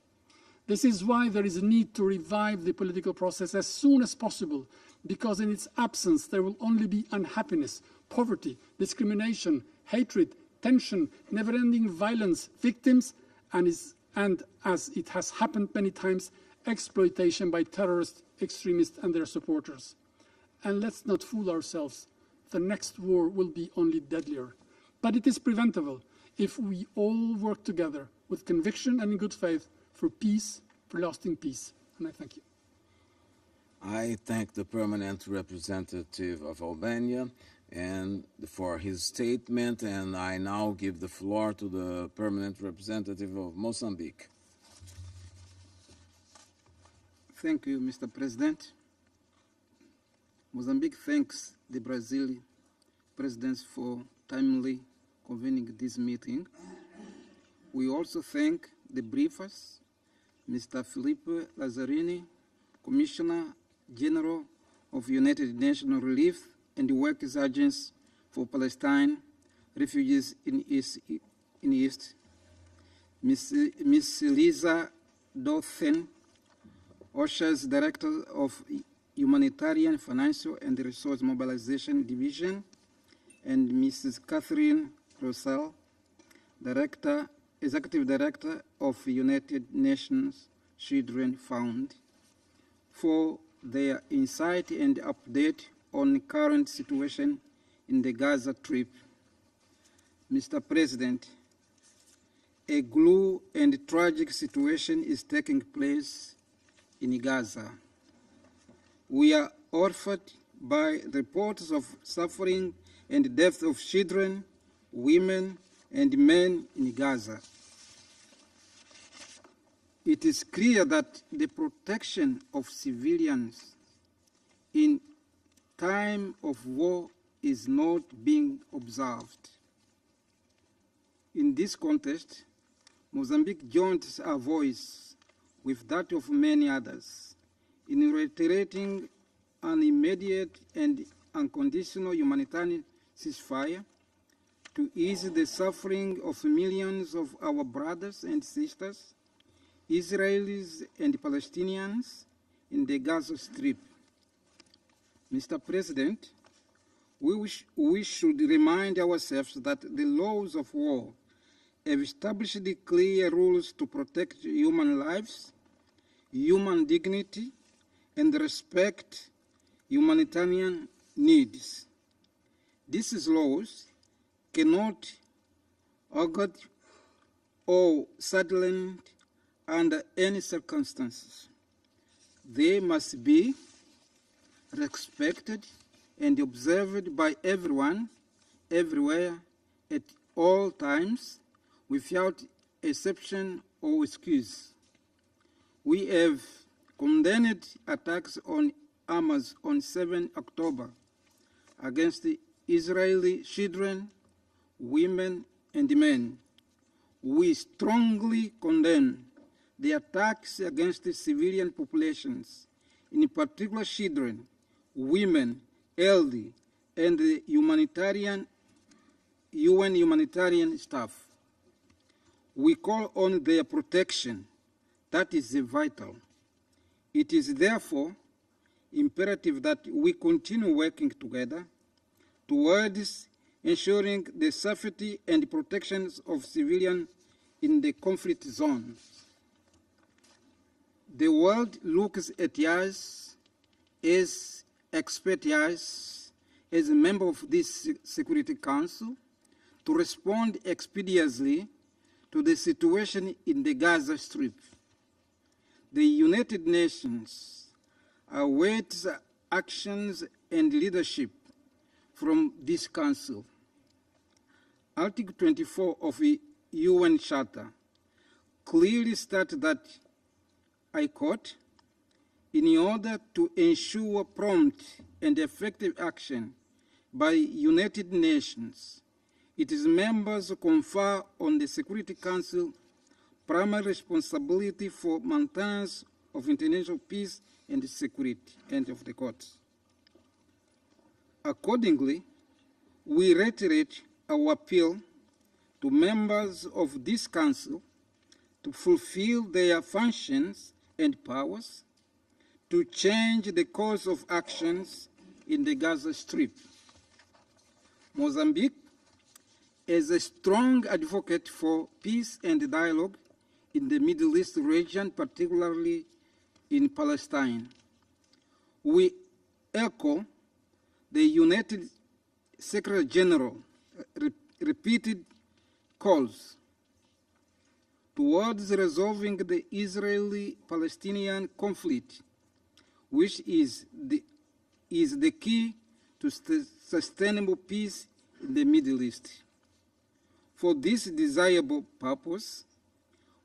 This is why there is a need to revive the political process as soon as possible, because in its absence there will only be unhappiness, poverty, discrimination, hatred, tension, never-ending violence, victims, and as it has happened many times, exploitation by terrorist extremists and their supporters. And let's not fool ourselves. The next war will be only deadlier. But it is preventable if we all work together with conviction and in good faith for peace, for lasting peace. And I thank you. I thank the permanent representative of Albania and for his statement, and I now give the floor to the permanent representative of Mozambique. Thank you, Mr. President. Mozambique thanks the Brazilian President for timely convening this meeting. We also thank the briefers, Mr. Philippe Lazzarini, Commissioner General of United Nations Relief and the Workers' Agency for Palestine Refugees in East, Ms. Lisa Dothen, OSHA's Director of Humanitarian, Financial and Resource Mobilization Division, and Mrs. Catherine Russell, Executive Director of United Nations Children Fund, for their insight and update on the current situation in the Gaza Strip. Mr. President, a glue and tragic situation is taking place in Gaza. We are horrified by reports of suffering and death of children, women, and men in Gaza. It is clear that the protection of civilians in time of war is not being observed. In this context, Mozambique joins our voice with that of many others in reiterating an immediate and unconditional humanitarian ceasefire to ease the suffering of millions of our brothers and sisters, Israelis and Palestinians in the Gaza Strip. Mr. President, we should remind ourselves that the laws of war have established the clear rules to protect human lives, human dignity, and respect humanitarian needs. These laws cannot augured or sidelined under any circumstances. They must be respected and observed by everyone, everywhere, at all times, without exception or excuse. We have condemned attacks on Hamas on 7 October against the Israeli children, women, and men. We strongly condemn the attacks against the civilian populations, in particular children, women, elderly, and the UN humanitarian staff. We call on their protection. That is vital. It is therefore imperative that we continue working together towards ensuring the safety and protection of civilians in the conflict zones. The world looks at us as experts, as a member of this Security Council, to respond expeditiously to the situation in the Gaza Strip. The United Nations awaits actions and leadership from this Council. Article 24 of the UN Charter clearly states that, I quote, in order to ensure prompt and effective action by United Nations, its members confer on the Security Council primary responsibility for maintenance of international peace and security. End of the quote. Accordingly, we reiterate our appeal to members of this Council to fulfill their functions and powers to change the course of actions in the Gaza Strip. Mozambique As a strong advocate for peace and dialogue in the Middle East region, particularly in Palestine, we echo the United Secretary General repeated calls towards resolving the Israeli-Palestinian conflict, which is the key to sustainable peace in the Middle East. For this desirable purpose,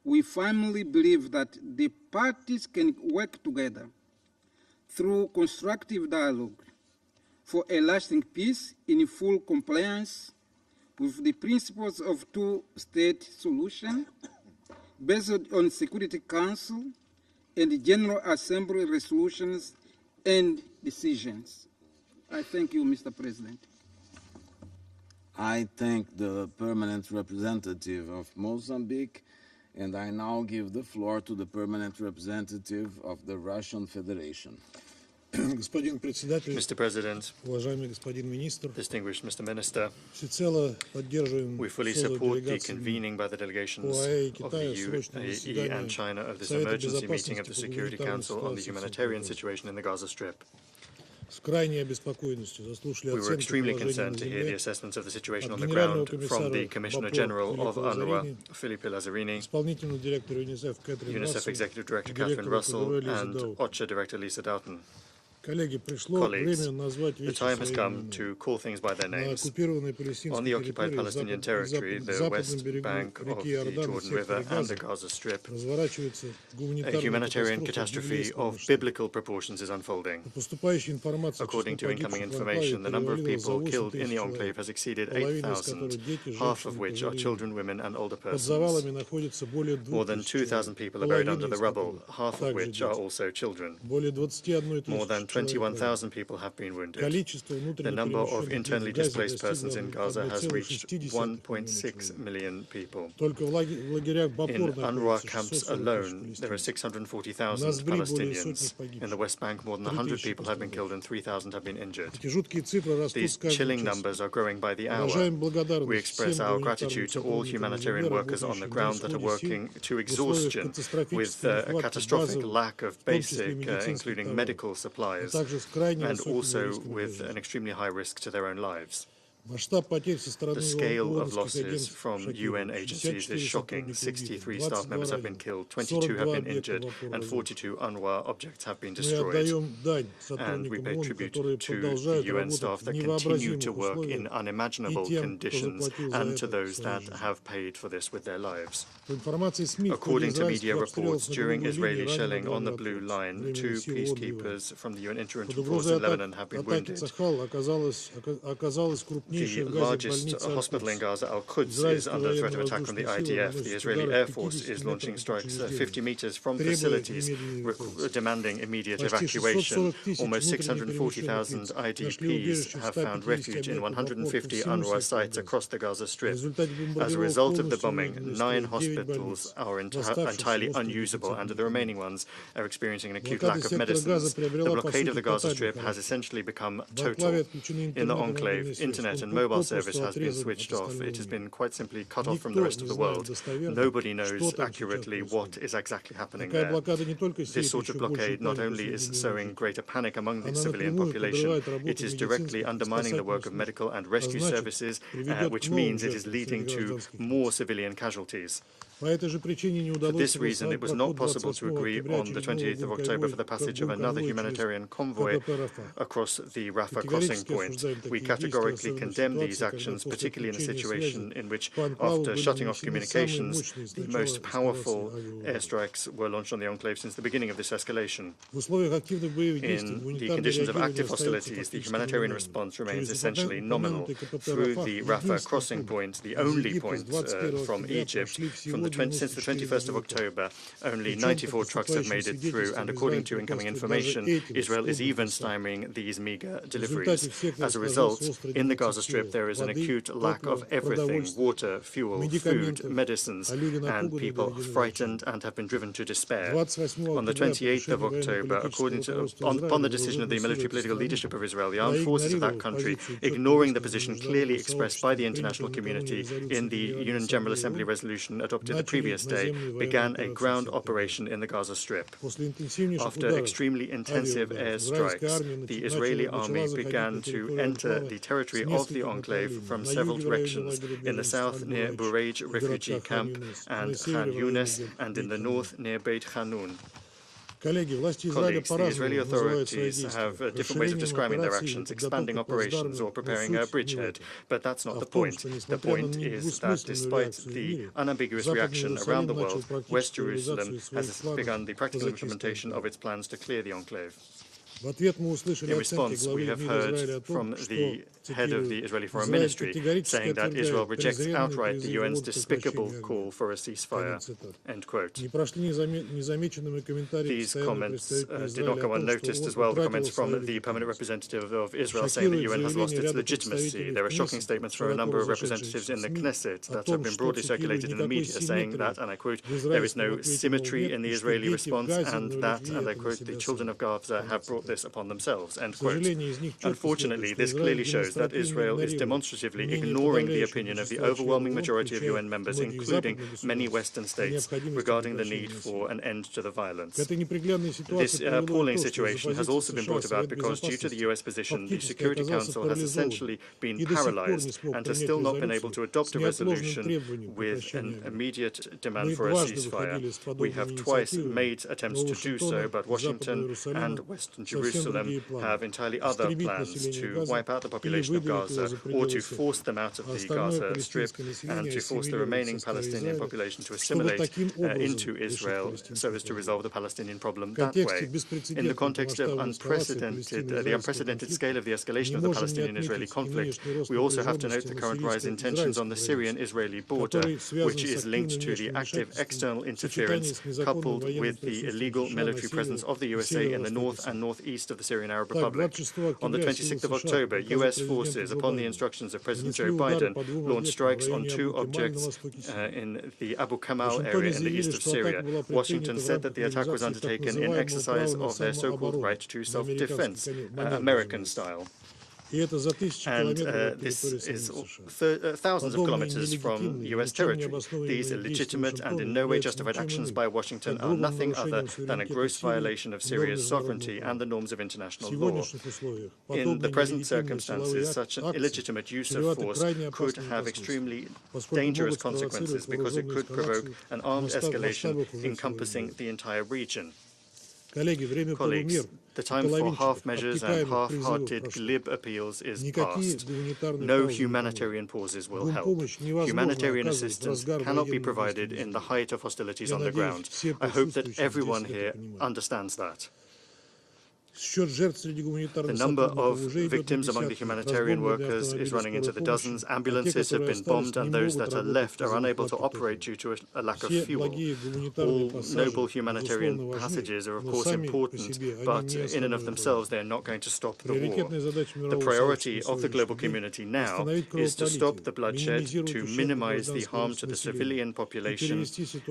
we firmly believe that the parties can work together through constructive dialogue for a lasting peace in full compliance with the principles of two-state solution based on Security Council and General Assembly resolutions and decisions. I thank you, Mr. President. I thank the permanent representative of Mozambique, and I now give the floor to the permanent representative of the Russian Federation. Mr. President, distinguished Mr. Minister, we fully support the convening by the delegations of the UAE and China of this emergency meeting of the Security Council on the humanitarian situation in the Gaza Strip. We were extremely concerned to hear the assessments of the situation on the ground from the Commissioner General of UNRWA, Philippe Lazzarini, UNICEF Executive Director Catherine Russell, and OCHA Director Lisa Doughton. Colleagues, the time has come to call things by their names. On the occupied Palestinian territory, the west bank of the Jordan River and the Gaza Strip, a humanitarian catastrophe of biblical proportions is unfolding. According to incoming information, the number of people killed in the enclave has exceeded 8,000, half of which are children, women, and older persons. More than 2,000 people are buried under the rubble, half of which are also children. More than 21,000 people have been wounded. The number of internally displaced persons in Gaza has reached 1.6 million people. In UNRWA camps alone, there are 640,000 Palestinians. In the West Bank, more than 100 people have been killed and 3,000 have been injured. These chilling numbers are growing by the hour. We express our gratitude to all humanitarian workers on the ground that are working to exhaustion with a catastrophic lack of basic, including medical supplies, and also with an extremely high risk to their own lives. The scale of losses from UN agencies is shocking. 63 staff members have been killed, 22 have been injured, and 42 UNRWA objects have been destroyed. And we pay tribute to the UN staff that continue to work in unimaginable conditions and to those that have paid for this with their lives. According to media reports, during Israeli shelling on the Blue Line, 2 peacekeepers from the UN Intervention Force in Lebanon have been wounded. The largest hospital in Gaza, Al-Quds, is under threat of attack from the IDF. The Israeli Air Force is launching strikes 50 meters from facilities, demanding immediate evacuation. Almost 640,000 IDPs have found refuge in 150 UNRWA sites across the Gaza Strip. As a result of the bombing, 9 hospitals are entirely unusable, and the remaining ones are experiencing an acute lack of medicines. The blockade of the Gaza Strip has essentially become total. In the enclave, internet and mobile service has been switched off. It has been quite simply cut off from the rest of the world. Nobody knows accurately what is exactly happening there. This sort of blockade not only is sowing greater panic among the civilian population, it is directly undermining the work of medical and rescue services, which means it is leading to more civilian casualties. For this reason, it was not possible to agree on the 28th of October for the passage of another humanitarian convoy across the Rafah crossing point. We categorically condemn these actions, particularly in a situation in which, after shutting off communications, the most powerful airstrikes were launched on the enclave since the beginning of this escalation. In the conditions of active hostilities, the humanitarian response remains essentially nominal. Through the Rafah crossing point, the only point from Egypt, since the 21st of October, only 94 trucks have made it through, and according to incoming information, Israel is even stymieing these meager deliveries. As a result, in the Gaza Strip, there is an acute lack of everything: water, fuel, food, medicines, and people frightened and have been driven to despair. On the 28th of October, upon the decision of the military political leadership of Israel, the armed forces of that country, ignoring the position clearly expressed by the international community in the UN General Assembly resolution adopted the previous day, began a ground operation in the Gaza Strip. After extremely intensive airstrikes, the Israeli army began to enter the territory of the enclave from several directions: in the south near Bureij refugee camp and Khan Yunis, and in the north near Beit Hanun. Colleagues, the Israeli authorities have different ways of describing their actions: expanding operations or preparing a bridgehead. But that's not the point. The point is that despite the unambiguous reaction around the world, West Jerusalem has begun the practical implementation of its plans to clear the enclave. In response, we have heard from the head of the Israeli Foreign Ministry saying that Israel rejects outright the UN's despicable call for a ceasefire, end quote. These comments did not go unnoticed as well. The comments from the permanent representative of Israel saying the UN has lost its legitimacy. There are shocking statements from a number of representatives in the Knesset that have been broadly circulated in the media saying that, and I quote, there is no symmetry in the Israeli response, and that, and I quote, the children of Gaza have brought this upon themselves, end quote. Unfortunately, this clearly shows that Israel is demonstratively ignoring the opinion of the overwhelming majority of UN members, including many Western states, regarding the need for an end to the violence. This appalling situation has also been brought about because, due to the US position, the Security Council has essentially been paralyzed and has still not been able to adopt a resolution with an immediate demand for a ceasefire. We have twice made attempts to do so, but Washington and Western Jerusalem have entirely other plans: to wipe out the population of Gaza, or to force them out of the Gaza Strip, and to force the remaining Palestinian population to assimilate into Israel so as to resolve the Palestinian problem that way. In the context of the unprecedented scale of the escalation of the Palestinian-Israeli conflict, we also have to note the current rise in tensions on the Syrian-Israeli border, which is linked to the active external interference coupled with the illegal military presence of the USA in the north and northeast of the Syrian Arab Republic. On the 26th of October, US forces, upon the instructions of President Joe Biden, launched strikes on two objects in the Abu Kamal area in the east of Syria. Washington said that the attack was undertaken in exercise of their so-called right to self-defense, American style. And this is thousands of kilometers from US territory. These illegitimate and in no way justified actions by Washington are nothing other than a gross violation of Syria's sovereignty and the norms of international law. In the present circumstances, such an illegitimate use of force could have extremely dangerous consequences because it could provoke an armed escalation encompassing the entire region. Colleagues, the time for half measures and half-hearted glib appeals is past. No humanitarian pauses will help. Humanitarian assistance cannot be provided in the height of hostilities on the ground. I hope that everyone here understands that. The number of victims among the humanitarian workers is running into the dozens. Ambulances have been bombed, and those that are left are unable to operate due to a lack of fuel. All noble humanitarian passages are, of course, important, but in and of themselves, they are not going to stop the war. The priority of the global community now is to stop the bloodshed, to minimize the harm to the civilian population,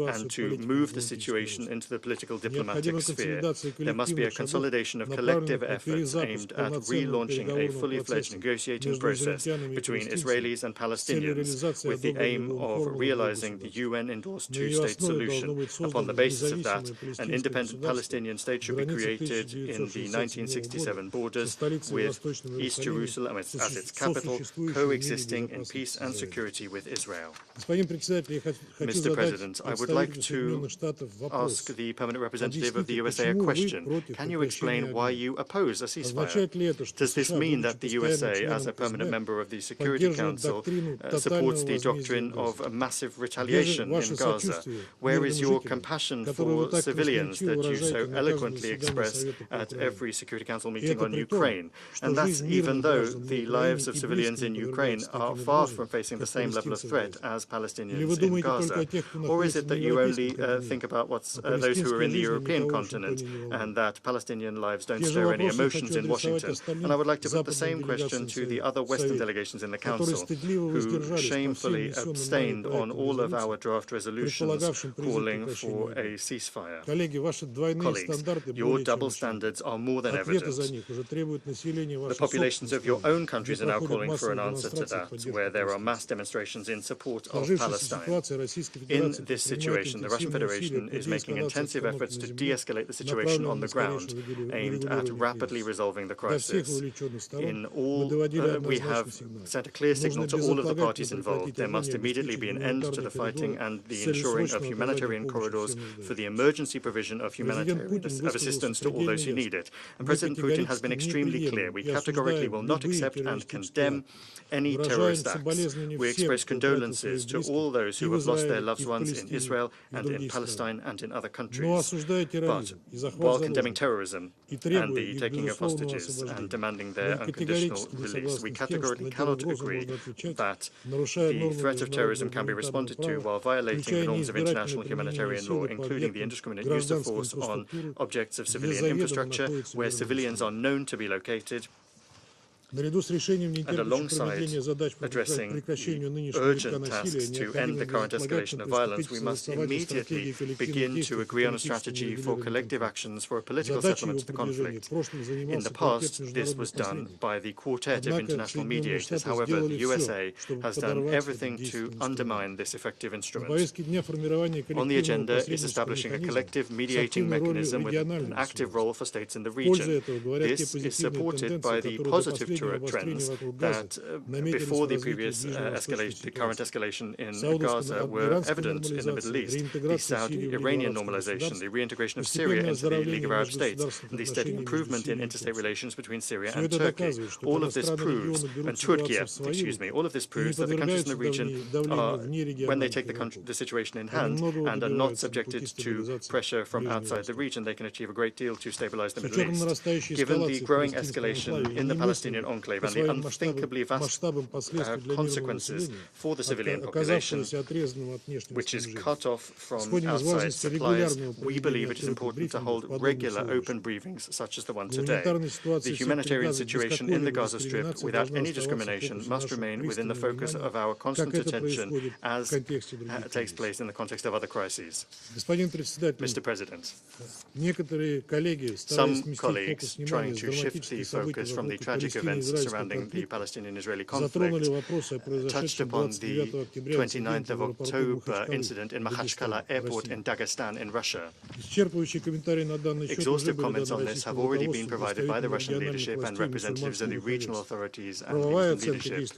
and to move the situation into the political diplomatic sphere. There must be a consolidation of collective efforts aimed at relaunching a fully fledged negotiating process between Israelis and Palestinians with the aim of realizing the UN-endorsed two-state solution. Upon the basis of that, an independent Palestinian state should be created in the 1967 borders, with East Jerusalem as its capital, coexisting in peace and security with Israel. Mr. President, I would like to ask the permanent representative of the USA a question. Can you explain why you oppose a ceasefire? Does this mean that the USA, as a permanent member of the Security Council, supports the doctrine of massive retaliation in Gaza? Where is your compassion for civilians that you so eloquently express at every Security Council meeting on Ukraine? And that's even though the lives of civilians in Ukraine are far from facing the same level of threat as Palestinians in Gaza. Or is it that you only think about those who are in the European continent, and that Palestinian lives don't don't stir any emotions in Washington. And I would like to put the same question to the other Western delegations in the Council, who shamefully abstained on all of our draft resolutions calling for a ceasefire. Colleagues, your double standards are more than evident. The populations of your own countries are now calling for an answer to that, where there are mass demonstrations in support of Palestine. In this situation, the Russian Federation is making intensive efforts to de-escalate the situation on the ground, aimed at rapidly resolving the crisis. In all, we have sent a clear signal to all of the parties involved. There must immediately be an end to the fighting and the ensuring of humanitarian corridors for the emergency provision of humanitarian assistance to all those who need it. And President Putin has been extremely clear. We categorically will not accept and condemn any terrorist acts. We express condolences to all those who have lost their loved ones in Israel and in Palestine and in other countries. But while condemning terrorism and the taking of hostages and demanding their unconditional release, we categorically cannot agree that the threat of terrorism can be responded to while violating the norms of international humanitarian law, including the indiscriminate use of force on objects of civilian infrastructure where civilians are known to be located. And alongside addressing the urgent tasks to end the current escalation of violence, we must immediately begin to agree on a strategy for collective actions for a political settlement of the conflict. In the past, this was done by the Quartet of International Mediators. However, the USA has done everything to undermine this effective instrument. On the agenda is establishing a collective mediating mechanism with an active role for states in the region. This is supported by the positive trends that before the previous escalation, the current escalation in Gaza were evident in the Middle East. The Saudi-Iranian normalization, the reintegration of Syria into the League of Arab States, and the steady improvement in interstate relations between Syria and Turkey. All of this proves, and Turkey, excuse me, all of this proves that the countries in the region are, when they take the situation in hand and are not subjected to pressure from outside the region, they can achieve a great deal to stabilize the Middle East. Given the growing escalation in the Palestinian enclave and the unthinkably vast consequences for the civilian population, which is cut off from outside supplies, we believe it is important to hold regular open briefings such as the one today. The humanitarian situation in the Gaza Strip, without any discrimination, must remain within the focus of our constant attention as takes place in the context of other crises. Mr. President, some colleagues trying to shift the focus from the tragic events surrounding the Palestinian-Israeli conflict touched upon the 29th of October incident in Makhachkala airport in Dagestan in Russia. Exhaustive comments on this have already been provided by the Russian leadership and representatives of the regional authorities and the leadership.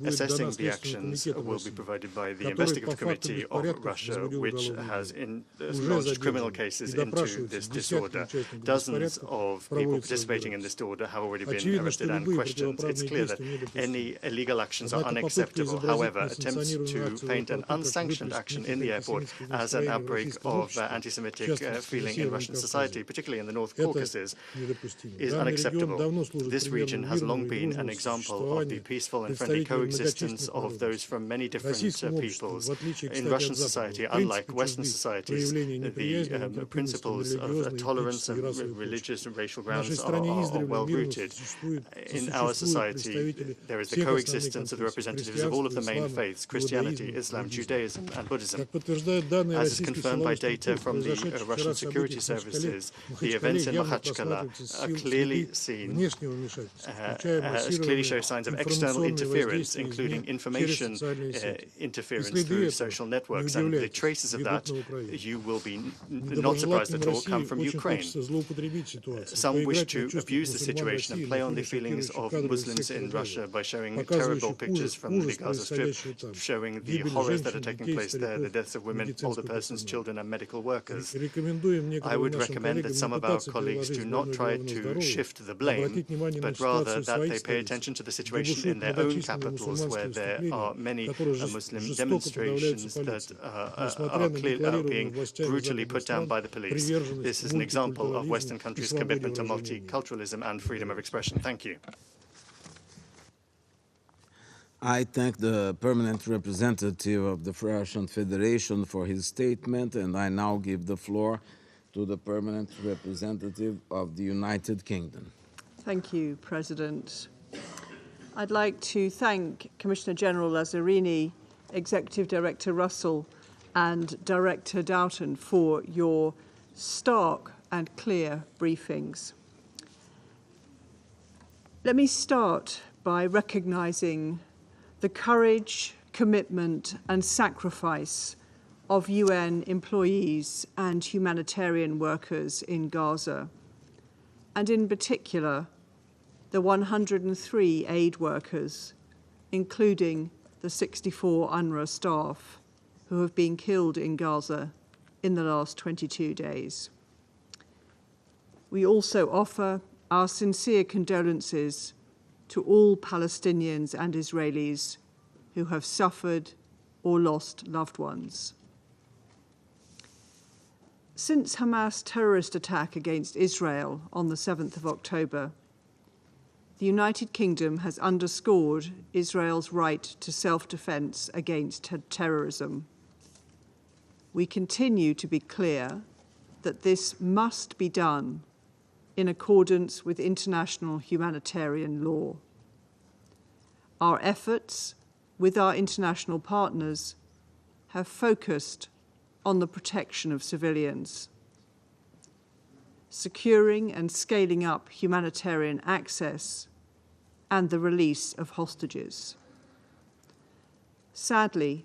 Assessing the actions will be provided by the Investigative Committee of Russia, which has launched criminal cases into this disorder. Dozens of people participating in this disorder have already been arrested and questioned. It's clear that any illegal actions are unacceptable. However, attempts to paint an unsanctioned action in the airport as an outbreak of anti-Semitic feeling in Russian society, particularly in the North Caucasus, is unacceptable. This region has long been an example of the peaceful and friendly coexistence of those from many different peoples. In Russian society, unlike Western societies, the principles of tolerance and religious and racial grounds are well-rooted. In our society, there is the coexistence of the representatives of all of the main faiths, Christianity, Islam, Judaism, and Buddhism. As is confirmed by data from the Russian security services, the events in Makhachkala are clearly clearly show signs of external interference, including information interference through social networks, and the traces of that, you will be not surprised at all, come from Ukraine. Some wish to abuse the situation and play on the feelings of Muslims in Russia by showing terrible pictures from the Gaza Strip, showing the horrors that are taking place there, the deaths of women, older persons, children, and medical workers. I would recommend that some of our colleagues do not try to shift the blame, but rather that they pay attention to the situation in their own capitals, where there are many Muslim demonstrations that are being brutally put down by the police. This is an example of Western countries' commitment to multiculturalism and freedom of expression. Thank you. I thank the permanent representative of the Russian Federation for his statement, and I now give the floor to the Permanent Representative of the United Kingdom. Thank you, President. I'd like to thank Commissioner General Lazzarini, Executive Director Russell, and Director Doon for your stark and clear briefings. Let me start by recognizing the courage, commitment, and sacrifice of UN employees and humanitarian workers in Gaza, and in particular, the 103 aid workers, including the 64 UNRWA staff who have been killed in Gaza in the last 22 days. We also offer our sincere condolences to all Palestinians and Israelis who have suffered or lost loved ones. Since Hamas' terrorist attack against Israel on the 7th of October, the United Kingdom has underscored Israel's right to self-defense against terrorism. We continue to be clear that this must be done in accordance with international humanitarian law. Our efforts with our international partners have focused on the protection of civilians, securing and scaling up humanitarian access, and the release of hostages. Sadly,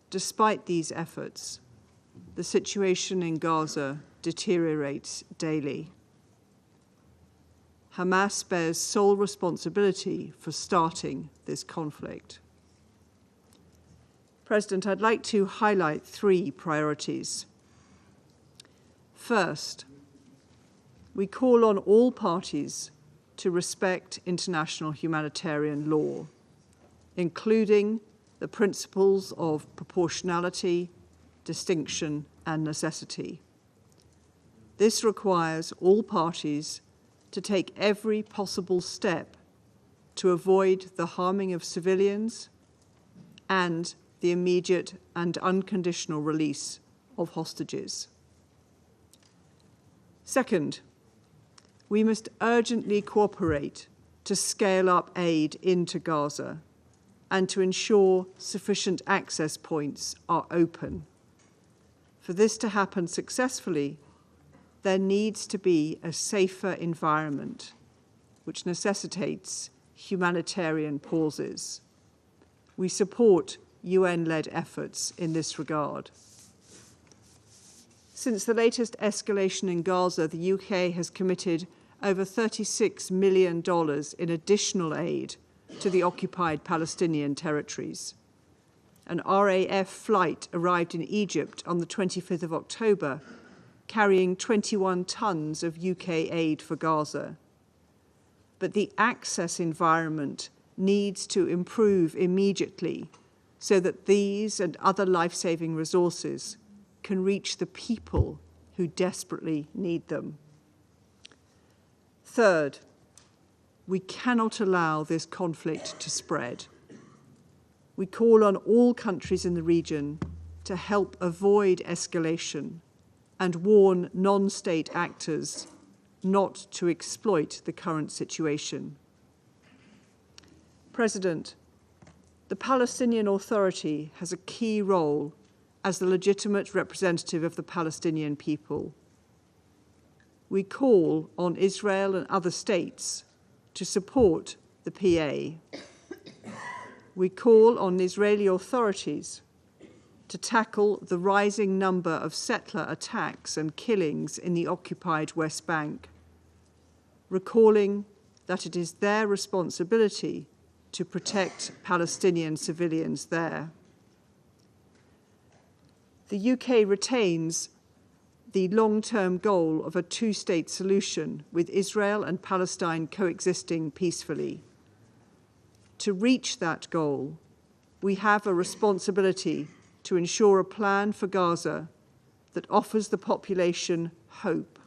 despite these efforts, the situation in Gaza deteriorates daily. Hamas bears sole responsibility for starting this conflict. President, I'd like to highlight 3 priorities. First, we call on all parties to respect international humanitarian law, including the principles of proportionality, distinction, and necessity. This requires all parties to take every possible step to avoid the harming of civilians and the immediate and unconditional release of hostages. Second, we must urgently cooperate to scale up aid into Gaza and to ensure sufficient access points are open. For this to happen successfully, there needs to be a safer environment, which necessitates humanitarian pauses. We support UN-led efforts in this regard. Since the latest escalation in Gaza, the UK has committed over $36 million in additional aid to the occupied Palestinian territories. An RAF flight arrived in Egypt on the 25th of October, carrying 21 tons of UK aid for Gaza. But the access environment needs to improve immediately so that these and other life-saving resources can reach the people who desperately need them. Third, we cannot allow this conflict to spread. We call on all countries in the region to help avoid escalation and warn non-state actors not to exploit the current situation. President, the Palestinian Authority has a key role as the legitimate representative of the Palestinian people. We call on Israel and other states to support the PA. We call on Israeli authorities to tackle the rising number of settler attacks and killings in the occupied West Bank, recalling that it is their responsibility to protect Palestinian civilians there. The UK retains the long-term goal of a two-state solution with Israel and Palestine coexisting peacefully. To reach that goal, we have a responsibility to ensure a plan for Gaza that offers the population hope,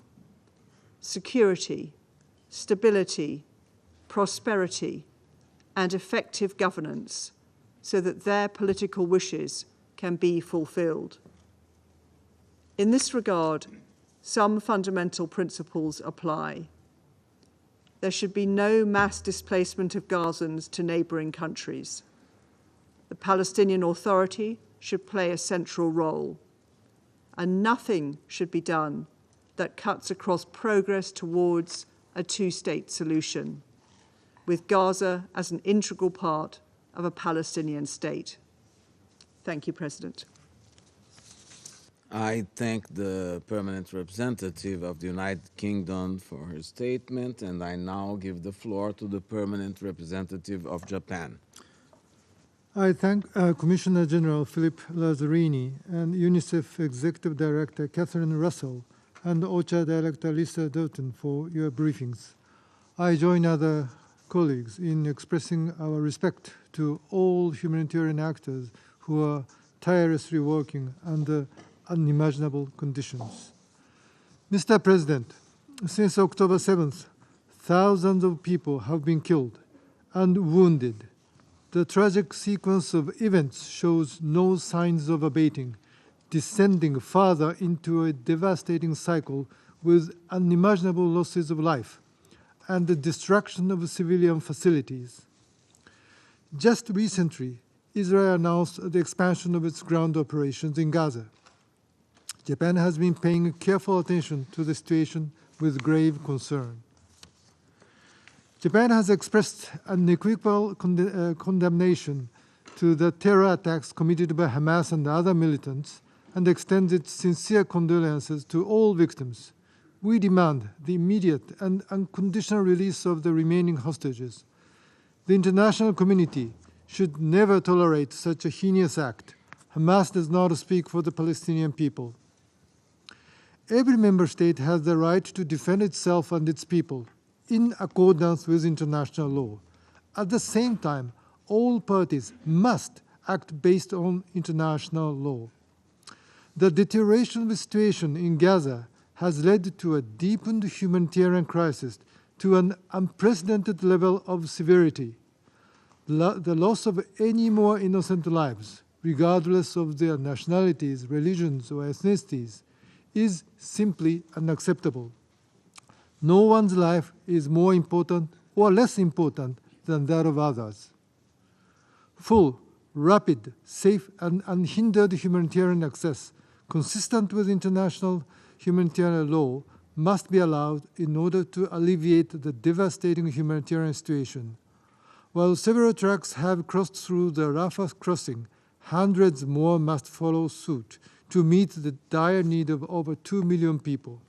security, stability, prosperity, and effective governance so that their political wishes can be fulfilled. In this regard, some fundamental principles apply. There should be no mass displacement of Gazans to neighbouring countries. The Palestinian Authority should play a central role, and nothing should be done that cuts across progress towards a two-state solution, with Gaza as an integral part of a Palestinian state. Thank you, President. I thank the permanent representative of the United Kingdom for her statement, and I now give the floor to the permanent representative of Japan. I thank Commissioner General Philippe Lazzarini and UNICEF Executive Director Catherine Russell and OCHA Director Lisa Doon for your briefings. I join other colleagues in expressing our respect to all humanitarian actors who are tirelessly working under unimaginable conditions. Mr. President, since October 7th, thousands of people have been killed and wounded. The tragic sequence of events shows no signs of abating, descending further into a devastating cycle with unimaginable losses of life and the destruction of civilian facilities. Just recently, Israel announced the expansion of its ground operations in Gaza. Japan has been paying careful attention to the situation with grave concern. Japan has expressed unequivocal condemnation to the terror attacks committed by Hamas and other militants and extends its sincere condolences to all victims. We demand the immediate and unconditional release of the remaining hostages. The international community should never tolerate such a heinous act. Hamas does not speak for the Palestinian people. Every member state has the right to defend itself and its people in accordance with international law. At the same time, all parties must act based on international law. The deterioration of the situation in Gaza has led to a deepened humanitarian crisis to an unprecedented level of severity. The loss of any more innocent lives, regardless of their nationalities, religions, or ethnicities, is simply unacceptable. No one's life is more important or less important than that of others. Full, rapid, safe, and unhindered humanitarian access, consistent with international humanitarian law, must be allowed in order to alleviate the devastating humanitarian situation. While several trucks have crossed through the Rafah crossing, hundreds more must follow suit to meet the dire need of over 2 million people.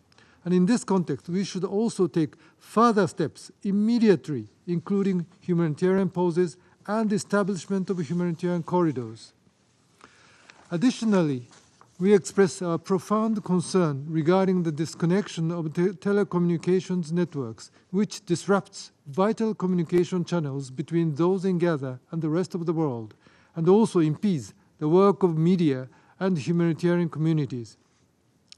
And in this context, we should also take further steps immediately, including humanitarian pauses and establishment of humanitarian corridors. Additionally, we express our profound concern regarding the disconnection of telecommunications networks, which disrupts vital communication channels between those in Gaza and the rest of the world, and also impedes the work of media and humanitarian communities.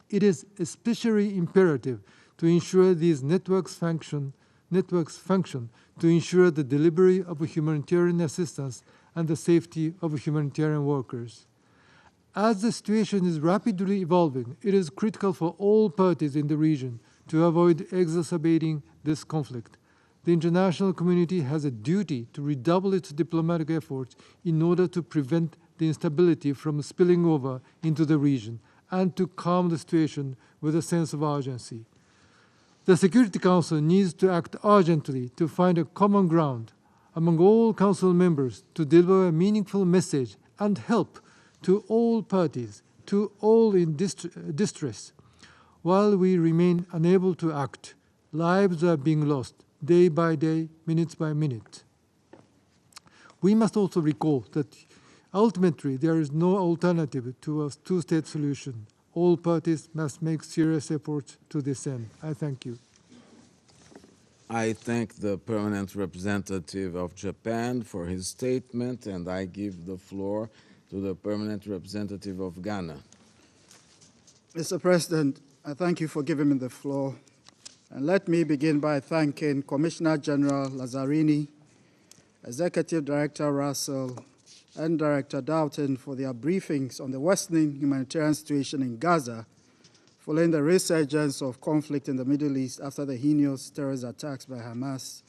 It is especially imperative to ensure these networks function to ensure the delivery of humanitarian assistance and the safety of humanitarian workers. As the situation is rapidly evolving, it is critical for all parties in the region to avoid exacerbating this conflict. The international community has a duty to redouble its diplomatic efforts in order to prevent the instability from spilling over into the region and to calm the situation with a sense of urgency. The Security Council needs to act urgently to find a common ground among all Council members to deliver a meaningful message and help to all parties, to all in distress. While we remain unable to act, lives are being lost day by day, minute by minute. We must also recall that ultimately there is no alternative to a two-state solution. All parties must make serious efforts to this end. I thank you. I thank the permanent representative of Japan for his statement, and I give the floor to the permanent representative of Ghana. Mr. President, I thank you for giving me the floor. And let me begin by thanking Commissioner General Lazzarini, Executive Director Russell, and Director Doon for their briefings on the worsening humanitarian situation in Gaza following the resurgence of conflict in the Middle East after the heinous terrorist attacks by Hamas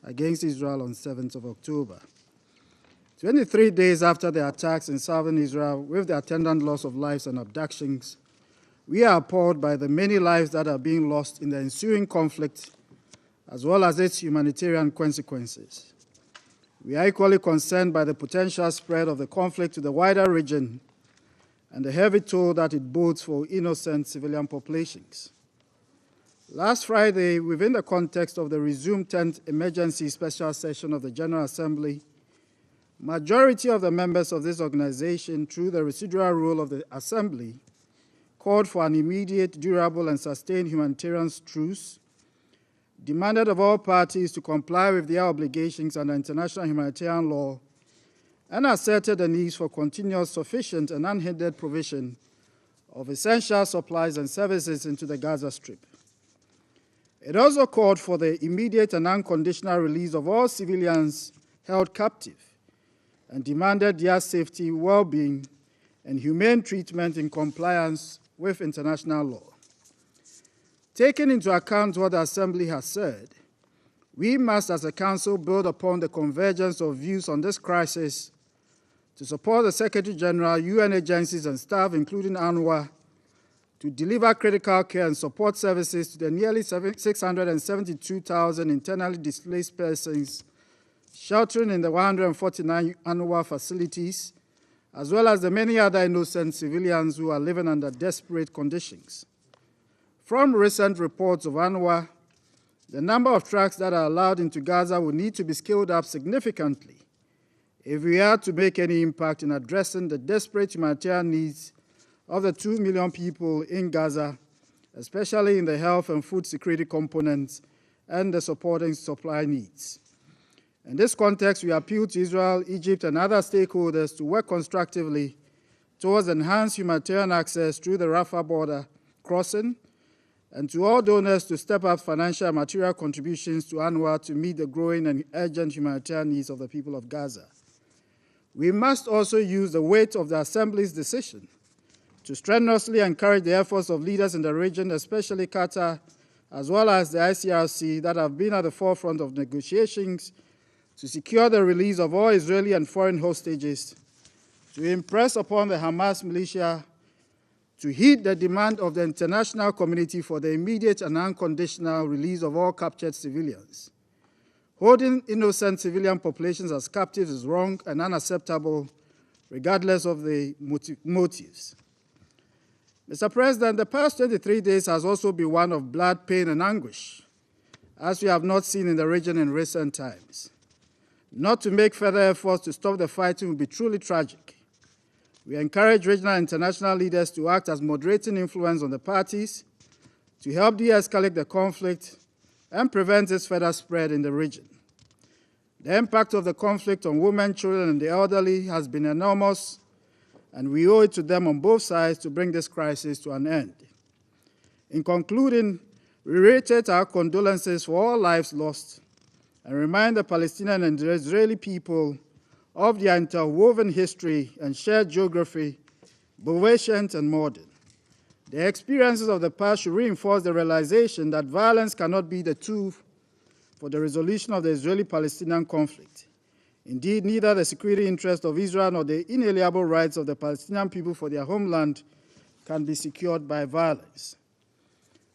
against Israel on 7th of October. 23 days after the attacks in southern Israel, with the attendant loss of lives and abductions, we are appalled by the many lives that are being lost in the ensuing conflict, as well as its humanitarian consequences. We are equally concerned by the potential spread of the conflict to the wider region and the heavy toll that it bodes for innocent civilian populations. Last Friday, within the context of the resumed 10th Emergency Special Session of the General Assembly, majority of the members of this organization, through the residual rule of the Assembly, called for an immediate, durable, and sustained humanitarian truce, demanded of all parties to comply with their obligations under international humanitarian law, and asserted the need for continuous, sufficient, and unhindered provision of essential supplies and services into the Gaza Strip. It also called for the immediate and unconditional release of all civilians held captive and demanded their safety, well-being, and humane treatment in compliance with international law. Taking into account what the Assembly has said, we must, as a Council, build upon the convergence of views on this crisis to support the Secretary General, UN agencies, and staff, including UNRWA, to deliver critical care and support services to the nearly 672,000 internally displaced persons sheltering in the 149 UNRWA facilities, as well as the many other innocent civilians who are living under desperate conditions. From recent reports of UNRWA, the number of trucks that are allowed into Gaza will need to be scaled up significantly if we are to make any impact in addressing the desperate humanitarian needs of the 2 million people in Gaza, especially in the health and food security components and the supporting supply needs. In this context, we appeal to Israel, Egypt, and other stakeholders to work constructively towards enhanced humanitarian access through the Rafah border crossing, and to all donors to step up financial and material contributions to UNRWA to meet the growing and urgent humanitarian needs of the people of Gaza. We must also use the weight of the Assembly's decision to strenuously encourage the efforts of leaders in the region, especially Qatar, as well as the ICRC, that have been at the forefront of negotiations to secure the release of all Israeli and foreign hostages, to impress upon the Hamas militia to heed the demand of the international community for the immediate and unconditional release of all captured civilians. Holding innocent civilian populations as captives is wrong and unacceptable, regardless of the motives. Mr. President, the past 23 days has also been one of blood, pain, and anguish, as we have not seen in the region in recent times. Not to make further efforts to stop the fighting would be truly tragic. We encourage regional and international leaders to act as moderating influence on the parties to help de-escalate the conflict and prevent its further spread in the region. The impact of the conflict on women, children, and the elderly has been enormous, and we owe it to them on both sides to bring this crisis to an end. In concluding, we reiterate our condolences for all lives lost and remind the Palestinian and the Israeli people of their interwoven history and shared geography, both ancient and modern. The experiences of the past should reinforce the realization that violence cannot be the tool for the resolution of the Israeli-Palestinian conflict. Indeed, neither the security interests of Israel nor the inalienable rights of the Palestinian people for their homeland can be secured by violence.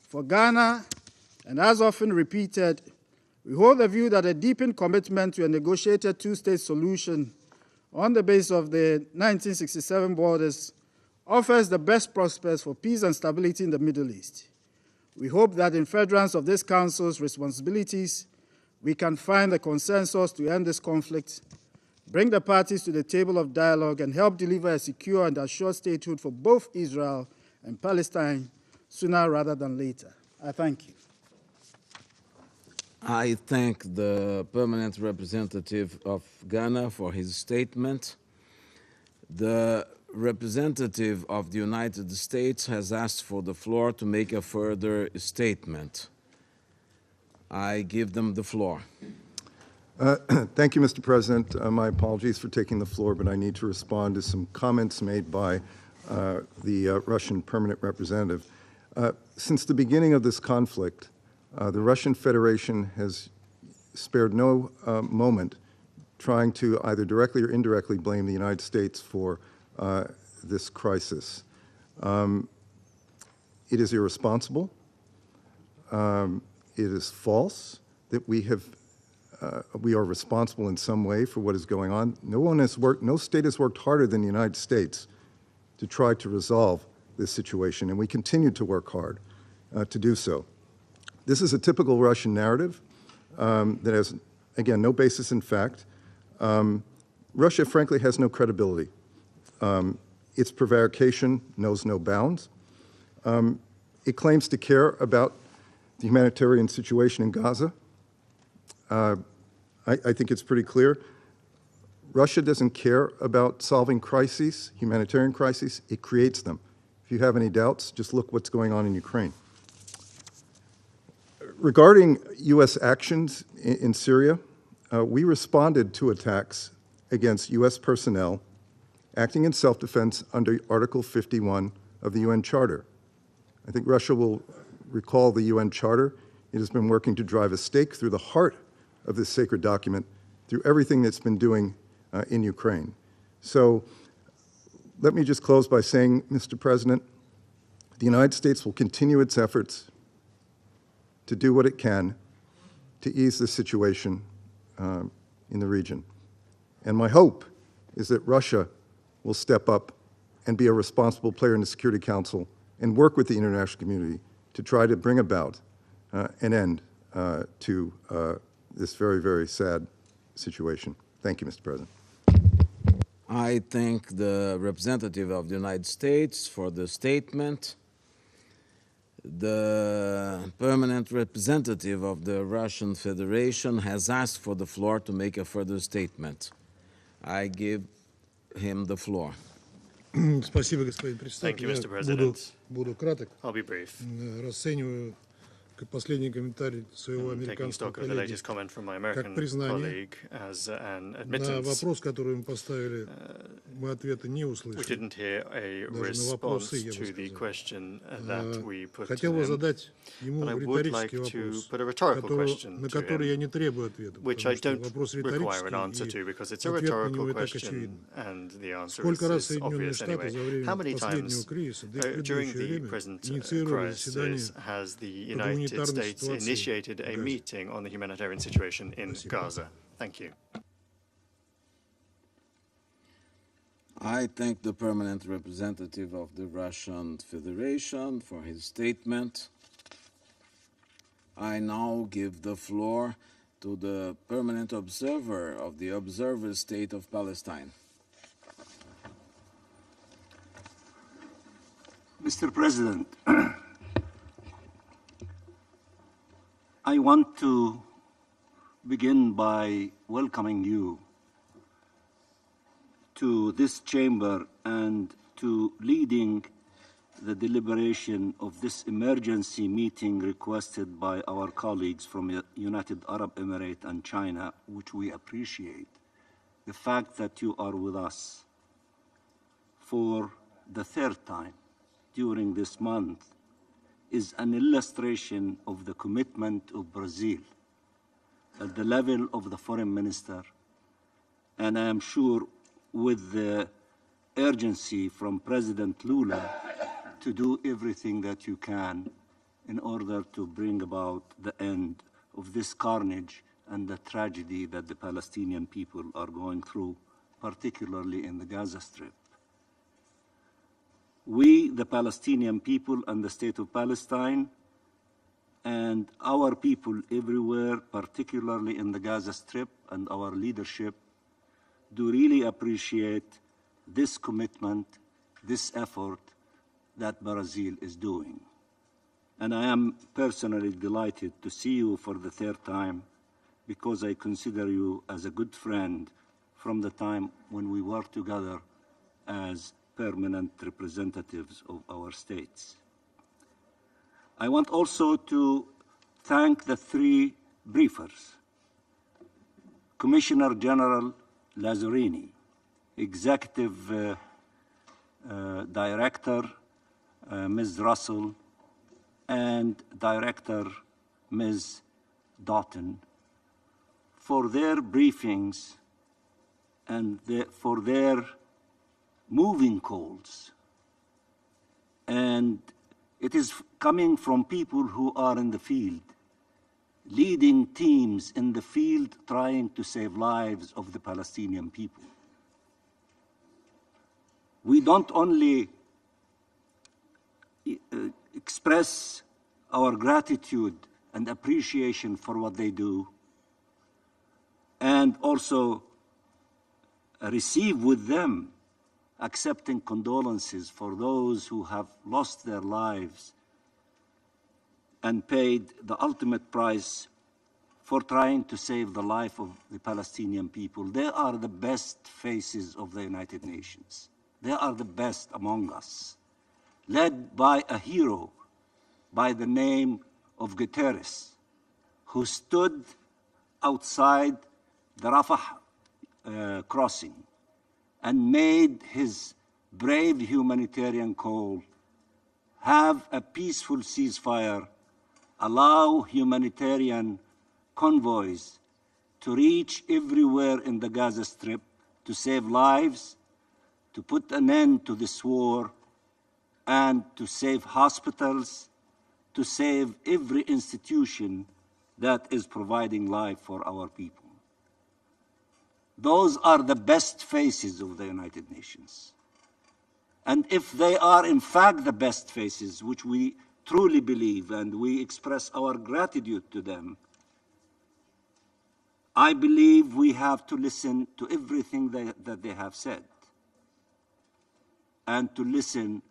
For Ghana, and as often repeated, we hold the view that a deepened commitment to a negotiated two-state solution on the basis of the 1967 borders offers the best prospects for peace and stability in the Middle East. We hope that in furtherance of this Council's responsibilities, we can find a consensus to end this conflict, bring the parties to the table of dialogue, and help deliver a secure and assured statehood for both Israel and Palestine sooner rather than later. I thank you. I thank the permanent representative of Ghana for his statement. The representative of the United States has asked for the floor to make a further statement. I give them the floor. Thank you, Mr. President. My apologies for taking the floor, but I need to respond to some comments made by the Russian permanent representative. Since the beginning of this conflict, the Russian Federation has spared no moment trying to either directly or indirectly blame the United States for this crisis. It is irresponsible. It is false that we are responsible in some way for what is going on. No state has worked harder than the United States to try to resolve this situation, and we continue to work hard to do so. This is a typical Russian narrative that has, again, no basis in fact. Russia, frankly, has no credibility. Its prevarication knows no bounds. It claims to care about the humanitarian situation in Gaza. I think it's pretty clear. Russia doesn't care about solving crises, humanitarian crises. It creates them. If you have any doubts, just look what's going on in Ukraine. Regarding U.S. actions in Syria, we responded to attacks against U.S. personnel acting in self-defense under Article 51 of the UN Charter. I think Russia will recall the UN Charter. It has been working to drive a stake through the heart of this sacred document through everything that's been doing in Ukraine. So let me just close by saying, Mr. President, the United States will continue its efforts to do what it can to ease the situation in the region. And my hope is that Russia will step up and be a responsible player in the Security Council and work with the international community to try to bring about an end to this very, very sad situation. Thank you, Mr. President. I thank the representative of the United States for the statement. The permanent representative of the Russian Federation has asked for the floor to make a further statement. I give him the floor. Спасибо, господин председатель. Thank you, Mr. President. Буду краток. I'll be brief. Расцениваю последний комментарий своего американского коллеги как признание. На вопрос, который мы поставили, мы ответа не услышали. Даже на вопросы, я бы сказал. Хотел бы задать ему риторический вопрос, на который я не требую ответа, потому что вопрос риторический, и ответ на него и так очевиден. Сколько раз Соединенные Штаты за время последнего кризиса, да и в предыдущее время, инициировали заседание United States initiated a meeting on the humanitarian situation in Gaza. Thank you. I thank the permanent representative of the Russian Federation for his statement. I now give the floor to the permanent observer of the Observer State of Palestine. Mr. President, I want to begin by welcoming you to this chamber and to leading the deliberation of this emergency meeting requested by our colleagues from the United Arab Emirates and China, which we appreciate. The fact that you are with us for the third time during this month is an illustration of the commitment of Brazil at the level of the foreign minister, and I am sure with the urgency from President Lula to do everything that you can in order to bring about the end of this carnage and the tragedy that the Palestinian people are going through, particularly in the Gaza Strip. We, the Palestinian people and the state of Palestine, and our people everywhere, particularly in the Gaza Strip, and our leadership, do really appreciate this commitment, this effort that Brazil is doing. And I am personally delighted to see you for the third time because I consider you as a good friend from the time when we worked together as permanent representatives of our states. I want also to thank the three briefers, Commissioner General Lazzarini, Executive Director Ms. Russell, and Director Ms. Doon for their briefings and for their moving calls. And it is coming from people who are in the field, leading teams in the field trying to save lives of the Palestinian people. We don't only express our gratitude and appreciation for what they do, and also receive with them accepting condolences for those who have lost their lives and paid the ultimate price for trying to save the life of the Palestinian people. They are the best faces of the United Nations. They are the best among us, led by a hero by the name of Guterres, who stood outside the Rafah crossing and made his brave humanitarian call: have a peaceful ceasefire, allow humanitarian convoys to reach everywhere in the Gaza Strip to save lives, to put an end to this war, and to save hospitals, to save every institution that is providing life for our people. Those are the best faces of the United Nations. And if they are in fact the best faces, which we truly believe and we express our gratitude to them, I believe we have to listen to everything that they have said and to listen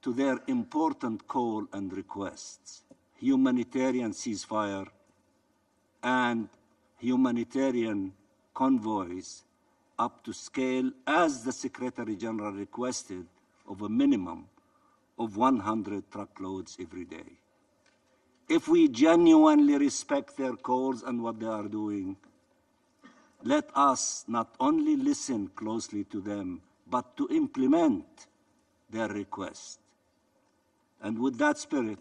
to their important call and requests: humanitarian ceasefire and humanitarian convoys up to scale, as the Secretary General requested, of a minimum of 100 truckloads every day. If we genuinely respect their calls and what they are doing, let us not only listen closely to them, but to implement their request. And with that spirit,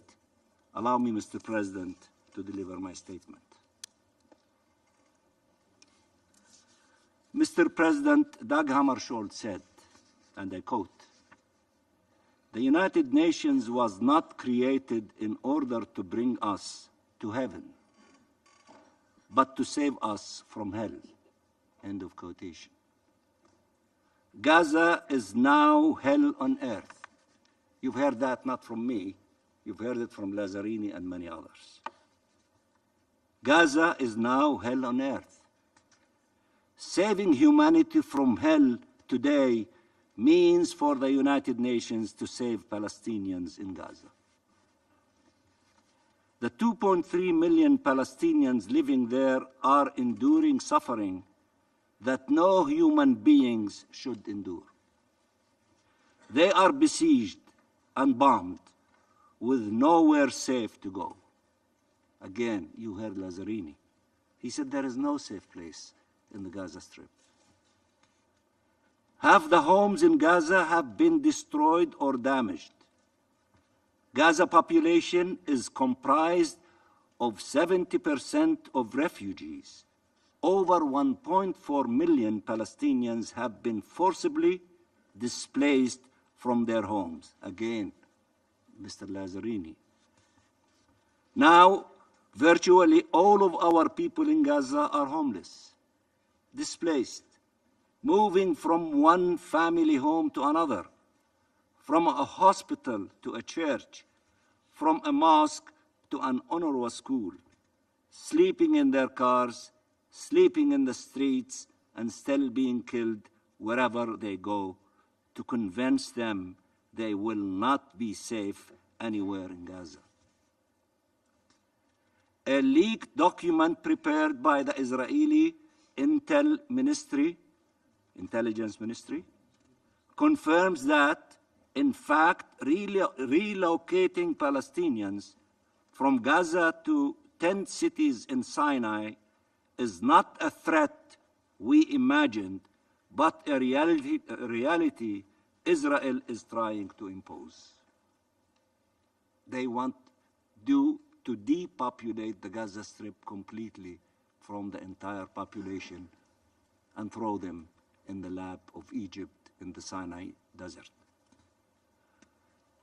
allow me, Mr. President, to deliver my statement. Mr. President, Dag Hammarskjöld said, and I quote, "The United Nations was not created in order to bring us to heaven, but to save us from hell." End of quotation. Gaza is now hell on earth. You've heard that not from me, you've heard it from Lazzarini and many others. Gaza is now hell on earth. Saving humanity from hell today means for the United Nations to save Palestinians in Gaza. The 2.3 million Palestinians living there are enduring suffering that no human beings should endure. They are besieged and bombed with nowhere safe to go. Again, you heard Lazzarini. He said there is no safe place in the Gaza Strip. Half the homes in Gaza have been destroyed or damaged. Gaza population is comprised of 70% of refugees. Over 1.4 million Palestinians have been forcibly displaced from their homes. Again, Mr. Lazzarini. Now, virtually all of our people in Gaza are homeless, displaced, moving from one family home to another, from a hospital to a church, from a mosque to an UNRWA school, sleeping in their cars, sleeping in the streets, and still being killed wherever they go, to convince them they will not be safe anywhere in Gaza. A leaked document prepared by the Israeli Intelligence Ministry confirms that, in fact, relocating Palestinians from Gaza to 10 cities in Sinai is not a threat we imagined, but a reality Israel is trying to impose. They want to depopulate the Gaza Strip completely from the entire population and throw them in the lap of Egypt in the Sinai Desert.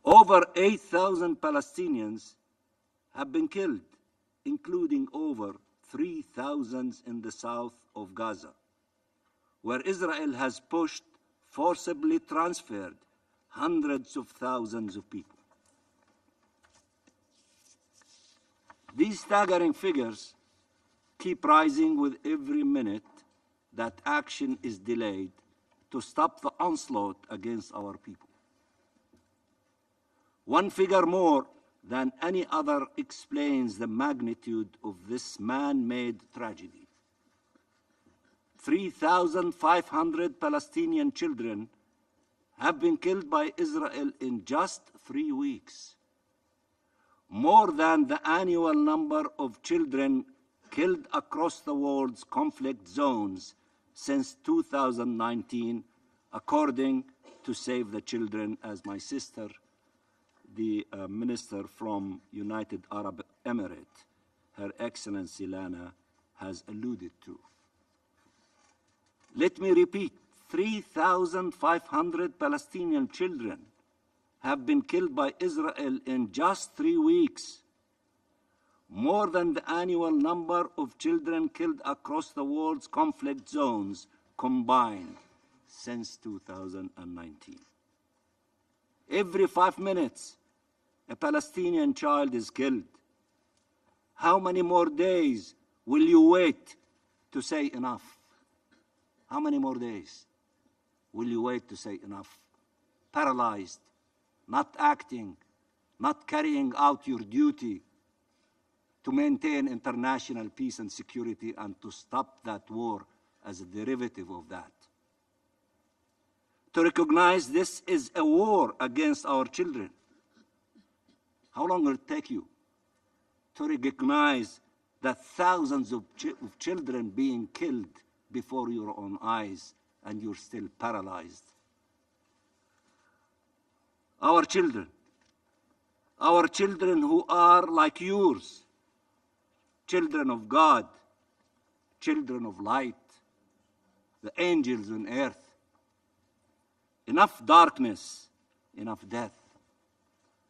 Over 8,000 Palestinians have been killed, including over 3,000 in the south of Gaza, where Israel has forcibly transferred hundreds of thousands of people. These staggering figures keep rising with every minute that action is delayed to stop the onslaught against our people. One figure more than any other explains the magnitude of this man-made tragedy. 3,500 Palestinian children have been killed by Israel in just 3 weeks, more than the annual number of children killed across the world's conflict zones since 2019, according to Save the Children, as my sister, the minister from United Arab Emirates, Her Excellency Lana, has alluded to. Let me repeat, 3,500 Palestinian children have been killed by Israel in just 3 weeks, more than the annual number of children killed across the world's conflict zones combined since 2019. Every 5 minutes, a Palestinian child is killed. How many more days will you wait to say enough? How many more days will you wait to say enough? Paralyzed, not acting, not carrying out your duty to maintain international peace and security and to stop that war as a derivative of that. To recognize this is a war against our children. How long will it take you to recognize that thousands of children being killed before your own eyes and you're still paralyzed? Our children who are like yours, children of God, children of light, the angels on earth. Enough darkness, enough death.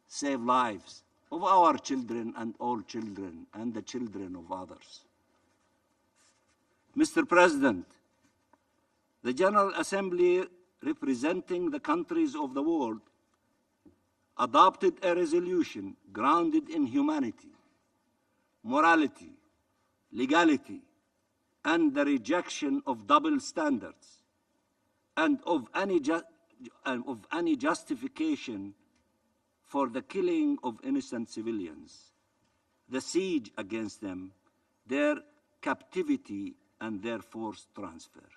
Save lives of our children and all children and the children of others. Mr. President, the General Assembly, representing the countries of the world, adopted a resolution grounded in humanity, morality, legality, and the rejection of double standards and of any justification for the killing of innocent civilians, the siege against them, their captivity, and their forced transfer.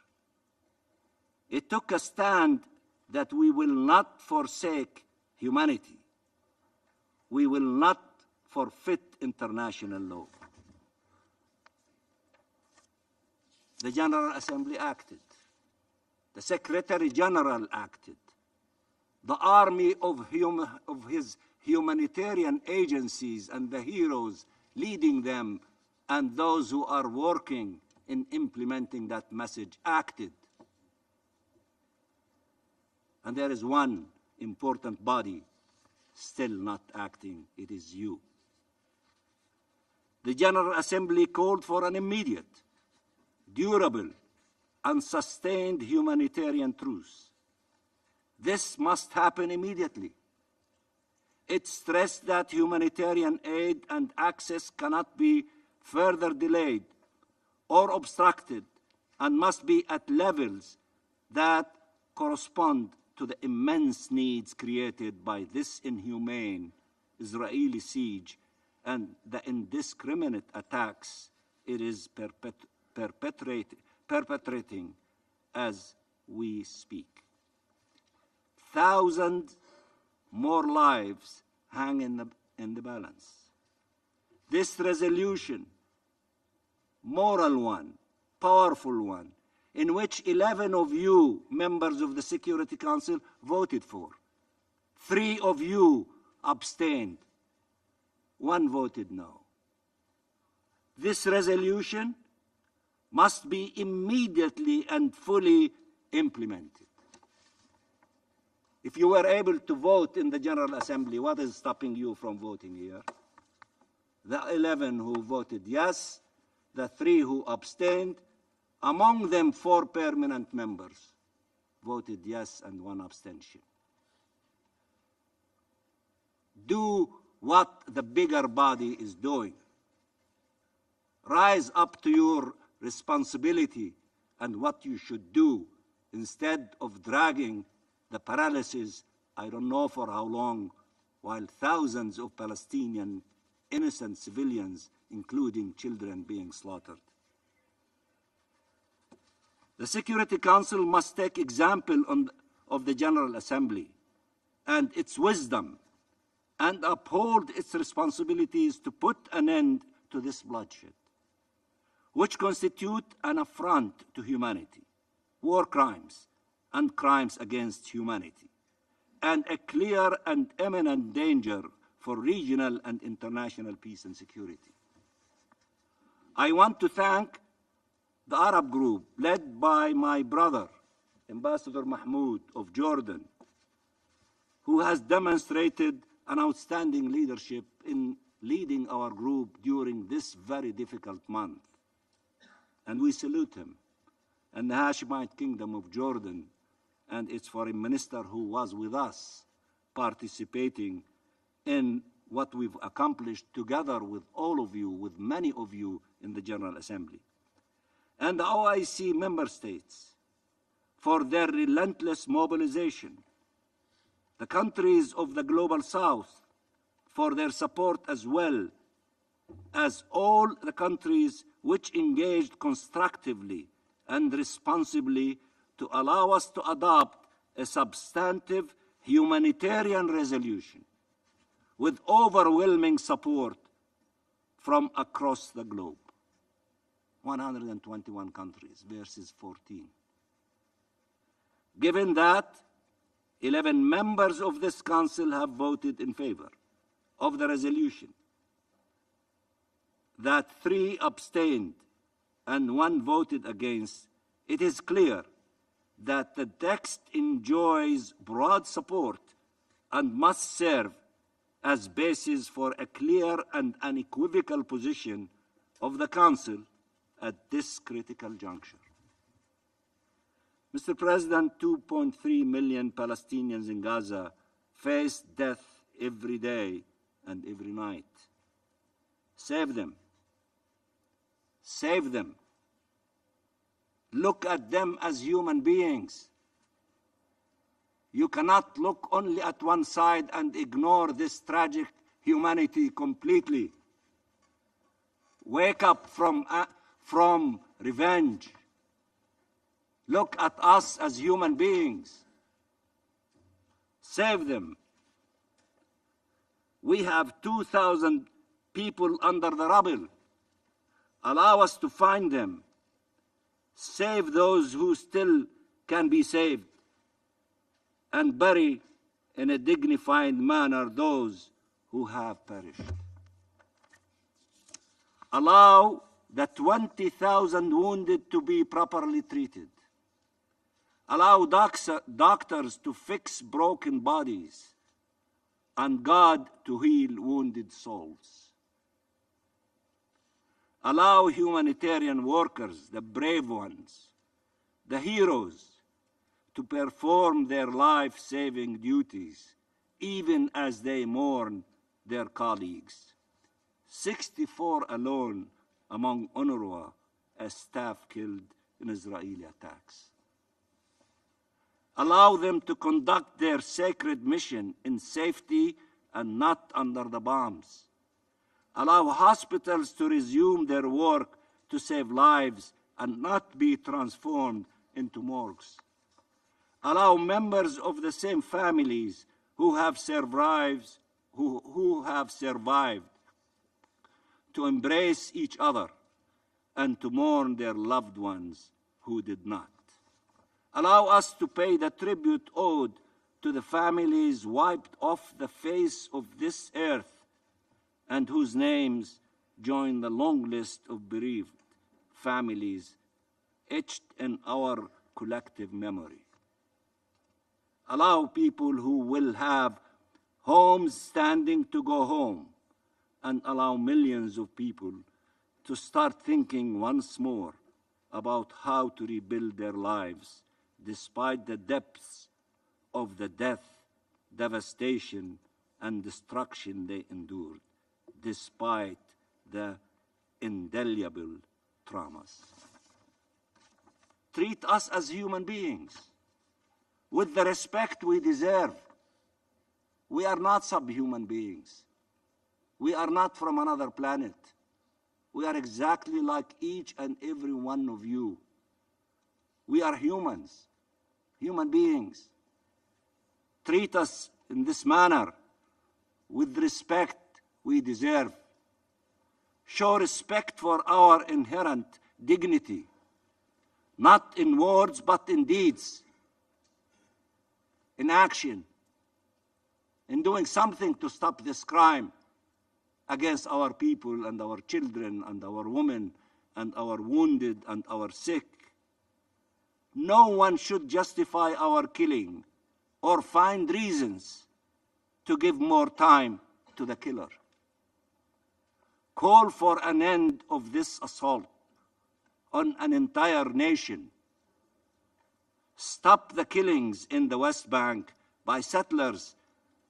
It took a stand that we will not forsake humanity. We will not forfeit international law. The General Assembly acted. The Secretary General acted. The army of his humanitarian agencies and the heroes leading them and those who are working in implementing that message acted. And there is one important body still not acting. It is you. The General Assembly called for an immediate, durable, and sustained humanitarian truce. This must happen immediately. It stressed that humanitarian aid and access cannot be further delayed or obstructed and must be at levels that correspond to the immense needs created by this inhumane Israeli siege and the indiscriminate attacks it is perpetrating as we speak. Thousands more lives hang in the balance. This resolution, moral one, powerful one, in which 11 of you, members of the Security Council, voted for. 3 of you abstained. 1 voted no. This resolution must be immediately and fully implemented. If you were able to vote in the General Assembly, what is stopping you from voting here? The 11 who voted yes, the 3 who abstained, among them 4 permanent members voted yes and 1 abstention. Do what the bigger body is doing. Rise up to your responsibility and what you should do instead of dragging the paralysis, I don't know for how long, while thousands of Palestinian innocent civilians, including children, being slaughtered. The Security Council must take example of the General Assembly and its wisdom and uphold its responsibilities to put an end to this bloodshed, which constitute an affront to humanity, war crimes, and crimes against humanity, and a clear and imminent danger for regional and international peace and security. I want to thank the Arab group, led by my brother, Ambassador Mahmoud of Jordan, who has demonstrated an outstanding leadership in leading our group during this very difficult month. And we salute him, and the Hashemite Kingdom of Jordan and its foreign minister who was with us, participating in what we've accomplished together with all of you, with many of you in the General Assembly. And the OIC member states for their relentless mobilization, the countries of the Global South for their support, as well as all the countries which engaged constructively and responsibly to allow us to adopt a substantive humanitarian resolution with overwhelming support from across the globe. 121 countries versus 14. Given that 11 members of this council have voted in favor of the resolution, that 3 abstained and 1 voted against, it is clear that the text enjoys broad support and must serve as basis for a clear and unequivocal position of the Council at this critical juncture. Mr. President, 2.3 million Palestinians in Gaza face death every day and every night. Save them. Save them. Look at them as human beings. You cannot look only at one side and ignore this tragic humanity completely. Wake up from revenge. Look at us as human beings. Save them. We have 2,000 people under the rubble. Allow us to find them. Save those who still can be saved, and bury in a dignified manner those who have perished. Allow the 20,000 wounded to be properly treated. Allow doctors to fix broken bodies, and God to heal wounded souls. Allow humanitarian workers, the brave ones, the heroes, to perform their life-saving duties, even as they mourn their colleagues. 64 alone among UNRWA as staff killed in Israeli attacks. Allow them to conduct their sacred mission in safety and not under the bombs. Allow hospitals to resume their work to save lives and not be transformed into morgues. Allow members of the same families who have survived to embrace each other and to mourn their loved ones who did not. Allow us to pay the tribute owed to the families wiped off the face of this earth and whose names join the long list of bereaved families etched in our collective memory. Allow people who will have homes standing to go home, and allow millions of people to start thinking once more about how to rebuild their lives despite the depths of the death, devastation, and destruction they endured, despite the indelible traumas. Treat us as human beings with the respect we deserve. We are not subhuman beings. We are not from another planet. We are exactly like each and every one of you. We are humans, human beings. Treat us in this manner with the respect we deserve. Show respect for our inherent dignity, not in words but in deeds, in action, in doing something to stop this crime against our people and our children and our women and our wounded and our sick. No one should justify our killing or find reasons to give more time to the killer. Call for an end of this assault on an entire nation. Stop the killings in the West Bank by settlers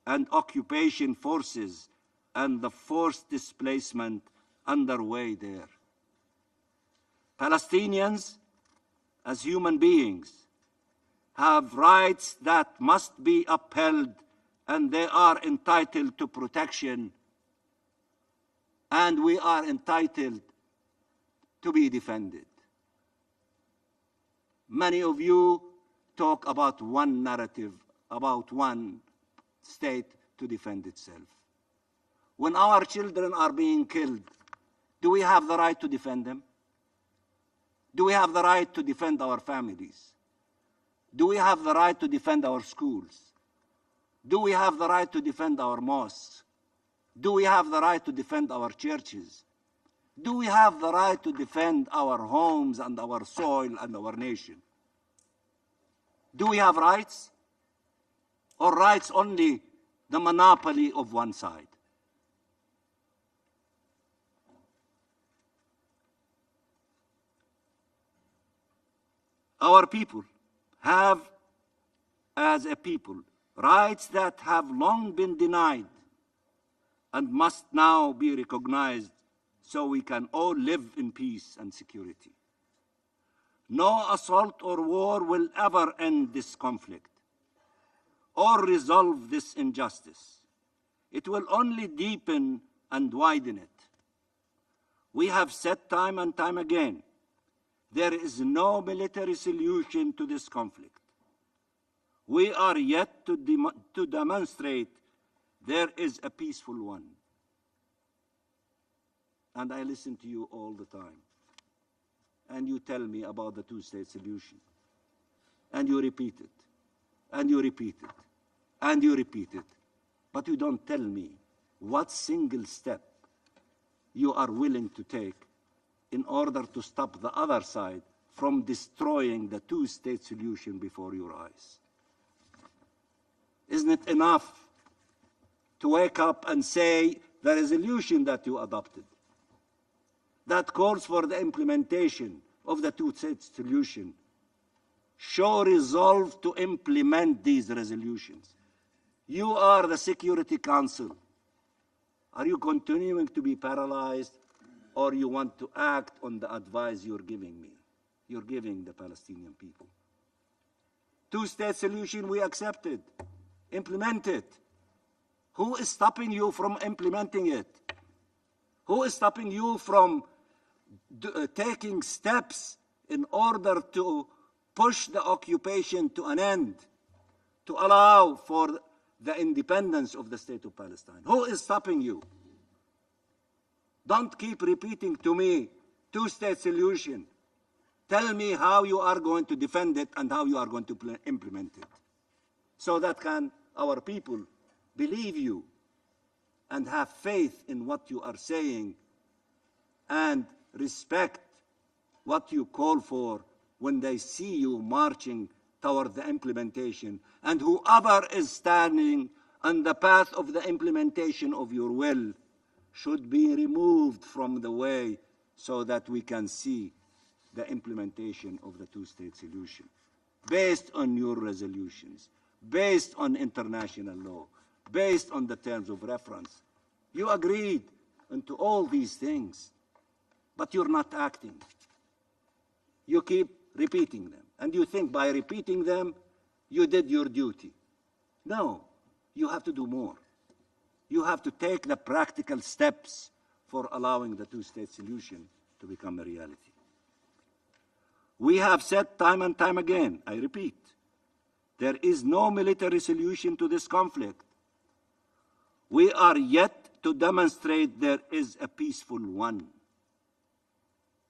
and occupation forces and the forced displacement underway there. Palestinians, as human beings, have rights that must be upheld, and they are entitled to protection, and we are entitled to be defended. Many of you talk about one narrative, about one state to defend itself. When our children are being killed, do we have the right to defend them? Do we have the right to defend our families? Do we have the right to defend our schools? Do we have the right to defend our mosques? Do we have the right to defend our churches? Do we have the right to defend our homes and our soil and our nation? Do we have rights? Or rights only the monopoly of one side? Our people have, as a people, rights that have long been denied and must now be recognized so we can all live in peace and security. No assault or war will ever end this conflict or resolve this injustice. It will only deepen and widen it. We have said time and time again, there is no military solution to this conflict. We are yet to demonstrate there is a peaceful one. And I listen to you all the time. And you tell me about the two-state solution. And you repeat it. And you repeat it. And you repeat it. But you don't tell me what single step you are willing to take in order to stop the other side from destroying the two-state solution before your eyes. Isn't it enough to wake up and say the resolution that you adopted that calls for the implementation of the two-state solution show resolve to implement these resolutions? You are the Security Council. Are you continuing to be paralyzed, or you want to act on the advice you're giving me, you're giving the Palestinian people? Two-state solution we accepted. Implement it. Who is stopping you from implementing it? Who is stopping you from taking steps in order to push the occupation to an end, to allow for the independence of the state of Palestine? Who is stopping you? Don't keep repeating to me, two-state solution. Tell me how you are going to defend it and how you are going to implement it, so that can our people believe you and have faith in what you are saying and respect what you call for when they see you marching toward the implementation, and whoever is standing on the path of the implementation of your will should be removed from the way so that we can see the implementation of the two-state solution based on your resolutions, based on international law, based on the terms of reference. You agreed to all these things, but you're not acting. You keep repeating them, and you think by repeating them, you did your duty. No, you have to do more. You have to take the practical steps for allowing the two-state solution to become a reality. We have said time and time again, I repeat, there is no military solution to this conflict. We are yet to demonstrate there is a peaceful one.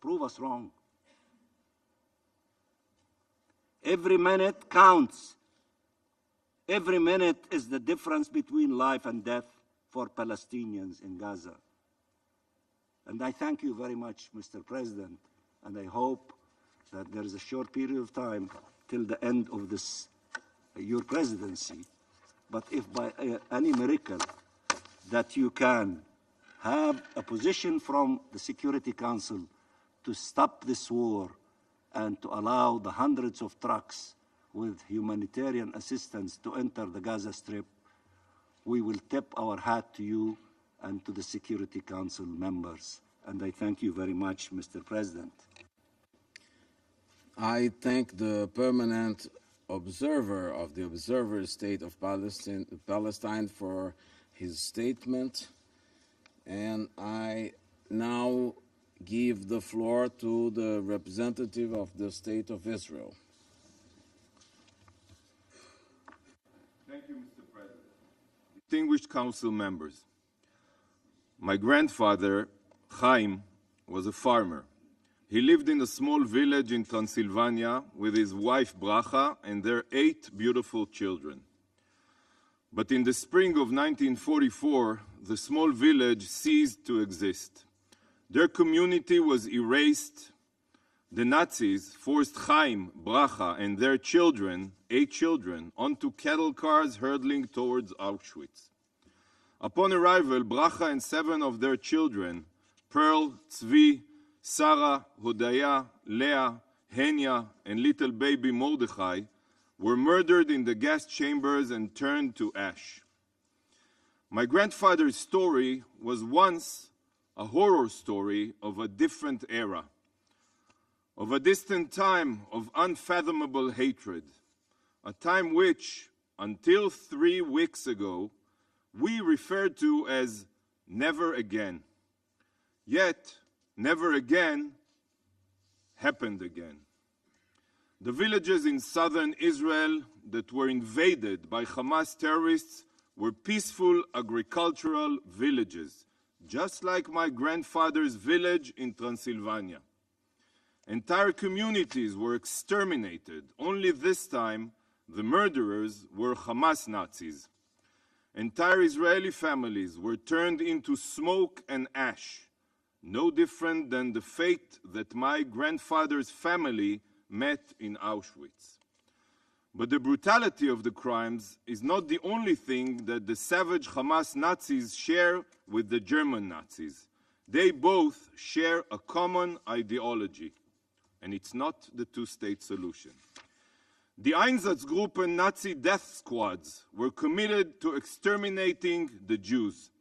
Prove us wrong. Every minute counts. Every minute is the difference between life and death for Palestinians in Gaza. And I thank you very much, Mr. President, and I hope that there is a short period of time till the end of this, your presidency. But if by any miracle that you can have a position from the Security Council to stop this war and to allow the hundreds of trucks with humanitarian assistance to enter the Gaza Strip, we will tip our hat to you and to the Security Council members. And I thank you very much, Mr. President. I thank the permanent observer of the Observer State of Palestine for his statement. And I now give the floor to the representative of the State of Israel. Thank you, Mr. President. Distinguished Council members, my grandfather, Chaim, was a farmer. He lived in a small village in Transylvania with his wife Bracha and their 8 beautiful children. But in the spring of 1944, the small village ceased to exist. Their community was erased. The Nazis forced Chaim, Bracha, and their children, 8 children, onto cattle cars hurtling towards Auschwitz. Upon arrival, Bracha and 7 of their children, Pearl, Tzvi, Sarah, Hodaya, Leah, Henya, and little baby Mordechai, were murdered in the gas chambers and turned to ash. My grandfather's story was once a horror story of a different era, of a distant time of unfathomable hatred, a time which, until 3 weeks ago, we referred to as never again. Yet, never again happened again. The villages in southern Israel that were invaded by Hamas terrorists were peaceful agricultural villages, just like my grandfather's village in Transylvania. Entire communities were exterminated. Only this time, the murderers were Hamas Nazis. Entire Israeli families were turned into smoke and ash, no different than the fate that my grandfather's family met in Auschwitz. But the brutality of the crimes is not the only thing that the savage Hamas Nazis share with the German Nazis. They both share a common ideology, and it's not the two-state solution. The Einsatzgruppen Nazi death squads were committed to exterminating the Jews,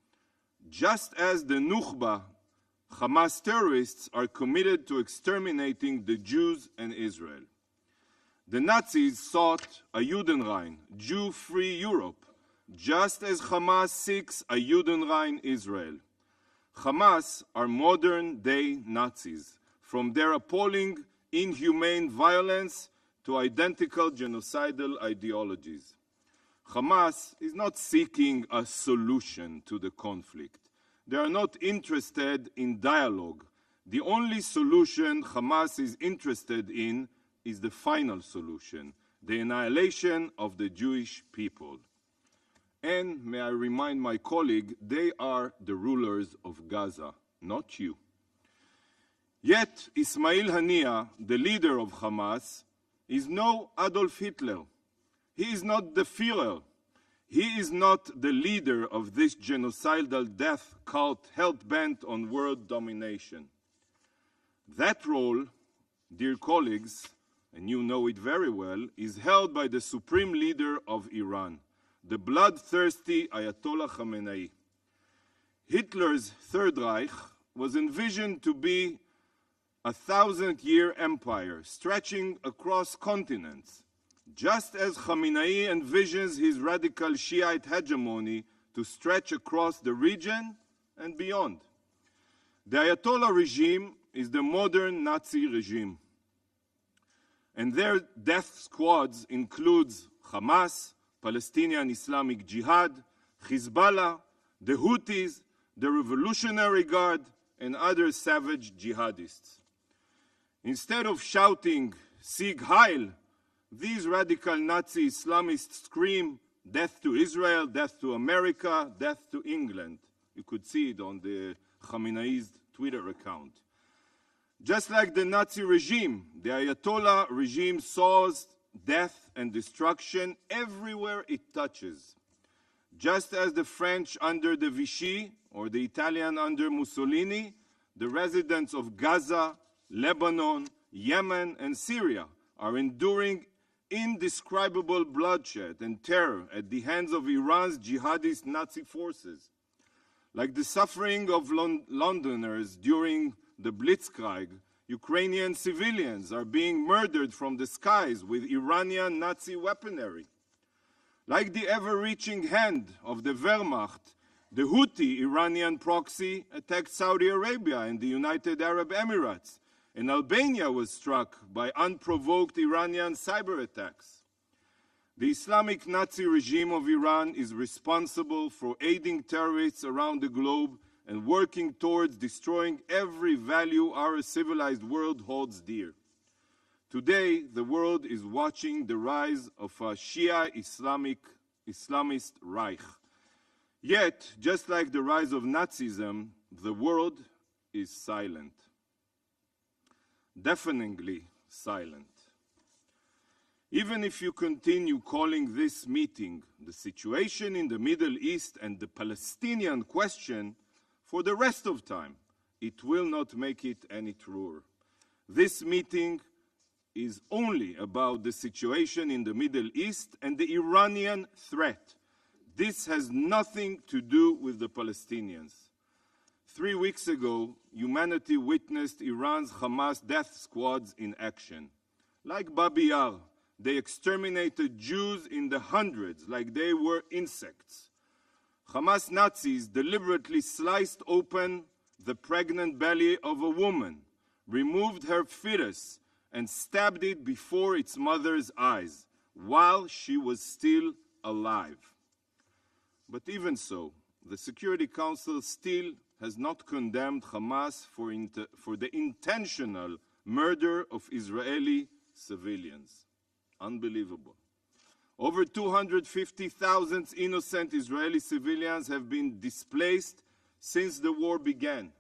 just as the Nukhba Hamas terrorists are committed to exterminating the Jews and Israel. The Nazis sought a Judenrein, Jew-free Europe, just as Hamas seeks a Judenrein Israel. Hamas are modern-day Nazis, from their appalling, inhumane violence to identical genocidal ideologies. Hamas is not seeking a solution to the conflict. They are not interested in dialogue. The only solution Hamas is interested in is the final solution, the annihilation of the Jewish people. And may I remind my colleague, they are the rulers of Gaza, not you. Yet Ismail Haniyeh, the leader of Hamas, is no Adolf Hitler. He is not the Führer. He is not the leader of this genocidal death cult hell-bent on world domination. That role, dear colleagues, and you know it very well, is held by the supreme leader of Iran, the bloodthirsty Ayatollah Khamenei. Hitler's Third Reich was envisioned to be a 1,000-year empire stretching across continents, just as Khamenei envisions his radical Shiite hegemony to stretch across the region and beyond. The Ayatollah regime is the modern Nazi regime, and their death squads includes Hamas, Palestinian Islamic Jihad, Hezbollah, the Houthis, the Revolutionary Guard, and other savage jihadists. Instead of shouting, Sieg Heil, these radical Nazi Islamists scream, death to Israel, death to America, death to England. You could see it on the Khamenei's Twitter account. Just like the Nazi regime, the Ayatollah regime sows death and destruction everywhere it touches. Just as the French under the Vichy or the Italian under Mussolini, the residents of Gaza, Lebanon, Yemen, and Syria are enduring indescribable bloodshed and terror at the hands of Iran's jihadist Nazi forces. Like the suffering of Londoners during the Blitzkrieg, Ukrainian civilians are being murdered from the skies with Iranian Nazi weaponry. Like the ever-reaching hand of the Wehrmacht, the Houthi Iranian proxy attacked Saudi Arabia and the United Arab Emirates, and Albania was struck by unprovoked Iranian cyber attacks. The Islamic Nazi regime of Iran is responsible for aiding terrorists around the globe and working towards destroying every value our civilized world holds dear. Today, the world is watching the rise of a Shia Islamist Reich. Yet, just like the rise of Nazism, the world is silent. Deafeningly silent. Even if you continue calling this meeting the situation in the Middle East and the Palestinian question for the rest of time, it will not make it any truer. This meeting is only about the situation in the Middle East and the Iranian threat. This has nothing to do with the Palestinians. 3 weeks ago, humanity witnessed Iran's Hamas death squads in action. Like Babi Yar, they exterminated Jews in the hundreds like they were insects. Hamas Nazis deliberately sliced open the pregnant belly of a woman, removed her fetus, and stabbed it before its mother's eyes while she was still alive. But even so, the Security Council still has not condemned Hamas for the intentional murder of Israeli civilians. Unbelievable. Over 250,000 innocent Israeli civilians have been displaced since the war began.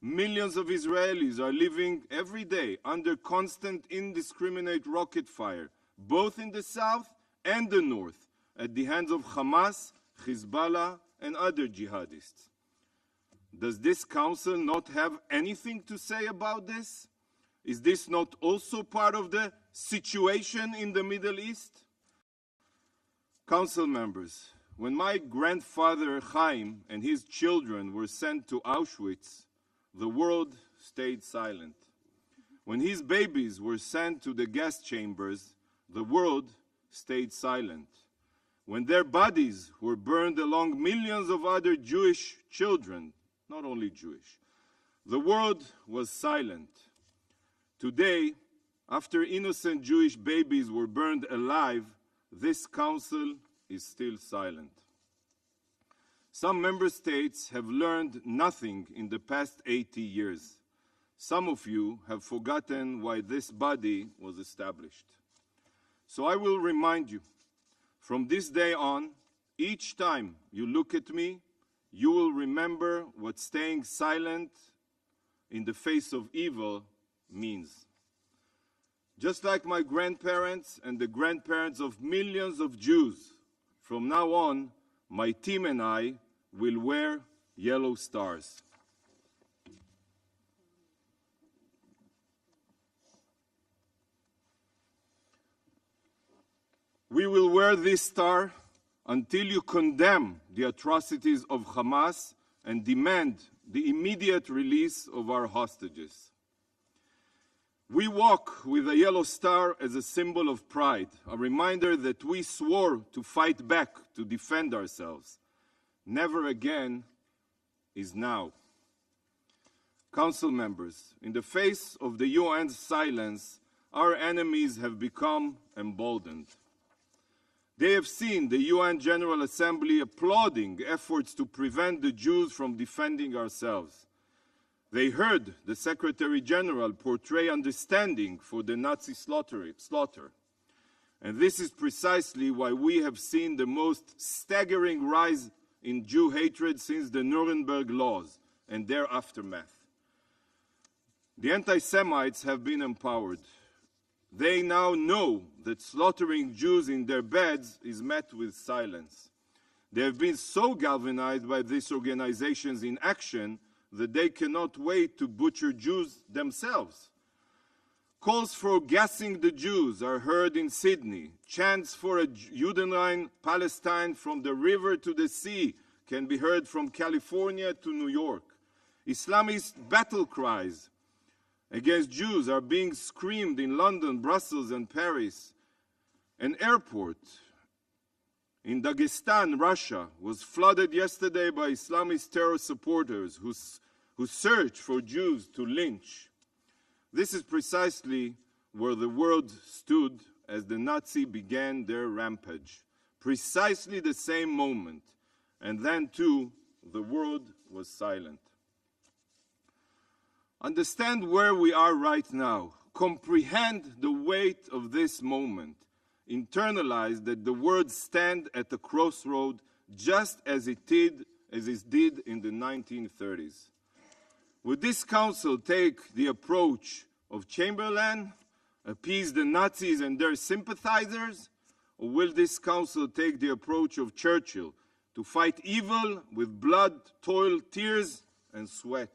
Millions of Israelis are living every day under constant indiscriminate rocket fire, both in the south and the north, at the hands of Hamas, Hezbollah, and other jihadists. Does this council not have anything to say about this? Is this not also part of the situation in the Middle East? Council members, when my grandfather Chaim and his children were sent to Auschwitz, the world stayed silent. When his babies were sent to the gas chambers, the world stayed silent. When their bodies were burned along millions of other Jewish children, not only Jewish, the world was silent. Today, after innocent Jewish babies were burned alive, this council is still silent. Some member states have learned nothing in the past 80 years. Some of you have forgotten why this body was established. So I will remind you, from this day on, each time you look at me, you will remember what staying silent in the face of evil means. Just like my grandparents and the grandparents of millions of Jews, from now on, my team and I will wear yellow stars. We will wear this star until you condemn the atrocities of Hamas and demand the immediate release of our hostages. We walk with a yellow star as a symbol of pride, a reminder that we swore to fight back, to defend ourselves. Never again is now. Council members, in the face of the UN's silence, our enemies have become emboldened. They have seen the UN General Assembly applauding efforts to prevent the Jews from defending ourselves. They heard the Secretary General portray understanding for the Nazi slaughter. And this is precisely why we have seen the most staggering rise in Jew hatred since the Nuremberg laws and their aftermath. The anti-Semites have been empowered. They now know that slaughtering Jews in their beds is met with silence. They have been so galvanized by these organizations in action that they cannot wait to butcher Jews themselves. Calls for gassing the Jews are heard in Sydney. Chants for a Judenrein Palestine from the river to the sea can be heard from California to New York. Islamist battle cries against Jews are being screamed in London, Brussels, and Paris. An airport in Dagestan, Russia, was flooded yesterday by Islamist terror supporters who search for Jews to lynch. This is precisely where the world stood as the Nazis began their rampage. Precisely the same moment. And then, too, the world was silent. Understand where we are right now. Comprehend the weight of this moment. Internalize that the world stands at a crossroad just as it did in the 1930s. Would this council take the approach of Chamberlain, appease the Nazis and their sympathizers, or will this council take the approach of Churchill to fight evil with blood, toil, tears, and sweat?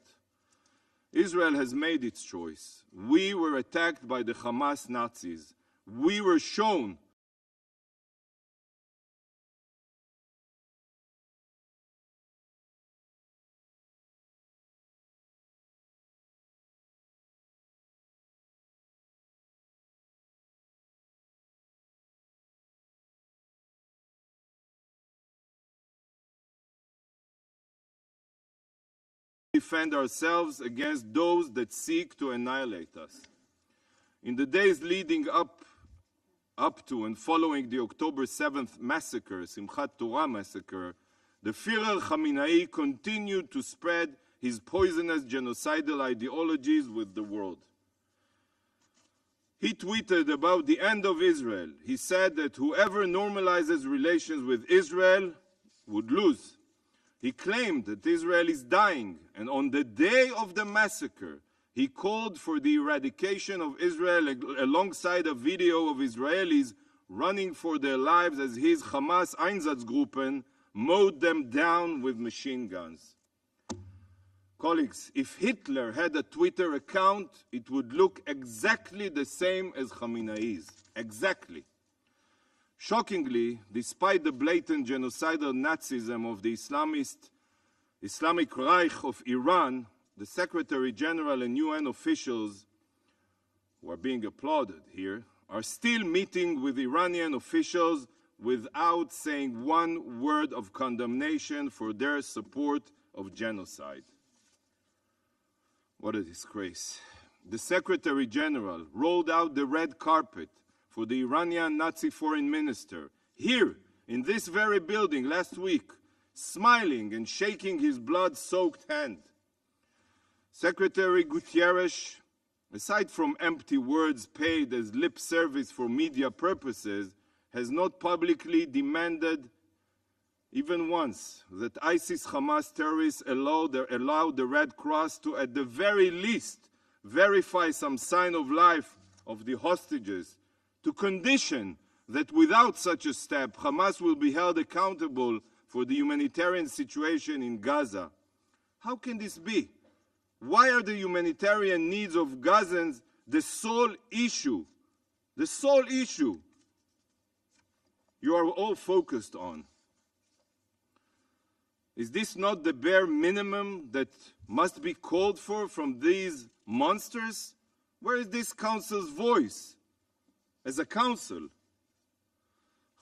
Israel has made its choice. We were attacked by the Hamas Nazis. We were shown defend ourselves against those that seek to annihilate us. In the days leading up to and following the October 7th massacre, Simchat Torah massacre, the Führer Khamenei continued to spread his poisonous genocidal ideologies with the world. He tweeted about the end of Israel. He said that whoever normalizes relations with Israel would lose. He claimed that Israel is dying, and on the day of the massacre, he called for the eradication of Israel alongside a video of Israelis running for their lives as his Hamas Einsatzgruppen mowed them down with machine guns. Colleagues, if Hitler had a Twitter account, it would look exactly the same as Khamenei's. Exactly. Shockingly, despite the blatant genocidal Nazism of the Islamic Reich of Iran, the Secretary General and UN officials, who are being applauded here, are still meeting with Iranian officials without saying one word of condemnation for their support of genocide. What a disgrace. The Secretary General rolled out the red carpet for the Iranian Nazi foreign minister, here in this very building last week, smiling and shaking his blood-soaked hand. Secretary Gutierrez, aside from empty words paid as lip service for media purposes, has not publicly demanded even once, that ISIS-Hamas terrorists allowed the Red Cross to, at the very least, verify some sign of life of the hostages, to condition that without such a step, Hamas will be held accountable for the humanitarian situation in Gaza. How can this be? Why are the humanitarian needs of Gazans the sole issue? The sole issue you are all focused on. Is this not the bare minimum that must be called for from these monsters? Where is this council's voice as a council?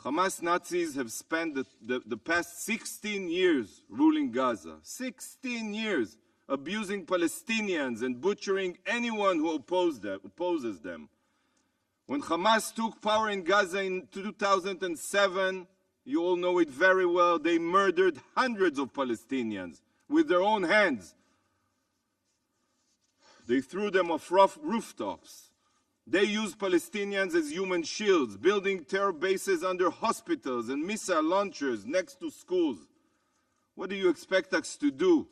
Hamas Nazis have spent the past 16 years ruling Gaza. 16 years abusing Palestinians and butchering anyone who opposes them. When Hamas took power in Gaza in 2007, you all know it very well, they murdered hundreds of Palestinians with their own hands. They threw them off rooftops. They used Palestinians as human shields, building terror bases under hospitals and missile launchers next to schools. What do you expect us to do?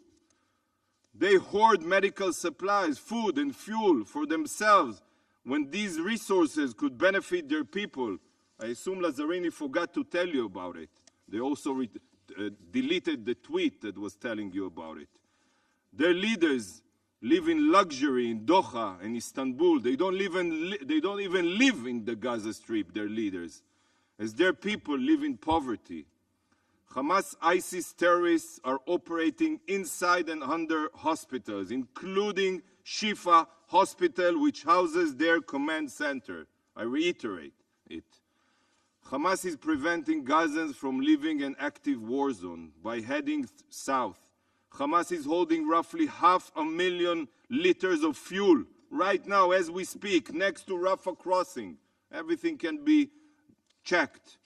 They hoard medical supplies, food and fuel for themselves when these resources could benefit their people. I assume Lazzarini forgot to tell you about it. They also deleted the tweet that was telling you about it. Their leaders live in luxury in Doha and Istanbul. They don't even live in the Gaza Strip, their leaders, as their people live in poverty. Hamas ISIS terrorists are operating inside and under hospitals, including Shifa Hospital, which houses their command center. I reiterate it. Hamas is preventing Gazans from living an active war zone by heading south. Hamas is holding roughly 500,000 liters of fuel right now as we speak next to Rafah crossing. Everything can be checked.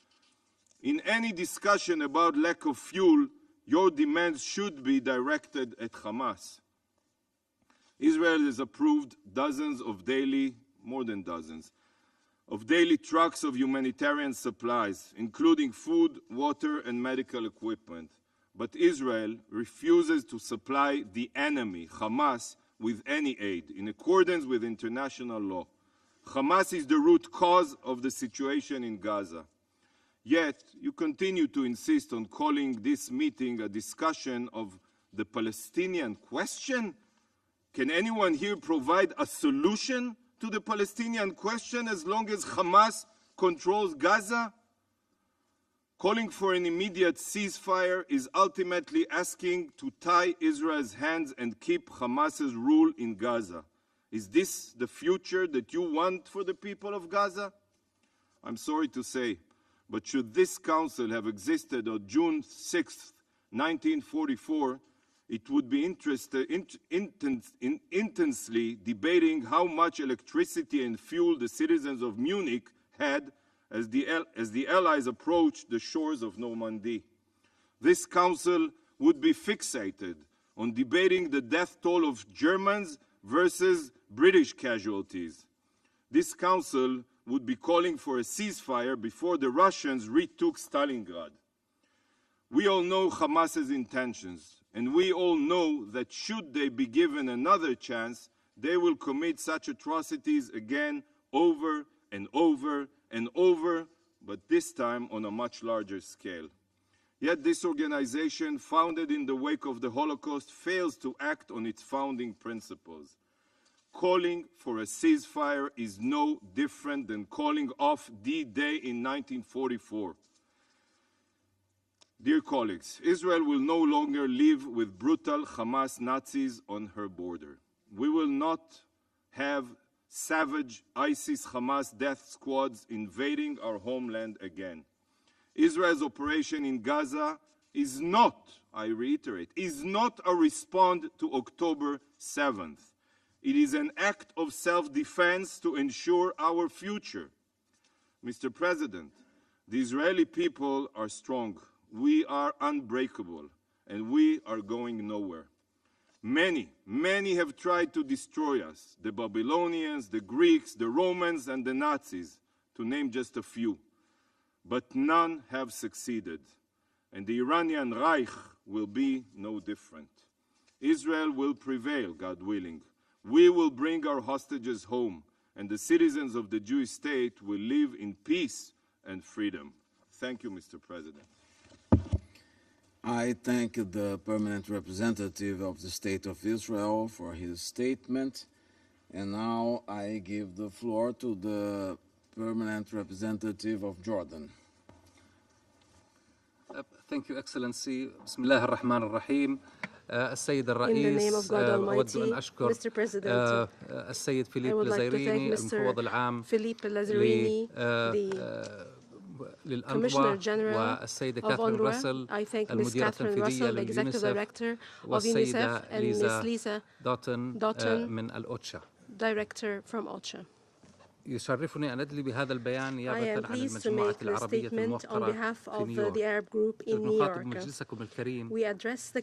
In any discussion about lack of fuel, your demands should be directed at Hamas. Israel has approved dozens of more than dozens, of daily trucks of humanitarian supplies, including food, water, and medical equipment. But Israel refuses to supply the enemy, Hamas, with any aid, in accordance with international law. Hamas is the root cause of the situation in Gaza. Yet, you continue to insist on calling this meeting a discussion of the Palestinian question? Can anyone here provide a solution to the Palestinian question as long as Hamas controls Gaza? Calling for an immediate ceasefire is ultimately asking to tie Israel's hands and keep Hamas's rule in Gaza. Is this the future that you want for the people of Gaza? I'm sorry to say, but should this council have existed on June 6, 1944, it would be intensely debating how much electricity and fuel the citizens of Munich had as the Allies approached the shores of Normandy. This council would be fixated on debating the death toll of Germans versus British casualties. This council would be calling for a ceasefire before the Russians retook Stalingrad. We all know Hamas's intentions, and we all know that should they be given another chance, they will commit such atrocities again over and over and over, but this time on a much larger scale. Yet this organization, founded in the wake of the Holocaust, fails to act on its founding principles. Calling for a ceasefire is no different than calling off D-Day in 1944. Dear colleagues, Israel will no longer live with brutal Hamas Nazis on her border. We will not have savage ISIS-Hamas death squads invading our homeland again. Israel's operation in Gaza is not, I reiterate, is not a response to October 7th. It is an act of self-defense to ensure our future. Mr. President, the Israeli people are strong. We are unbreakable, and we are going nowhere. Many have tried to destroy us, the Babylonians, the Greeks, the Romans, and the Nazis, to name just a few. But none have succeeded. and the Iranian Reich will be no different. Israel will prevail, God willing. We will bring our hostages home, and the citizens of the Jewish state will live in peace and freedom. Thank you, Mr. President. I thank the permanent representative of the State of Israel for his statement. And now I give the floor to the permanent representative of Jordan. Thank you, Excellency. بسم الله الرحمن الرحيم. السيد الرئيس أود أن أشكر السيد فيليب لازاريني المفوض العام للأنروا والسيدة كاثرين راسل المديرة التنفيذية لليونيسف والسيدة ليزا دوتن من الأوتشا. Director from OCHA. يشرفني أن أدلي بهذا البيان نيابة عن المجموعة العربية الموقرة في نيويورك. نخاطب مجلسكم الكريم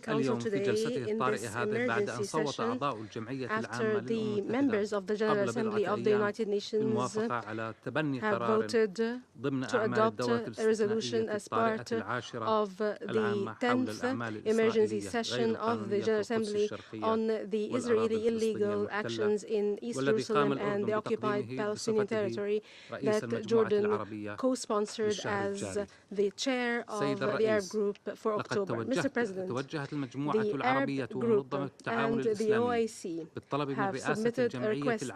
اليوم في جلسته الطارئة هذه بعد أن صوت أعضاء الجمعية العامة للأمم المتحدة بالموافقة على تبني قرار ضمن أعمال الدورة الاستثنائية الطارئة العاشرة العامة حول الأعمال الإسرائيلية غير القانونية في القدس الشرقية والذي قام الأردن بتقديمه territory that Jordan co-sponsored as the chair of the Arab Group for October. Mr. President, the Arab Group and the OIC have submitted a request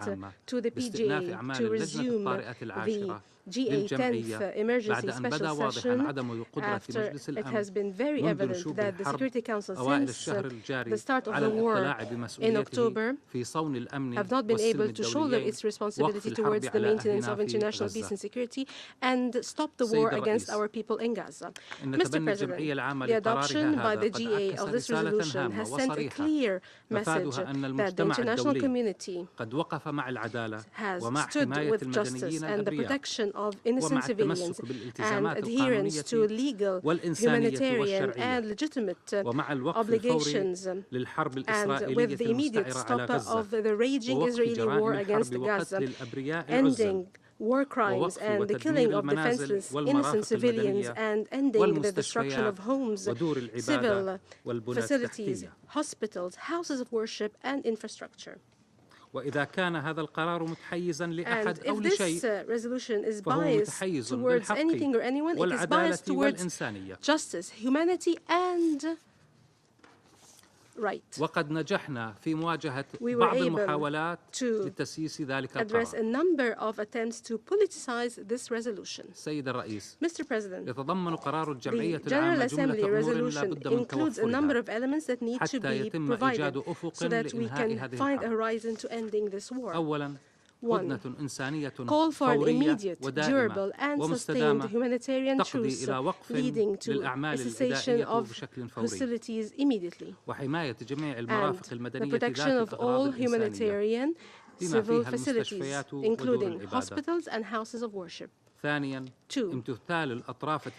to the PGA to resume the G8 10th emergency special session after it has been very evident that the Security Council since the start of the war in October have not been able to shoulder its responsibility towards the maintenance of international peace and security and stop the war against our people in Gaza. Mr. President, the adoption by the GA of this resolution has sent a clear message that the international community has stood with justice and the protection of innocent civilians and adherence to legal, humanitarian and legitimate obligations, and with the immediate stop of the raging Israeli war against Gaza, ending war crimes and the killing of defenseless innocent civilians and ending the destruction of homes, civil facilities, hospitals, houses of worship and infrastructure. وإذا كان هذا القرار متحيزا لأحد أو لشيء فهو متحيز للحق والعدالة والإنسانية. Justice, humanity and right. وقد نجحنا في مواجهة بعض المحاولات لتسييس ذلك القرار. Address a number of attempts to politicize this resolution. سيد الرئيس. Mr. President, يتضمن قرار الجمعية the General Assembly resolution includes a number توفرها of elements that need to be provided so that we can find a horizon to ending this war. أولاً One, call for an immediate, durable and sustained humanitarian truce leading to a cessation of hostilities immediately, and the protection of all humanitarian civil facilities, including hospitals and houses of worship. Two,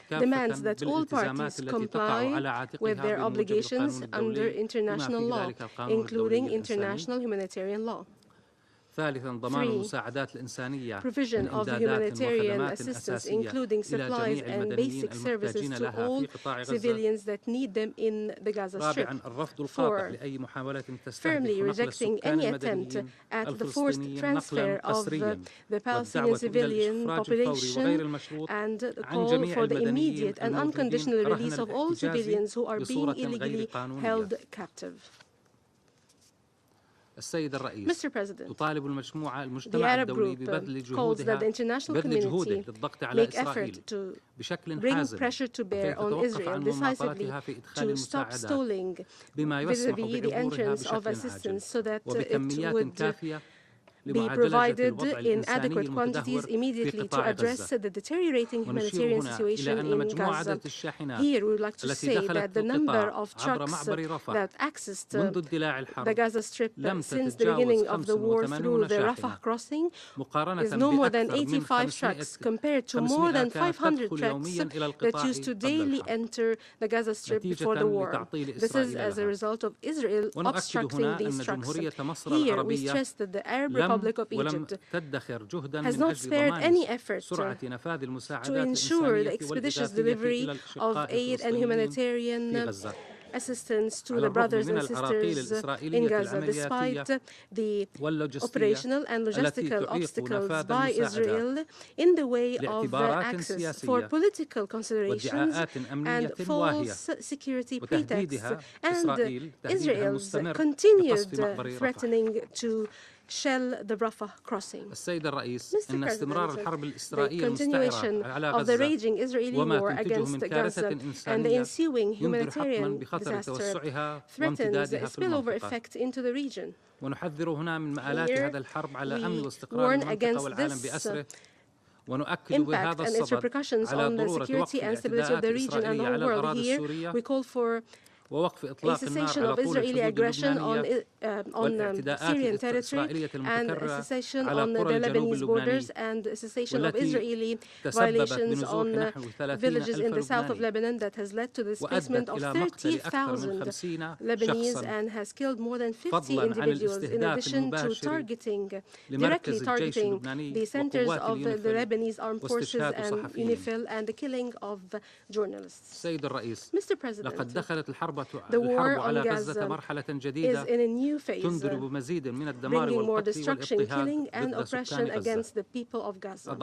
demands that all parties comply with their obligations under international law, including international humanitarian law. ثالثاً ضمان المساعدات الإنسانية provision of humanitarian assistance including supplies and basic services to all civilians that need them in the Gaza Strip. Four, firmly rejecting any attempt at the forced transfer of the Palestinian civilian population and the call for the immediate and unconditional release of all civilians who are being illegally held captive. السيد الرئيس Mr. President, تطالب المجموعة the المجتمع Arab الدولي group ببذل calls that the international community للضغط على make إسرائيل effort to بشكل bring حازم pressure to bear on Israel decisively to stop stalling vis-à-vis the entrance of assistance so that it would be provided in adequate quantities immediately to address the deteriorating humanitarian situation in Gaza. Here we would like to say that the number of trucks that accessed the Gaza Strip since the beginning of the war through the Rafah crossing is no more than 85 trucks compared to more than 500 trucks that used to daily enter the Gaza Strip before the war. This is as a result of Israel obstructing these trucks. Here we stress that the Arab Republic Republic of Egypt has not spared any effort to ensure the expeditious delivery of aid and humanitarian assistance to the brothers and sisters in Gaza, despite the operational and logistical obstacles by Israel in the way of access for political considerations and false security pretexts, and Israel's continued threatening to shell the Rafah crossing. Mr. President, the continuation of the raging Israeli war against Gaza and the ensuing humanitarian disaster threatens a spillover effect into the region. Here, we warn against this impact and its repercussions on the security and stability of the region and the whole world. Here, we call for a cessation of Israeli aggression on Syrian territory and a cessation on the Lebanese borders and a cessation of Israeli violations on villages in the south of Lebanon that has led to the displacement of 30,000 Lebanese and has killed more than 50 individuals, in addition to directly targeting the centers of the Lebanese armed forces and UNIFIL and the killing of journalists. Mr. President, the war on Gaza is in a new phase, bringing more destruction, killing, and oppression against the people of Gaza,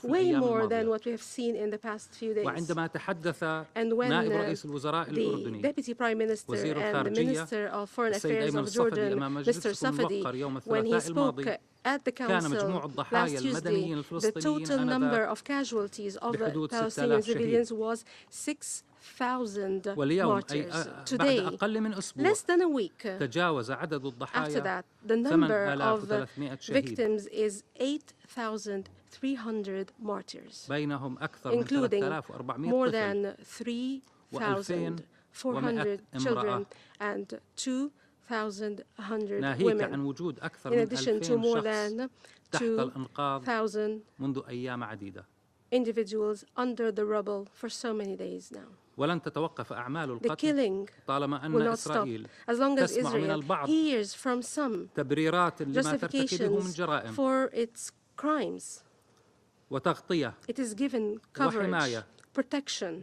way more than what we have seen in the past few days. And when the Deputy Prime Minister and the Minister of Foreign Affairs of Jordan, Mr. Safadi, when he spoke at the Council last Tuesday, the total number of casualties of Palestinian civilians was 6,000 martyrs. Today, less than a week after that, the number of victims is 8,300 martyrs, including more than 3,400 children and 2,100 women, in addition to more than 2,000 individuals under the rubble for so many days now. The killing will not stop as long as Israel hears from some justifications for its crimes. It is given coverage, protection,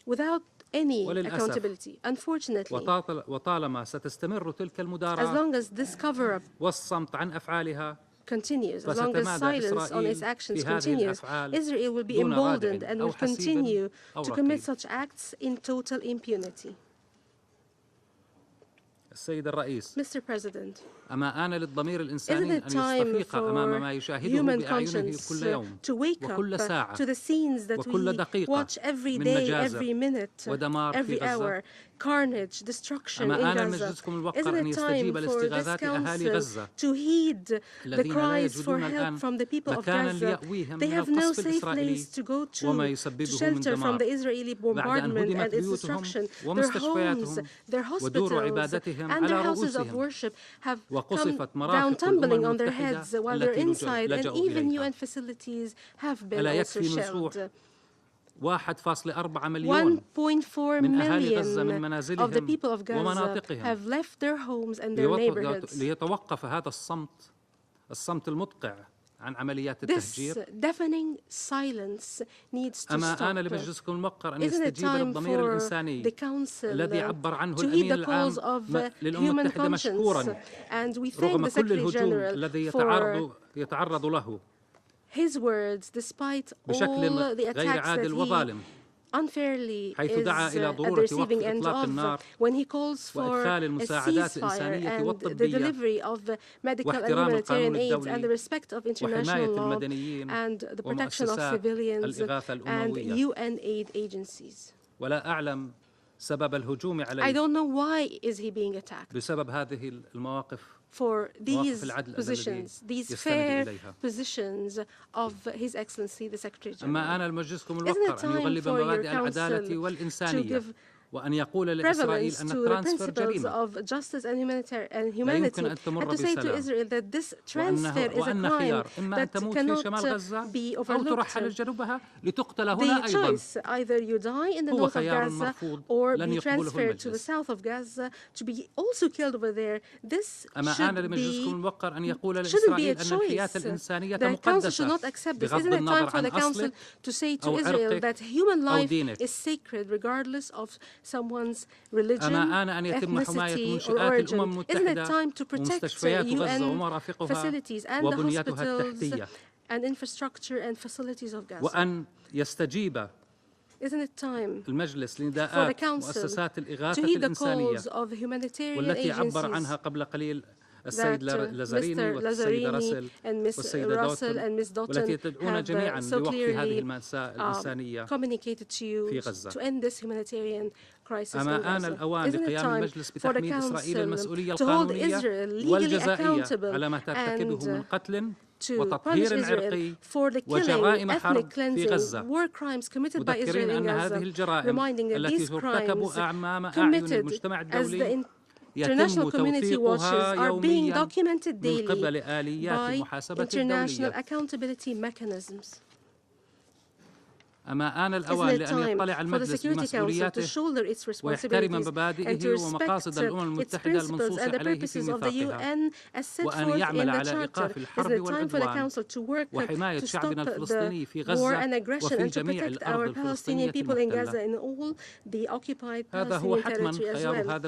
without any accountability. Unfortunately, as long as this cover-up continues, as long as silence on its actions continues, Israel will be emboldened and will continue to commit such acts in total impunity. Mr. President, isn't it time for human conscience to wake up to the scenes that we watch every day, every minute, every hour? Carnage, destruction in Gaza. Isn't it time for this Council to heed the cries for help from the people of Gaza? They have no safe place to go to shelter from the Israeli bombardment and its destruction. Their homes, their hospitals, and their houses of worship have come down tumbling on their heads while they're inside, and even UN facilities have been also shelled. 1.4 million of the people of Gaza have left their homes and their neighborhoods. This deafening silence needs to stop. Isn't it time for the Council to heed the calls of human conscience? And we thank the Secretary General for his words, despite all the attacks that he unfairly is at the receiving end of, when he calls for a ceasefire and the delivery of medical and humanitarian aid and the respect of international law and the protection of civilians and UN aid agencies. I don't know why is he being attacked. For these positions, these fair positions of His Excellency the Secretary General. Isn't it time for your Council to give prevalence to the principles of justice and humanity, and to say to Israel that this transfer is a crime that cannot be overlooked. The choice, either you die in the north of Gaza or be transferred to the south of Gaza to be also killed over there, this shouldn't be a choice. The Council should not accept this. Isn't it time for the Council to say to Israel that human life is sacred regardless of someone's religion, ethnicity, or origin? Isn't it time to protect UN facilities and the hospitals and infrastructure and facilities of Gaza? Isn't it time for the Council to heed the calls of humanitarian agencies that Mr. Lazzarini and Ms. Russell and Ms. Doughton have so clearly communicated to you to end this humanitarian crisis in Gaza? Isn't it time for the Council to hold Israel legally accountable and to punish Israel for the killing, ethnic cleansing, war crimes committed by Israel in Gaza, reminding that these crimes committed as the international community watches are being documented daily by international accountability mechanisms? Isn't it time for the Security Council to shoulder its responsibilities and to respect its principles and the purposes of the UN as set forth in the Charter? Isn't it time for the Council to work to stop the war and aggression and to protect our Palestinian people in Gaza and all the occupied Palestinian territory as well?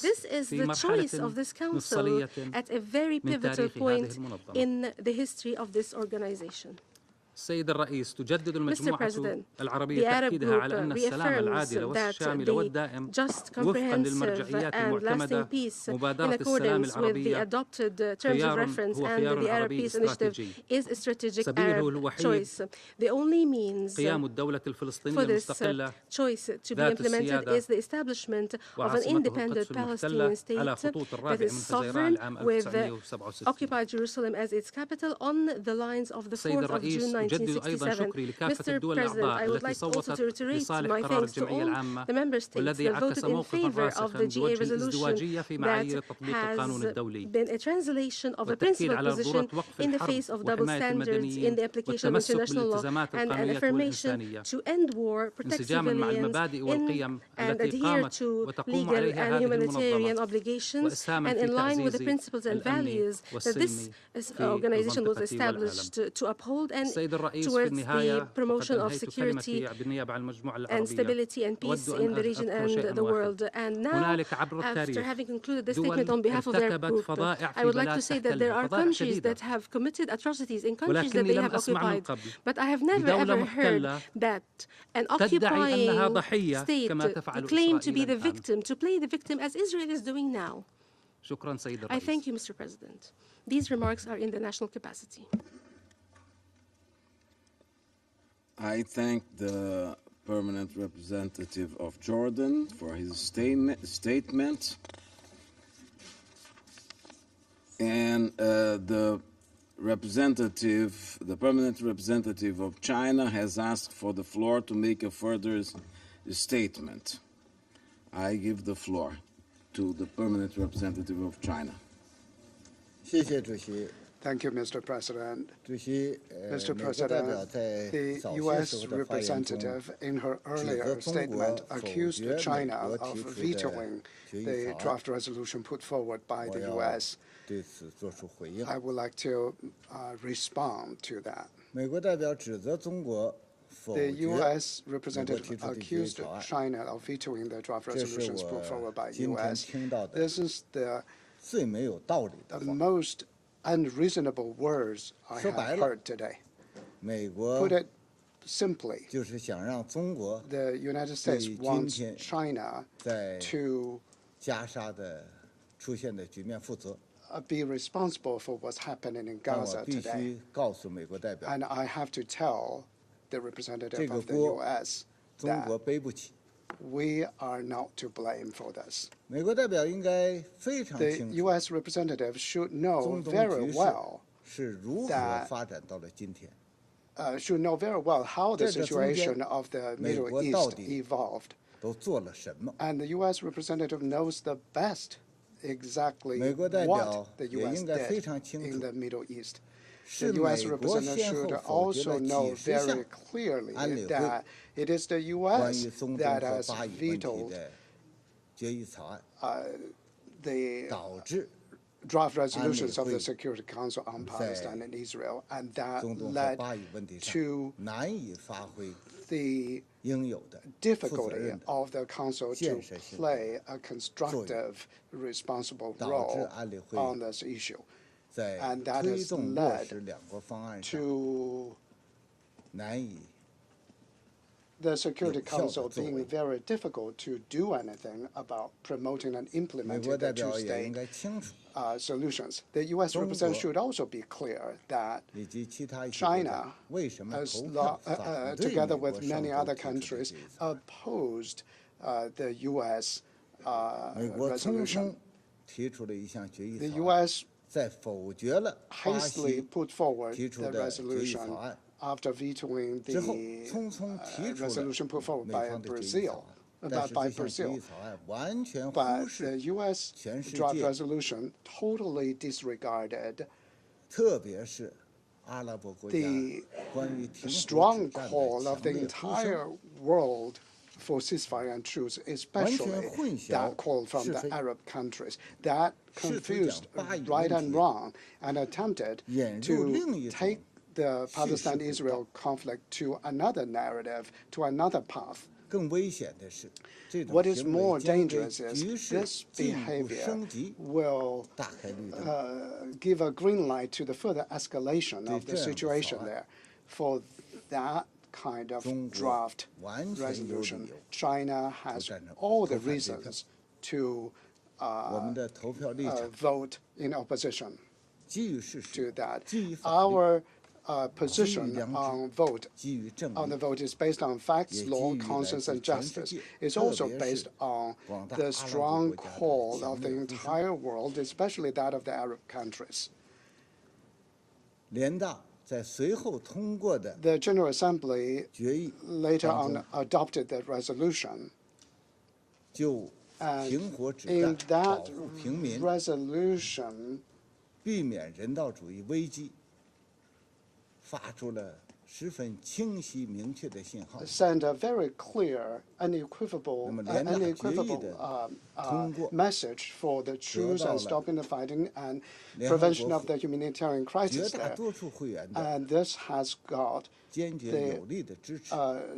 This is the choice of this Council at a very pivotal point in the history of this organization. Mr. President, the Arab Group reaffirms that the just, comprehensive and lasting peace in accordance with the adopted terms of reference and the Arab Peace Initiative is a strategic Arab choice. The only means for this choice to be implemented is the establishment of an independent Palestinian state that is sovereign with occupied Jerusalem as its capital on the lines of the 4th of June 1967. Mr. President, I would like also to reiterate my thanks to all the member states that voted in favor of the GA resolution that has been a translation of a principled position in the face of double standards in the application of international law and an affirmation to end war, protect civilians, and adhere to legal and humanitarian obligations, and in line with the principles and values that this organization was established to uphold and towards the promotion of security and stability and peace in the region and the world. And now, after having concluded this statement on behalf of their group, I would like to say that there are countries that have committed atrocities in countries that they have occupied. But I have never ever heard that an occupying state claim to be the victim, to play the victim as Israel is doing now. I thank you, Mr. President. These remarks are in the national capacity. I thank the permanent representative of Jordan for his statement. And the permanent representative of China has asked for the floor to make a further statement. I give the floor to the permanent representative of China. Thank you, Mr. President. Mr. President, the U.S. representative in her earlier statement accused China of vetoing the draft resolution put forward by the U.S. I would like to respond to that. The U.S. representative accused China of vetoing the draft resolutions put forward by the U.S. This is the most unreasonable words I have heard today. Put it simply, the United States wants China to be responsible for what's happening in Gaza today. And I have to tell the representative of the U.S. that we are not to blame for this. The U.S. representative should know very well that should know very well how the situation of the Middle East evolved. And the U.S. representative knows the best exactly what the U.S. did in the Middle East. The U.S. representative should also know very clearly that it is the U.S. that has vetoed the draft resolutions of the Security Council on Palestine and Israel, and that led to the difficulty of the Council to play a constructive, responsible role on this issue. And that has led to the Security Council being very difficult to do anything about promoting and implementing the two-state solutions. The U.S. representative should also be clear that China, together with many other countries, opposed the U.S. resolution. The U.S. hastily put forward the resolution after vetoing the resolution put forward by Brazil. But the U.S. draft resolution totally disregarded the strong call of the entire world for ceasefire and truce, especially that call from the Arab countries, that confused right and wrong and attempted to take the Palestine-Israel conflict to another narrative, to another path. What is more dangerous is this behavior will give a green light to the further escalation of the situation there. For that kind of draft resolution, China has all the reasons to vote in opposition to that. Our position on the vote is based on facts, law, conscience, and justice. It's also based on the strong call of the entire world, especially that of the Arab countries. The General Assembly later on adopted the resolution, and in that resolution, send a very clear, unequivocal message for the truce and stopping the fighting and prevention of the humanitarian crisis there. And this has got the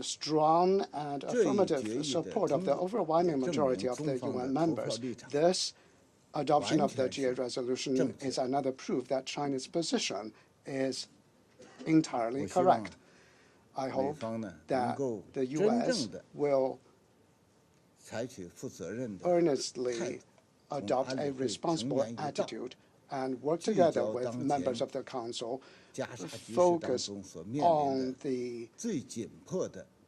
strong and affirmative support of the overwhelming majority of the UN members. This adoption of the G8 resolution is another proof that China's position is entirely correct. I hope that the U.S. will earnestly adopt a responsible attitude and work together with members of the Council, focus on the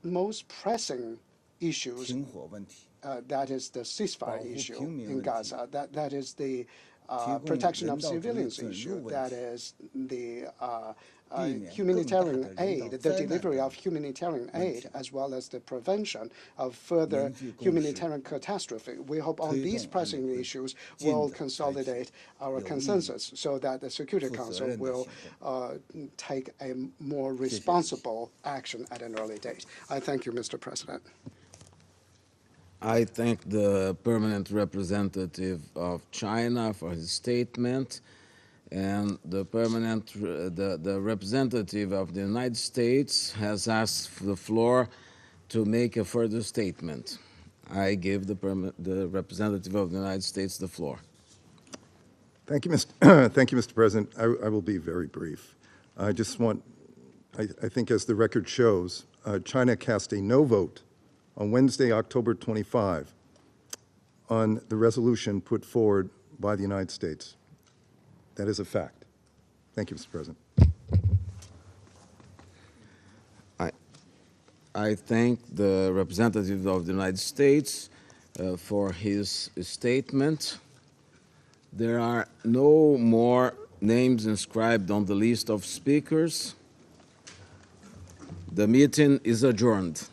most pressing issues, that is the ceasefire issue in Gaza, that is the protection of civilians issue, that is the humanitarian aid, the delivery of humanitarian aid, as well as the prevention of further humanitarian catastrophe. We hope all these pressing issues will consolidate our consensus so that the Security Council will take a more responsible action at an early date. I thank you, Mr. President. I thank the permanent representative of China for his statement. And the the representative of the United States has asked for the floor to make a further statement. I give the representative of the United States the floor. Thank you, Mr. President. I will be very brief. I just want, I think as the record shows, China cast a no vote on Wednesday, October 25, on the resolution put forward by the United States. That is a fact. Thank you, Mr. President. I thank the representative of the United States for his statement. There are no more names inscribed on the list of speakers. The meeting is adjourned.